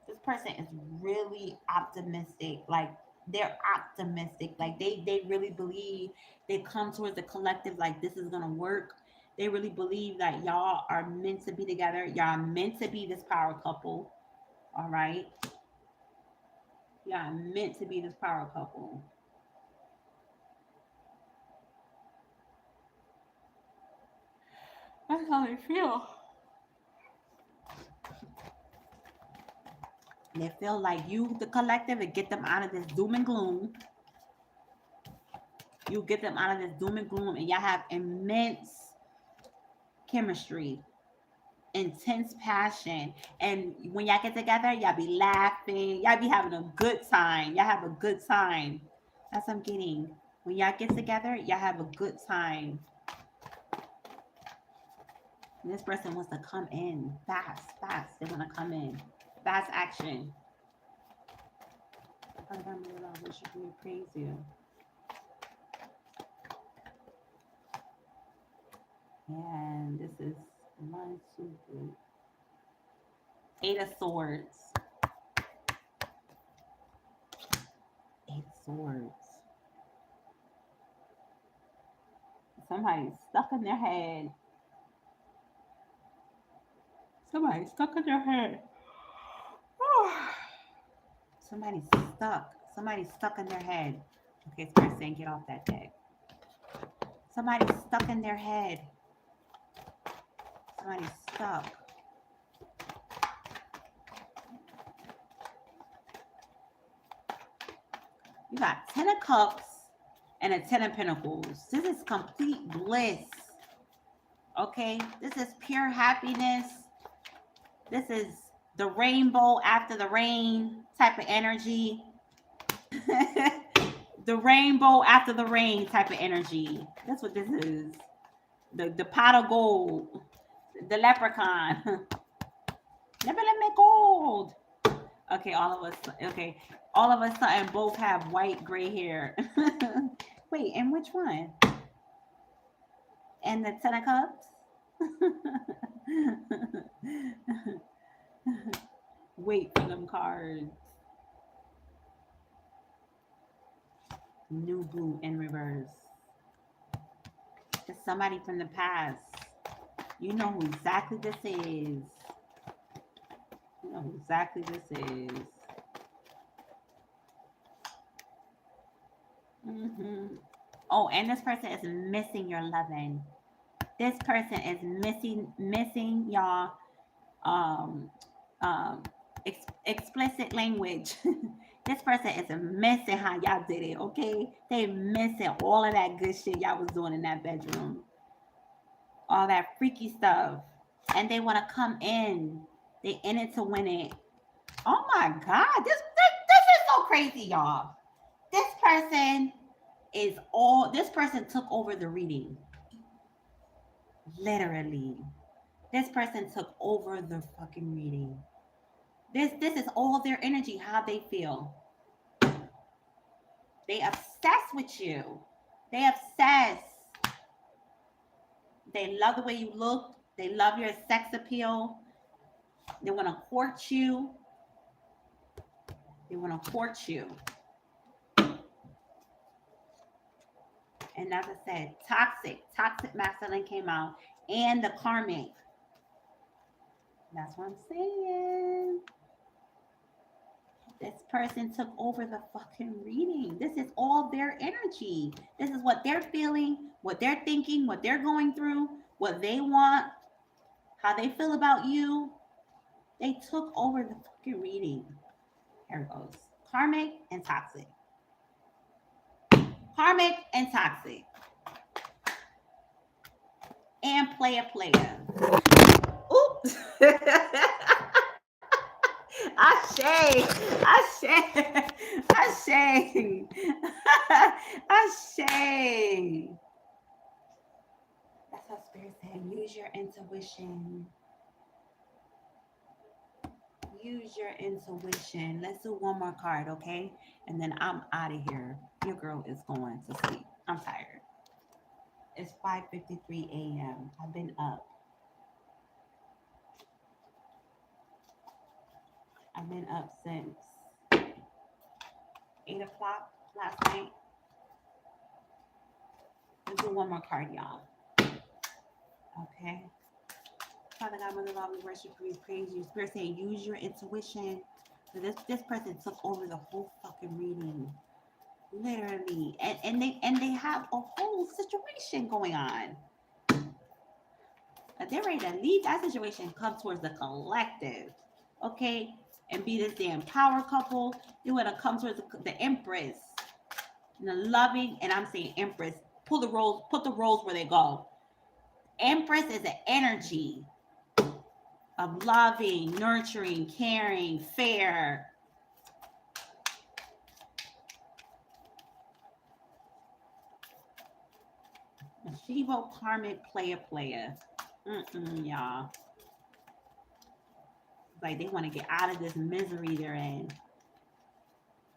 This person is really optimistic. Like, they're optimistic. Like, they really believe. They come towards the collective like this is going to work. They really believe that y'all are meant to be together. Y'all are meant to be this power couple. All right? Y'all are meant to be this power couple. That's how they feel. They feel like you, the collective, and get them out of this doom and gloom. You get them out of this doom and gloom, and y'all have immense chemistry, intense passion. And when y'all get together, y'all be laughing. Y'all be having a good time. Y'all have a good time. That's what I'm getting. When y'all get together, y'all have a good time. And this person wants to come in fast. They want to come in. Fast action. Wish you can praise you. And this is 1, 2, 3. 8 of Swords. 8 of Swords. Somebody's stuck in their head. Somebody's stuck in their head. Somebody's stuck. Somebody's stuck in their head. Okay, Spirit saying get off that deck. Somebody's stuck in their head. Somebody's stuck. You got 10 of Cups and a 10 of Pentacles. This is complete bliss. Okay? This is pure happiness. This is the rainbow after the rain type of energy. The rainbow after the rain type of energy. That's what this is. The pot of gold. The leprechaun. Never let me gold. Okay, all of us. Okay, all of us and both have white gray hair. Wait, and which one? And the 10 of cups? Wait for them cards. New boot in reverse. It's somebody from the past. You know who exactly this is. You know who exactly this is. Oh, and this person is missing your loving. This person is missing y'all um explicit language. This person is missing how y'all did it, okay? They missing all of that good shit y'all was doing in that bedroom. All that freaky stuff. And they want to come in. They in it to win it. Oh my God. This is so crazy, y'all. This person took over the reading. Literally. This person took over the fucking reading. This is all their energy, how they feel. They obsessed with you. They obsessed. They love the way you look. They love your sex appeal. They want to court you. They want to court you. And as I said, toxic masculine came out, and the karmic. That's what I'm saying. This person took over the fucking reading. This is all their energy. This is what they're feeling, what they're thinking, what they're going through, what they want, how they feel about you. They took over the fucking reading. Here it goes. Karmic and toxic. Karmic and toxic. And player. Oops. Ashay. That's what Spirit said. Use your intuition. Use your intuition. Let's do one more card, okay? And then I'm out of here. Your girl is going to sleep. I'm tired. It's 5:53 a.m. I've been up. I've been up since 8 o'clock last night. Let's do one more card, y'all. Okay. Father God, Mother God, we worship you, we praise you. Spirit saying, use your intuition. So this person took over the whole fucking reading. Literally. And they have a whole situation going on. They're ready to leave that situation, come towards the collective. Okay? And be this damn power couple. They want to come towards the Empress. And the loving, and I'm saying Empress. Put the roles where they go. Empress is an energy of loving, nurturing, caring, fair. Shivo karmic player. Y'all. Like they want to get out of this misery they're in.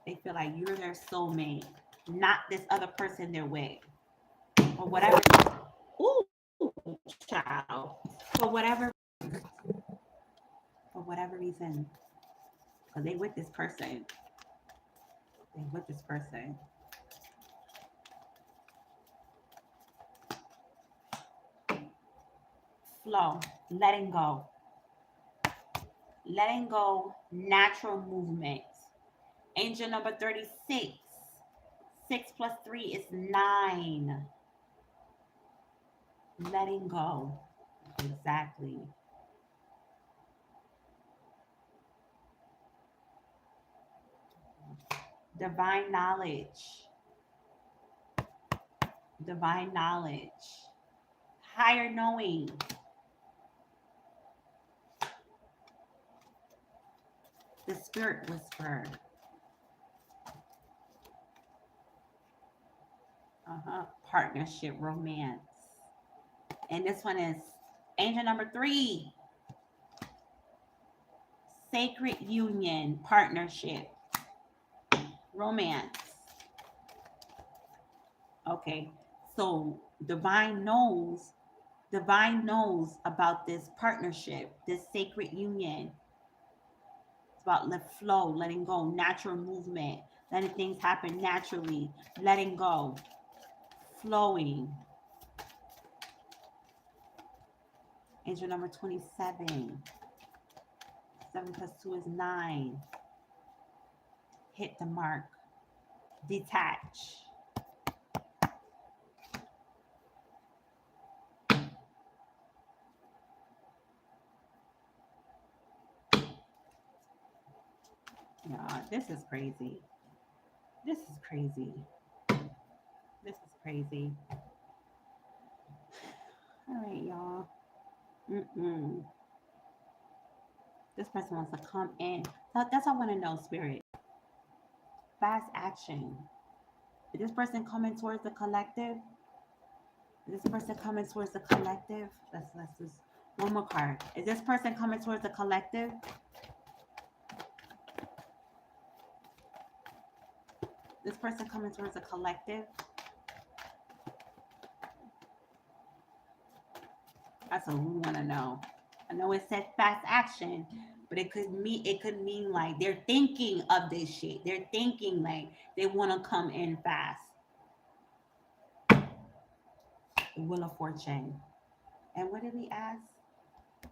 They feel like you're their soulmate, not this other person they're with. Or whatever. Ooh, child. For whatever reason. Because they with this person. Flow. Letting go. Natural movement. Angel number 36. 6 plus 3 is 9. Letting go. Exactly. Divine knowledge. divine knowledge, higher knowing, the spirit whisperer, partnership, romance. And this one is angel number 3, sacred union, partnership, romance. Okay, so divine knows about this partnership, this sacred union. It's about let flow, letting go, natural movement, letting things happen naturally, letting go, flowing. Angel number 27. 7 plus 2 is 9. Hit the mark. Detach. Yeah, this is crazy. This is crazy. This is crazy. All right, y'all. Mm-mm. This person wants to come in. That's what I want to know, spirit. Fast action. Is this person coming towards the collective? Is this person coming towards the collective? Let's just one more card. Is this person coming towards the collective? This person coming towards the collective? That's what we want to know. I know it said fast action, but it could mean like they're thinking of this shit. They're thinking like they want to come in fast. The Wheel of Fortune. And what did we ask?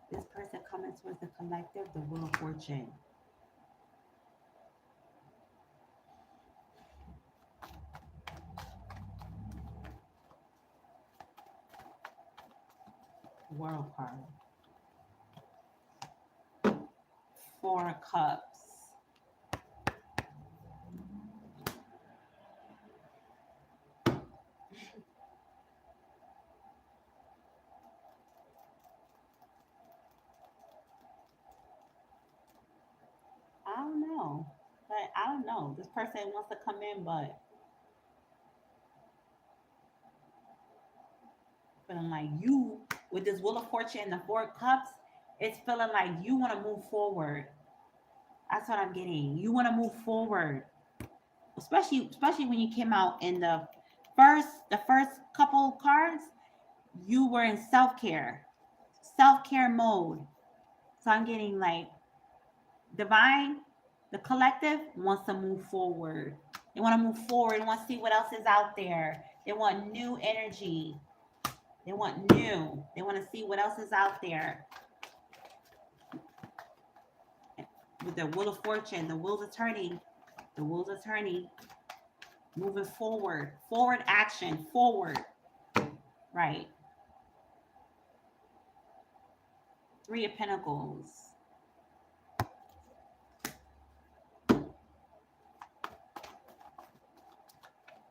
This person coming towards the collective, the Wheel of Fortune. World card. 4 of Cups. I don't know. But I don't know. This person wants to come in, but feeling like you, with this Wheel of Fortune and the 4 of Cups, it's feeling like you want to move forward. That's what I'm getting. You want to move forward, especially when you came out in the first couple cards. You were in self care mode. So I'm getting like divine, the collective wants to move forward. They want to move forward. They want to see what else is out there. They want new energy. They want new. They want to see what else is out there. With the Wheel of Fortune, the wheels are turning. The wheels are turning. Moving forward. Forward action. Forward. Right. 3 of Pentacles.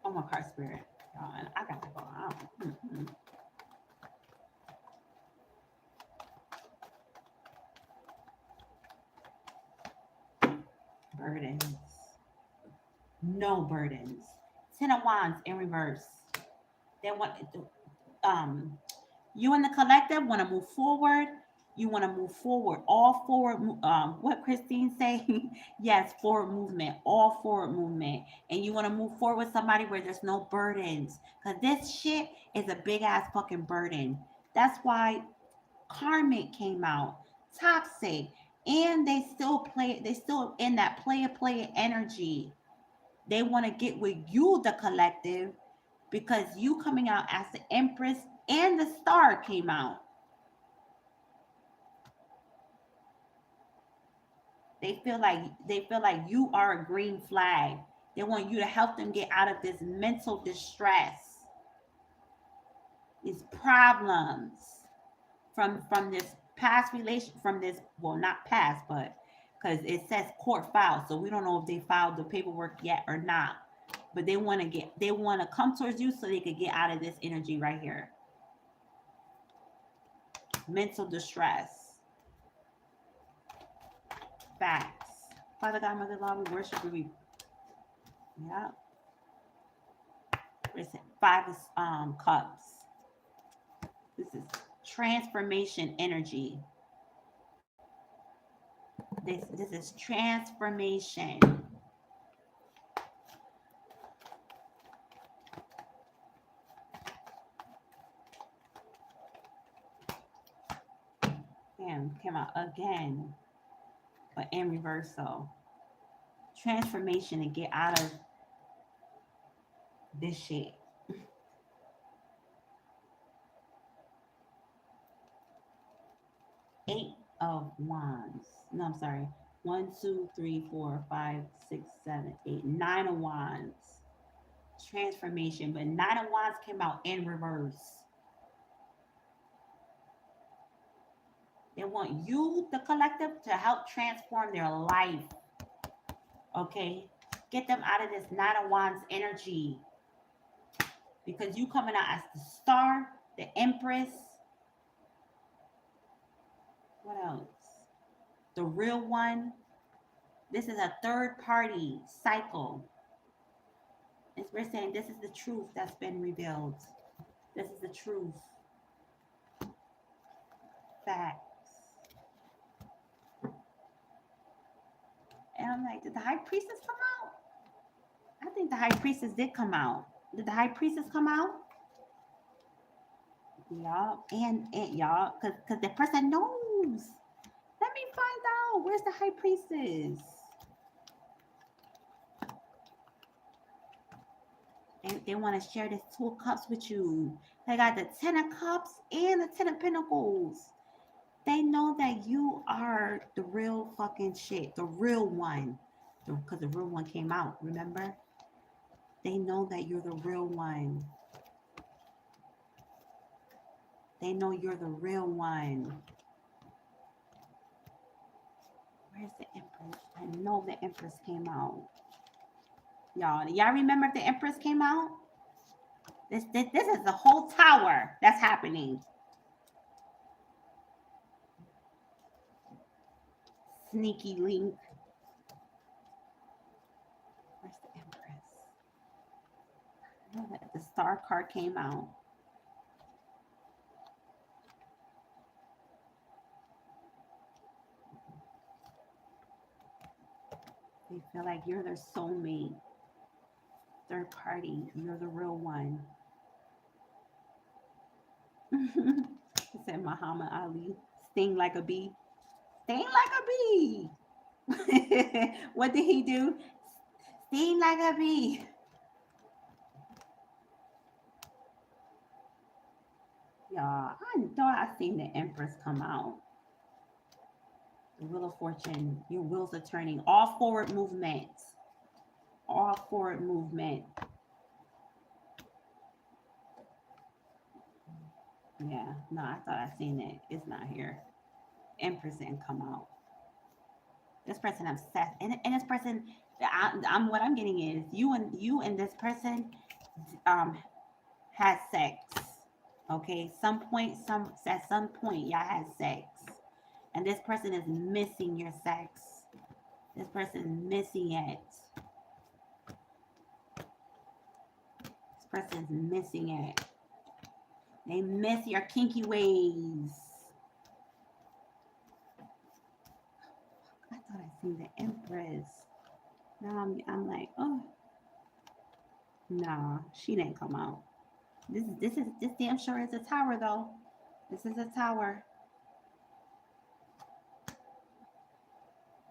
Oh my card, spirit. I got to go out. Mm-hmm. Burdens. No burdens. 10 of Wands in reverse. They want you and the collective want to move forward. You want to move forward. All forward. What Christine say? Yes, forward movement. All forward movement. And you want to move forward with somebody where there's no burdens. Because this shit is a big ass fucking burden. That's why karmic came out. Toxic. And they still in that player energy. They want to get with you, the collective, because you coming out as the Empress and the Star came out. They feel like you are a green flag. They want you to help them get out of this mental distress, these problems from this past relation, from this, well, not past, but because it says court filed, so we don't know if they filed the paperwork yet or not. but they want to come towards you so they could get out of this energy right here. Mental distress. Facts. Father God, Mother Law, we worship you. Yeah. Listen, five of cups. This is transformation energy. This is transformation. Damn, came out again, but in reversal. Transformation to get out of this shit. Eight of wands. No, I'm sorry. One, two, three, four, five, six, seven, eight, nine of wands. Transformation, but nine of wands came out in reverse. They want you, the collective, to help transform their life. Okay? Get them out of this nine of wands energy. Because you coming out as the star, the empress. What else? The real one. This is a third party cycle. We're saying this is the truth that's been revealed. This is the truth. Facts. And I'm like, did the high priestess come out? I think the high priestess did come out. Did the high priestess come out? Y'all, and y'all, because the person knows. Let me find out. Where's the high priestess? They want to share this two of cups with you. They got the 10 of cups and the 10 of pentacles. They know that you are the real fucking shit. The real one. Because the real one came out, remember? They know that you're the real one. They know you're the real one. Where's the Empress? I know the Empress came out. Y'all remember if the Empress came out? This is the whole tower that's happening. Sneaky link. Where's the Empress? I know that the Star card came out. They feel like you're their soulmate. Third party, you're the real one. Said Muhammad Ali, sting like a bee. Sting like a bee. What did he do? Sting like a bee. Y'all, I thought I seen the Empress come out. The Wheel of Fortune, your wheels are turning. All forward movement. All forward movement. Yeah, no, I thought I seen it. It's not here. Empress didn't come out. This person obsessed, and this person, I'm what I'm getting is you and this person, has sex. Okay, at some point y'all had sex, and this person is missing your sex. This person is missing it. This person is missing it. They miss your kinky ways. I thought I seen the Empress. Now I'm like, oh, nah, she didn't come out. This damn sure is a tower though. This is a tower.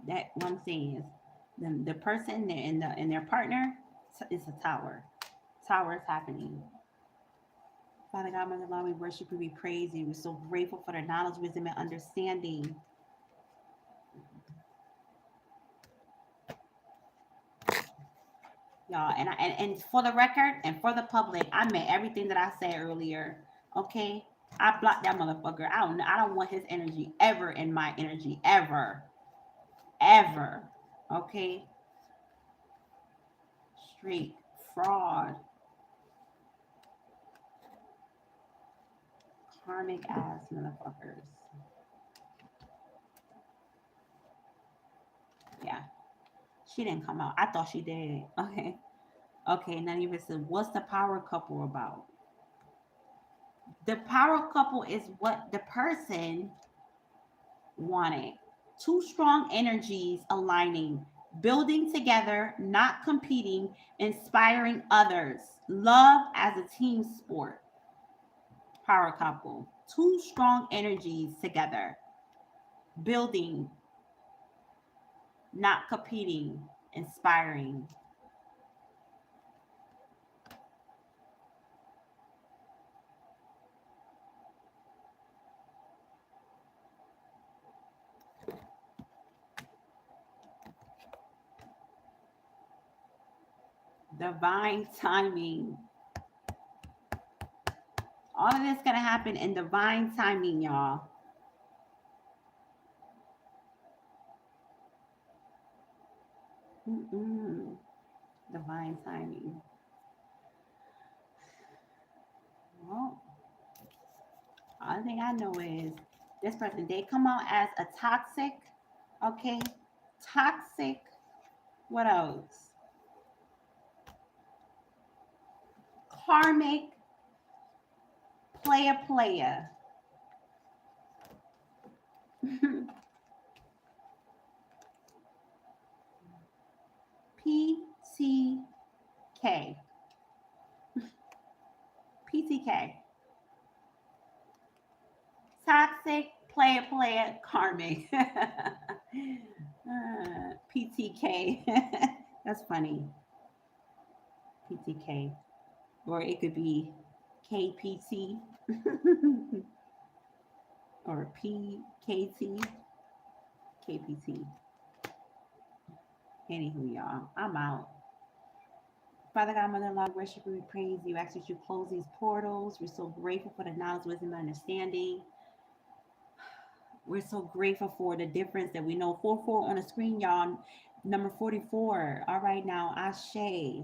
That what I'm saying is the person and their partner is a tower. Tower is happening. Father God, Mother Lord, we worship you, we praise you. We're so grateful for the knowledge, wisdom, and understanding. Y'all, and for the record and for the public, I meant everything that I said earlier. Okay? I blocked that motherfucker. I don't want his energy ever in my energy. Ever. Ever. Okay? Straight fraud, karmic ass motherfuckers. Yeah, she didn't come out. I thought she did. Okay. Okay, now you said, what's the power couple about? The power couple is what the person wanted. Two strong energies aligning, building together, not competing, inspiring others. Love as a team sport. Power couple. Two strong energies together, building, not competing, inspiring. Divine timing. All of this gonna happen in divine timing, y'all. Mm-mm. Divine timing. Well, only thing I know is this person, they come out as a toxic, okay? Toxic. What else? Karmic player. PTK. PTK. Toxic player, karmic. PTK. That's funny. PTK. Or it could be KPT or PKT, KPT. Anywho, y'all, I'm out. Father God, Mother, Lord, worship you, we praise you. Ask that you close these portals. We're so grateful for the knowledge, wisdom, and understanding. We're so grateful for the difference that we know. 44 on the screen, y'all. Number 44. All right, now, Ashe.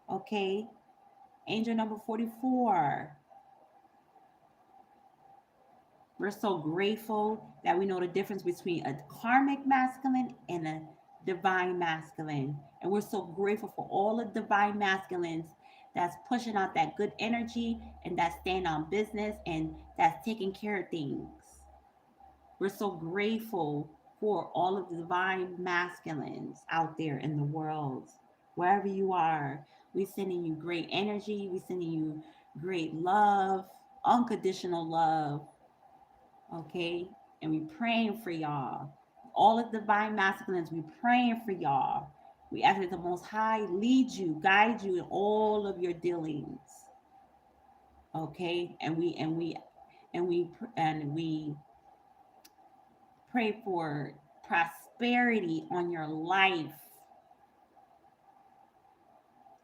Okay. Angel number 44. We're so grateful that we know the difference between a karmic masculine and a divine masculine. And we're so grateful for all the divine masculines that's pushing out that good energy and that's staying on business and that's taking care of things. We're so grateful for all of the divine masculines out there in the world, wherever you are. We're sending you great energy. We're sending you great love, unconditional love. Okay? And we praying for y'all. All of the divine masculines, we praying for y'all. We ask that the Most High lead you, guide you in all of your dealings. Okay? And we pray for prosperity on your life.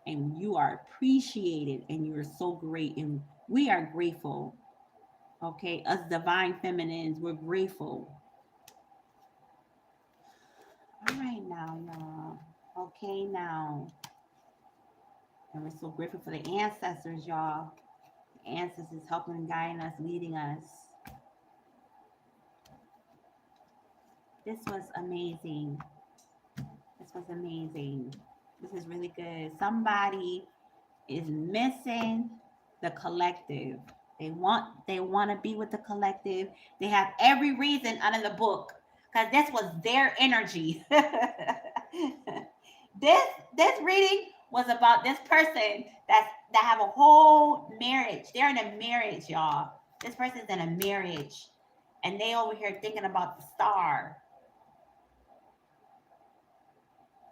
And you are appreciated and you are so great. And we are grateful. Okay? Us divine feminines, we're grateful. All right now, y'all. Okay, now. And we're so grateful for the ancestors, y'all. The ancestors helping and guiding us, leading us. This was amazing. This was amazing. This is really good. Somebody is missing the collective. They want to be with the collective. They have every reason under the book because this was their energy. This reading was about this person that have a whole marriage. They're in a marriage, y'all. This person's in a marriage, and they over here thinking about the star.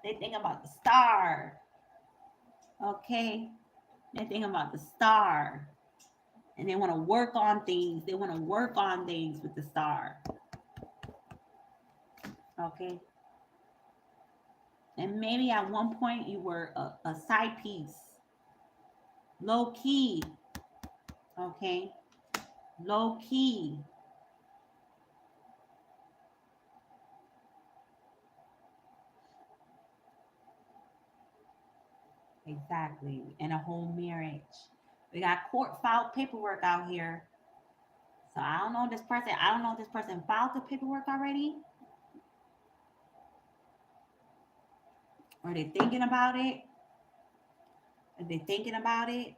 They think about the star. Okay, they think about the star, and they want to work on things. They want to work on things with the star. Okay. And maybe at one point you were a side piece, low key. Okay. Low key. Exactly. And a whole marriage. We got court filed paperwork out here. So I don't know this person. I don't know if this person filed the paperwork already. Are they thinking about it? Are they thinking about it?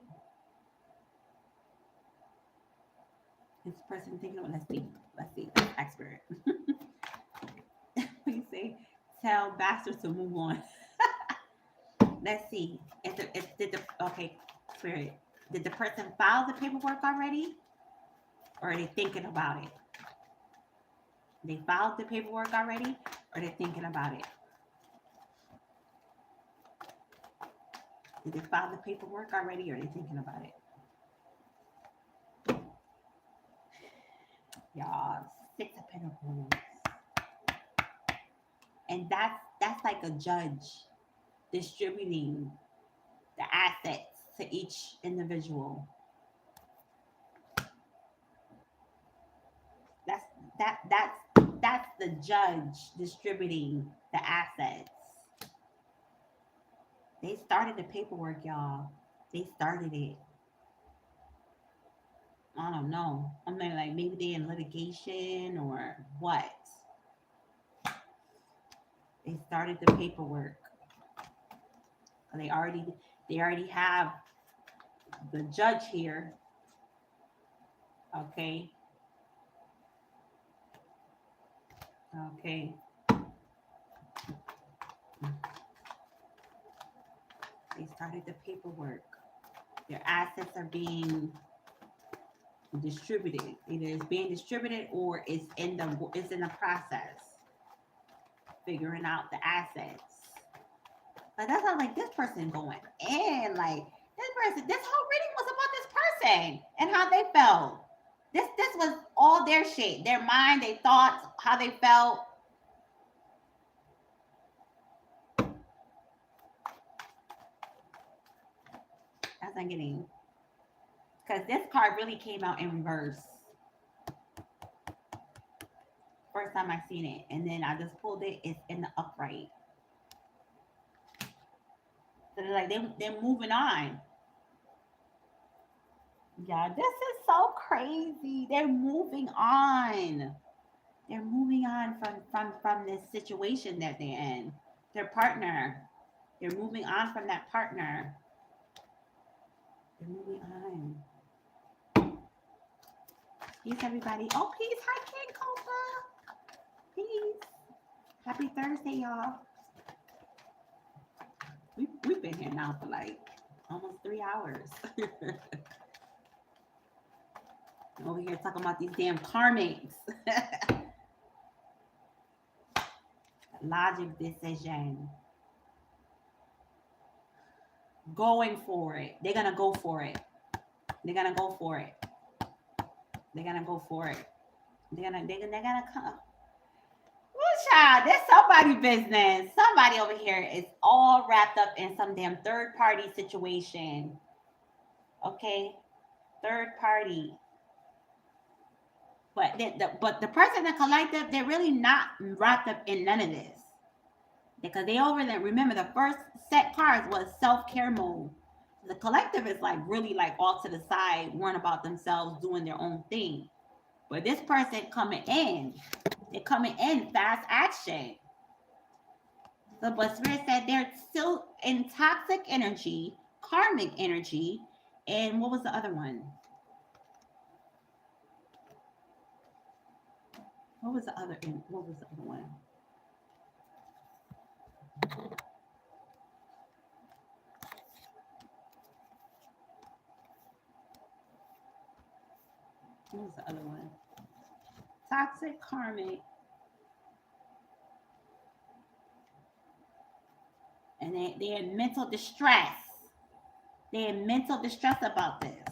This person thinking about, let's see. Let's see. Let's expert. We say tell bastards to move on. Let's see. Did the okay, spirit. Did the person file the paperwork already? Or are they thinking about it? They filed the paperwork already? Or are they thinking about it? Did they file the paperwork already or are they thinking about it? Y'all, Six of Pentacles. And that's like a judge distributing the assets to each individual. That's that's the judge distributing the assets. They started the paperwork, y'all. They started it. I don't know. I mean, like maybe they in litigation or what. They started the paperwork. They already have the judge here. Okay. Okay. They started the paperwork. Their assets are being distributed. Either it's being distributed or it's in the process. Figuring out the assets. Like that's how like this person going and like this whole reading was about this person and how they felt. This was all their shit, their mind, their thoughts, how they felt. That's not getting because this card really came out in reverse. First time I seen it, and then I just pulled it. It's in the upright. So they're like they're moving on. Yeah, this is so crazy. They're moving on. They're moving on from this situation that they're in. Their partner. They're moving on from that partner. They're moving on. Peace, everybody. Oh, peace. Hi, King Copa. Peace. Happy Thursday, y'all. We've been here now for like almost 3 hours. Over here talking about these damn karmics. Logic decision. Going for it. They're gonna go for it. They're gonna go for it. They're gonna go for it. They're gonna come. Woo, child, there's somebody business. Somebody over here is all wrapped up in some damn third party situation. Okay, third party. But the person, the collective, they're really not wrapped up in none of this because they over there. Remember, the first set cards was self care mode. The collective is like really like off to the side, worrying about themselves, doing their own thing. But this person coming in, they're coming in fast action. So, but Spirit said they're still in toxic energy, karmic energy, and what was the other one? What was the other? What was the other one? What was the other one? Toxic, karmic, and they're in mental distress. They're in mental distress about this.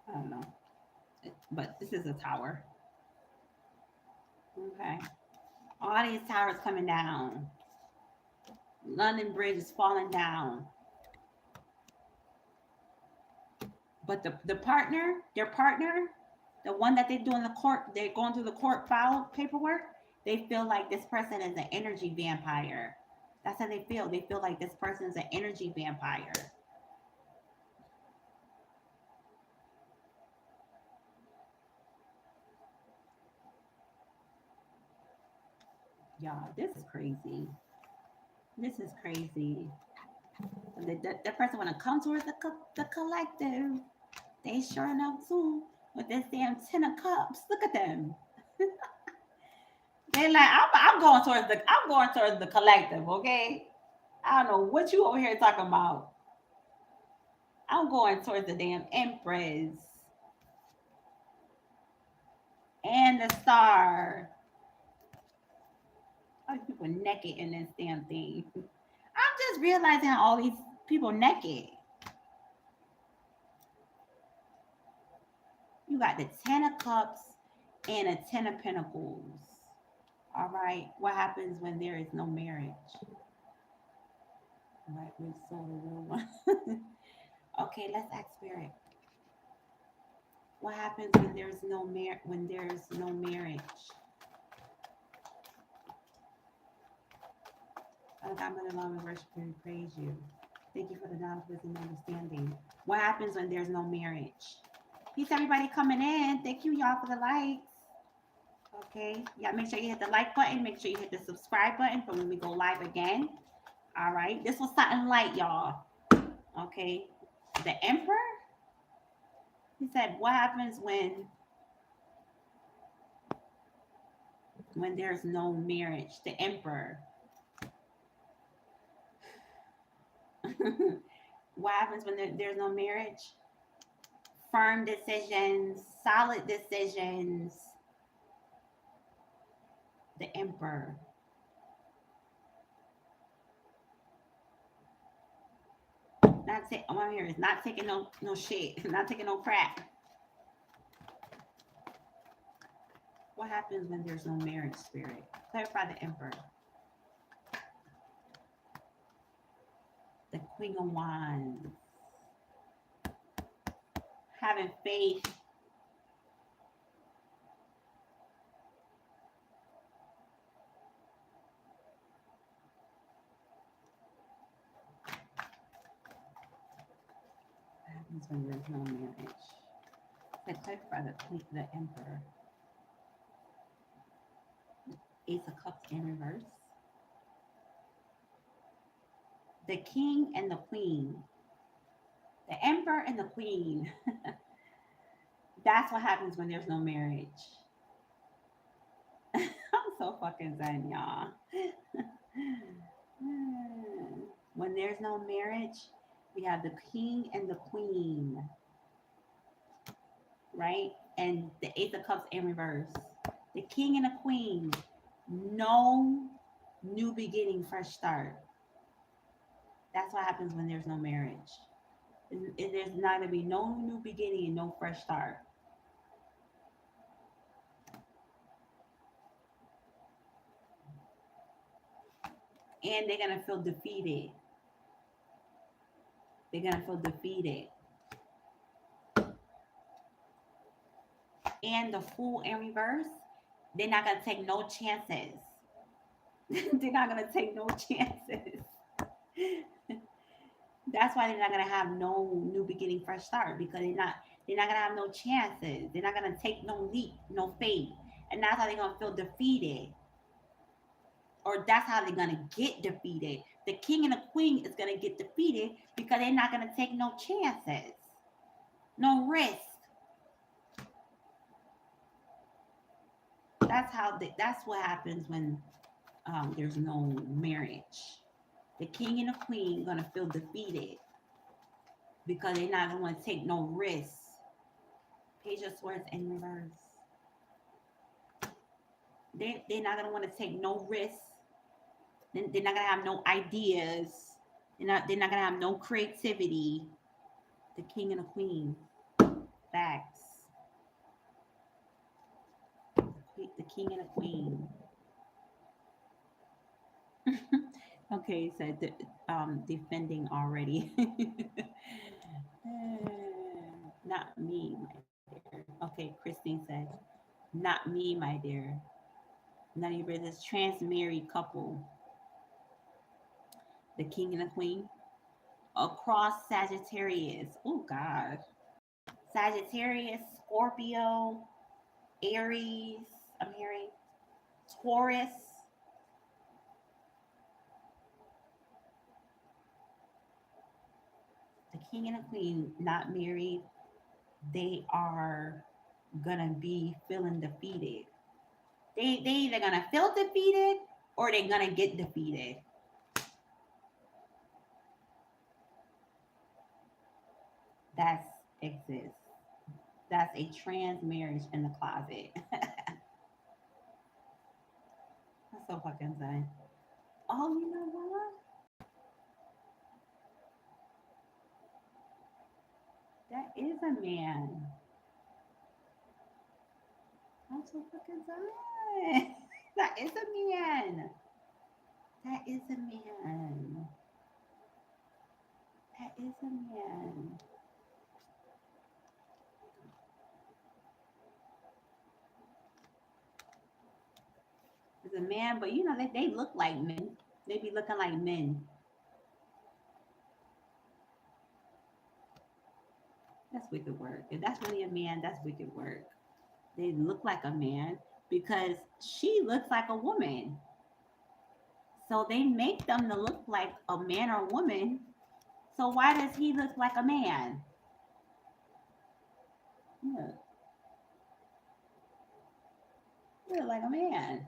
I don't know, but this is a tower. Okay, all these towers coming down. London Bridge is falling down. But the partner, their partner, the one that they're doing the court, they're going through the court file paperwork. They feel like this person is an energy vampire. That's how they feel. They feel like this person is an energy vampire. Y'all, this is crazy. This is crazy. The person want to come towards the collective. They sure enough too with this damn 10 of cups. Look at them. They like I'm going towards the collective. Okay, I don't know what you over here talking about. I'm going towards the damn empress and the star. All these people naked in this damn thing. I'm just realizing how all these people naked. You got the 10 of cups and a 10 of pentacles. All right. What happens when there is no marriage? All right, we saw the real one. Okay, let's ask spirit. What happens when there's no marriage? Father God, Mother, Lord, we worship you and praise you. Thank you for the knowledge, wisdom, and understanding. What happens when there's no marriage? Peace, everybody coming in. Thank you, y'all, for the likes. Okay. Yeah, make sure you hit the like button. Make sure you hit the subscribe button for when we go live again. All right. This was something light, y'all. Okay. The Emperor, he said, what happens when there's no marriage? The Emperor. What happens when there's no marriage? Firm decisions, solid decisions. The Emperor. I'm here is not taking no shit, not taking no crap. What happens when there's no marriage, spirit? Clarify the Emperor. The Queen of Wands. Having faith. What happens when there's no marriage? Clarify the Emperor. Ace of Cups in reverse. The King and the Queen. The Emperor and the Queen. That's what happens when there's no marriage. I'm so fucking zen, y'all. When there's no marriage, we have the King and the Queen, right? And the Ace of Cups in reverse. The King and the Queen. No new beginning, fresh start. That's what happens when there's no marriage. There's not going to be no new beginning and no fresh start. And they're going to feel defeated. They're going to feel defeated. And the Fool in reverse, they're not going to take no chances. They're not going to take no chances. That's why they're not gonna have no new beginning, fresh start because they're not gonna have no chances. They're not gonna take no leap, no faith, and that's how they're gonna feel defeated, or that's how they're gonna get defeated. The King and the Queen is gonna get defeated because they're not gonna take no chances, no risk. That's what happens when there's no marriage. The King and the Queen gonna feel defeated because they're not gonna want to take no risks. Page of Swords in reverse. They're not gonna want to take no risks. They're not gonna have no ideas. They're not gonna have no creativity. The King and the Queen. Facts. The King and the Queen. Okay, so defending already. Not me, my dear. Okay, Christine said, not me, my dear. None of your business. Trans-married couple, the king and the queen. Across Sagittarius. Oh God. Sagittarius, Scorpio, Aries. I'm hearing Taurus. The king and the queen not married. They are gonna be feeling defeated. They either gonna feel defeated or they're gonna get defeated. That's exists. That's a trans marriage in the closet. That's so fucking sad. Oh, you know what? That is a man. I'm so fucking sad. That is a man. That is a man. That is a man. It's a man, but you know they look like men. They be looking like men. That's wicked work. If that's really a man, that's wicked work. They look like a man because she looks like a woman. So they make them to look like a man or a woman. So why does he look like a man? Yeah, he look like a man.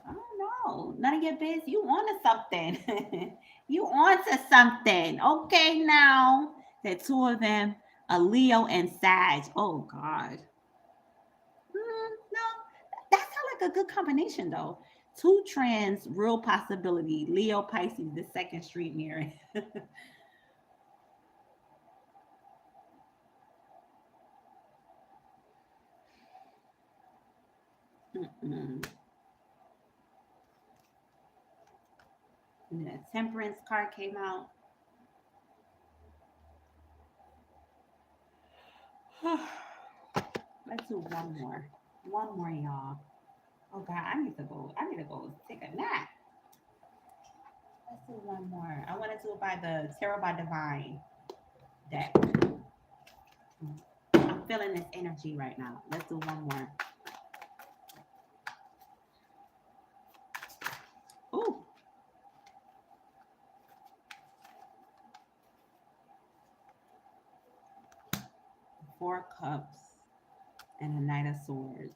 I don't know. None of your biz. You onto something. You onto something. Okay, now the two of them, a Leo and Sag. Oh God. No, that sounds like a good combination though. Two trans, real possibility. Leo Pisces, the second street mirror. Mm-mm. And the Temperance card came out. Let's do one more. One more, y'all. Oh God, I need to go. I need to go take a nap. Let's do one more. I want to do it by the Tarot by Divine deck. I'm feeling this energy right now. Let's do one more. Ooh, Four Cups and a Knight of Swords.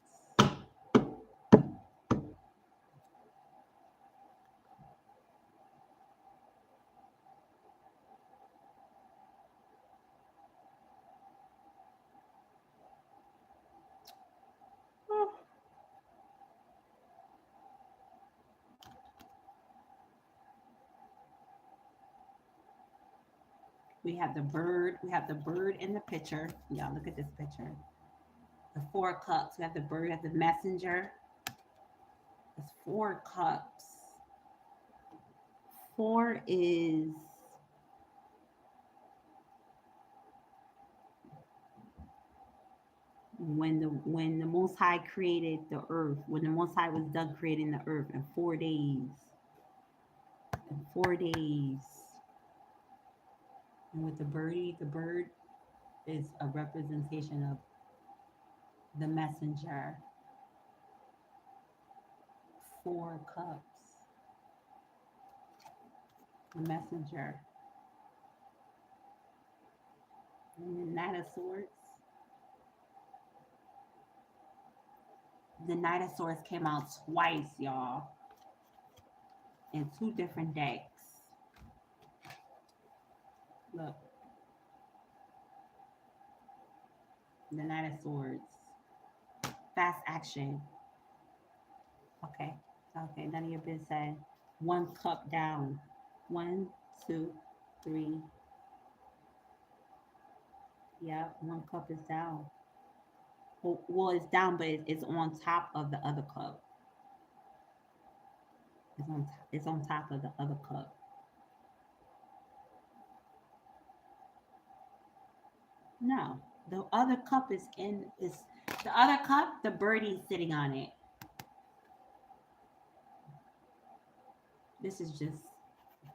Oh. We have the bird. We have the bird in the picture. Y'all look at this picture. The Four Cups. We have the bird. We have the messenger. It's Four Cups. Four is when the Most High created the earth. When the Most High was done creating the earth in 4 days. In 4 days. And with the birdie, the bird is a representation of the messenger. Four Cups. The messenger. And the Knight of Swords. The Knight of Swords came out twice, y'all, in two different decks. Look, the Knight of Swords. Fast action. Okay. Okay, none of your biz said. One cup down. One, two, three. Yeah, one cup is down. Well, it's down, but it's on top of the other cup. It's on top of the other cup. No, the other cup is in is the other cup. The birdie's sitting on it. This is just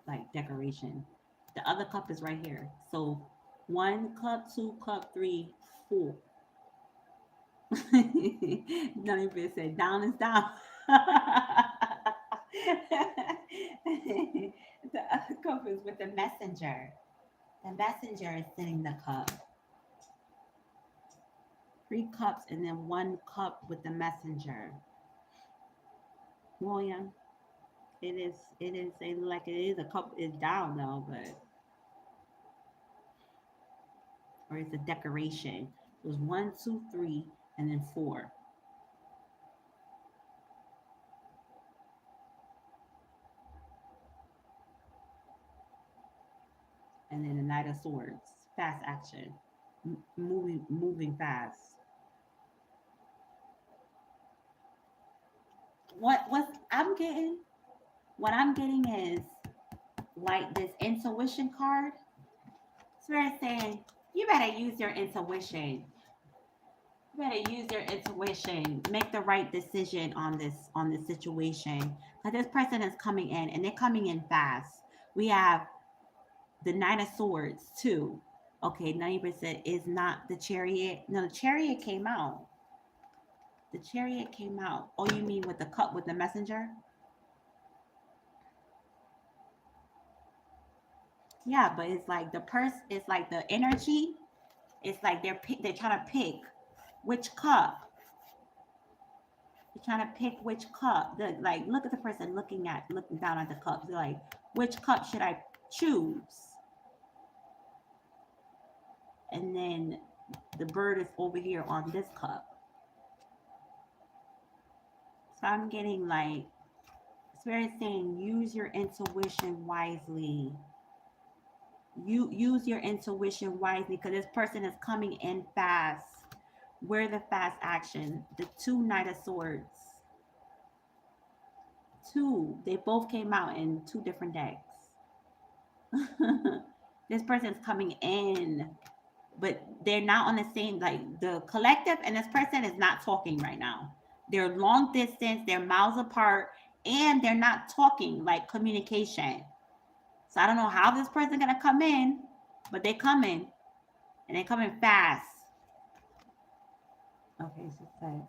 like decoration. The other cup is right here. So one cup, two cup, three, four. None of it said down is down. The other cup is with the messenger. The messenger is sitting the cup. Three cups and then one cup with the messenger. William, like it is a cup is down though, but or it's a decoration. It was one, two, three, and then four. And then the Knight of Swords. Fast action. Moving fast. What I'm getting is like this intuition card. Spirit saying, you better use your intuition. You better use your intuition. Make the right decision on this situation. Because this person is coming in and they're coming in fast. We have the Nine of Swords too. Okay, 90% is not the Chariot. No, the Chariot came out. The Chariot came out. Oh, you mean with the cup with the messenger? Yeah, but it's like the it's like the energy. It's like they're trying to pick which cup. They're trying to pick which cup. Like look at the person looking down at the cups. They're like, which cup should I choose? And then the bird is over here on this cup. So I'm getting like Spirit saying use your intuition wisely. You use your intuition wisely because this person is coming in fast. Where the fast action? The two Knight of Swords. Two. They both came out in two different decks. This person's coming in, but they're not on the same, like the collective and this person is not talking right now. They're long distance, they're miles apart, and they're not talking like communication. So I don't know how this person gonna come in, but they coming and they coming fast. Okay, so say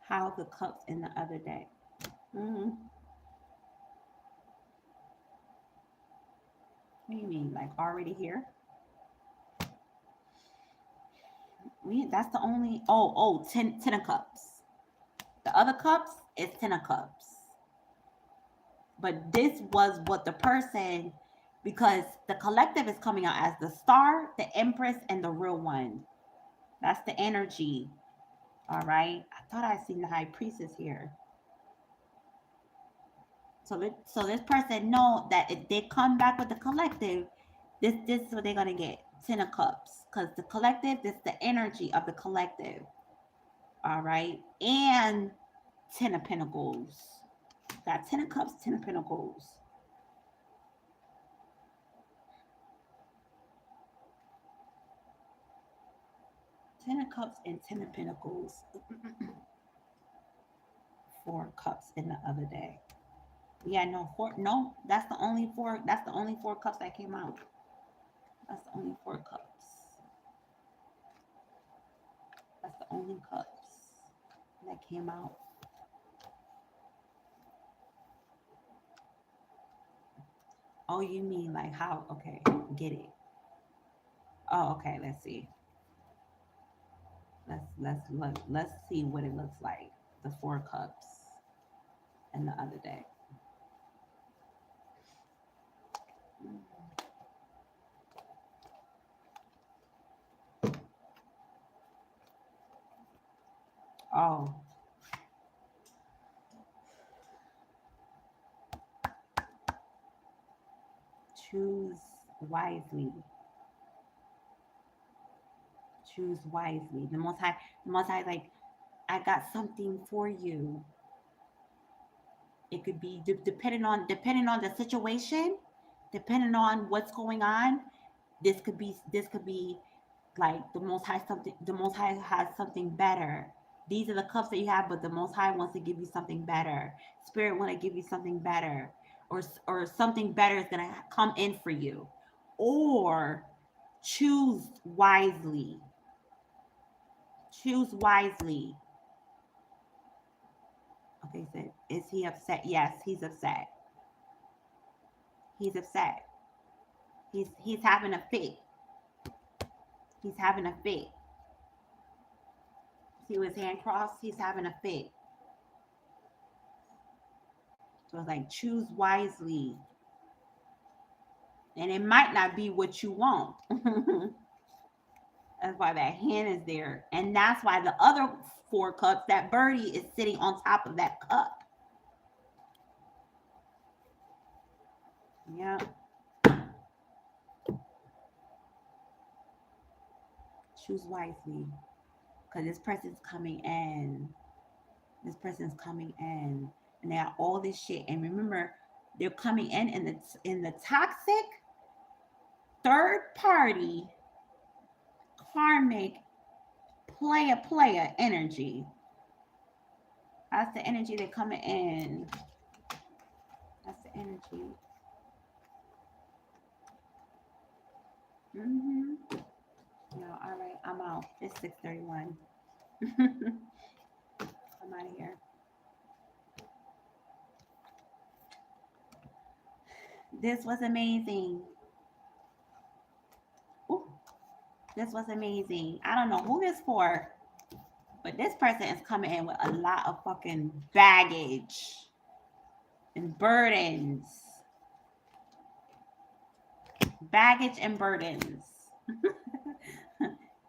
how the cups in the other day. Mm-hmm. What do you mean, like already here? That's the only. Ten of cups. The other cups is ten of cups. But this was what the person, because the collective is coming out as the star, the empress, and the real one. That's the energy. All right. I thought I seen the high priestess here. So this person know that if they come back with the collective, this is what they're gonna get. Ten of cups. Because the collective, this is the energy of the collective. All right. And ten of pentacles. Got ten of cups, ten of pentacles. Ten of cups and ten of pentacles. Four cups in the other day. Yeah, no, four. No, that's the only four. That's the only four cups that came out. That's the only four cups. That's the only cups that came out. Oh, you mean like how? Okay, get it. Oh, okay. Let's see. Let's see what it looks like. The four cups and the other day. Oh, choose wisely. Choose wisely. The Most High, like, I got something for you. It could be depending on the situation, depending on what's going on. This could be like the Most High something. The Most High has something better. These are the cups that you have, but the Most High wants to give you something better. Spirit want to give you something better. or something better is going to come in for you. Or choose wisely. Choose wisely. Okay, so is he upset? Yes, he's upset. He's upset. He's having a fit. He's having a fit. See his hand crossed? He's having a fit. So it's like choose wisely. And it might not be what you want. That's why that hand is there. And that's why the other 4 cups, that birdie is sitting on top of that cup. Yeah. Choose wisely. Because this person's coming in. This person's coming in. And they got all this shit. And remember, they're coming in the toxic third party karmic player energy. That's the energy they're coming in. That's the energy. No, all right, I'm out. It's 6:31. I'm out of here. This was amazing. Ooh, this was amazing. I don't know who this for, but this person is coming in with a lot of fucking baggage and burdens. Baggage and burdens.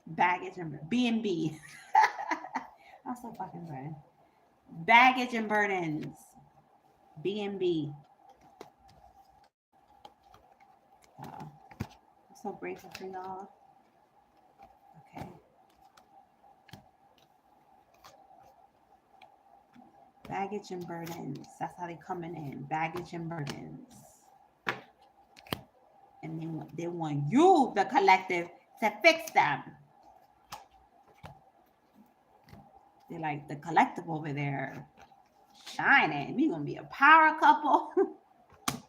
Baggage and B&B. I'm so fucking bad. Baggage and burdens. B&B. I'm so grateful for y'all. Okay. Baggage and burdens. That's how they coming in. Baggage and burdens. And they want you, the collective, to fix them. They're like the collective over there shining. We gonna be a power couple.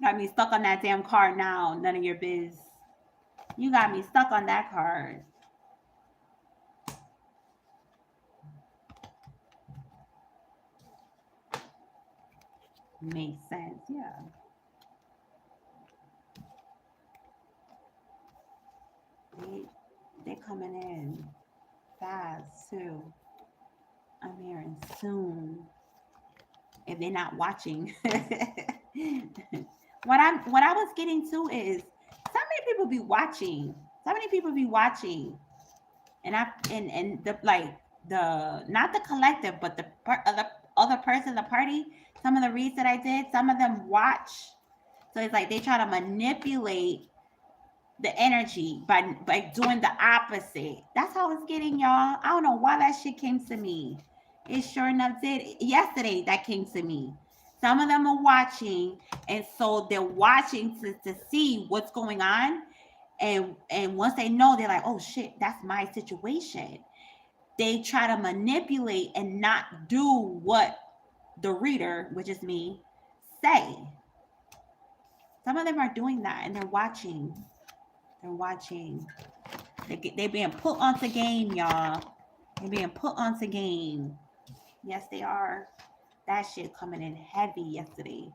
Got me stuck on that damn card now. None of your biz. You got me stuck on that card. Makes sense, yeah. They coming in fast too. I'm hearing soon. If they're not watching. what I was getting to is so many people be watching. So many people be watching. And the like the not the collective, but the other person, the party, some of the reads that I did, some of them watch. So it's like they try to manipulate the energy by doing the opposite. That's how it's getting, y'all. I don't know why that shit came to me. It sure enough did. Yesterday, that came to me. Some of them are watching, and so they're watching to see what's going on. And once they know, they're like, oh shit, that's my situation. They try to manipulate and not do what the reader, which is me, say. Some of them are doing that, and they're watching. They're watching. They're being put onto game, y'all. They're being put onto game. Yes, they are. That shit coming in heavy yesterday.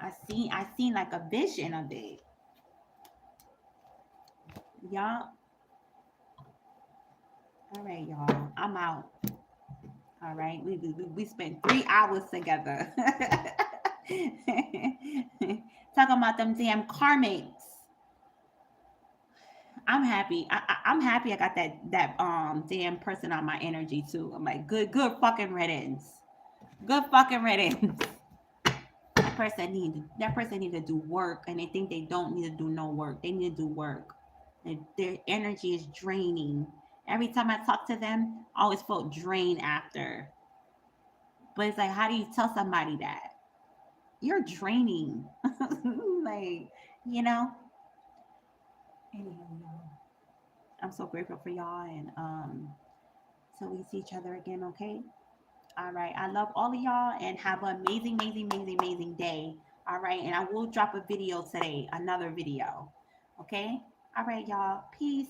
I seen like a vision of it. Y'all. All right, y'all. I'm out. All right. We spent 3 hours together. Talking about them damn karmics. I'm happy. I'm happy I got that damn person on my energy too. I'm like, good fucking riddance. Good fucking riddance. That person need to do work, and they think they don't need to do no work. They need to do work. Their energy is draining. Every time I talk to them, I always felt drained after. But it's like, how do you tell somebody that? You're draining. Like, you know? Anywho, I'm so grateful for y'all, and so we see each other again, okay? All right. I love all of y'all, and have an amazing, amazing, amazing, amazing day. All right. And I will drop a video today, another video. Okay. All right, y'all. Peace.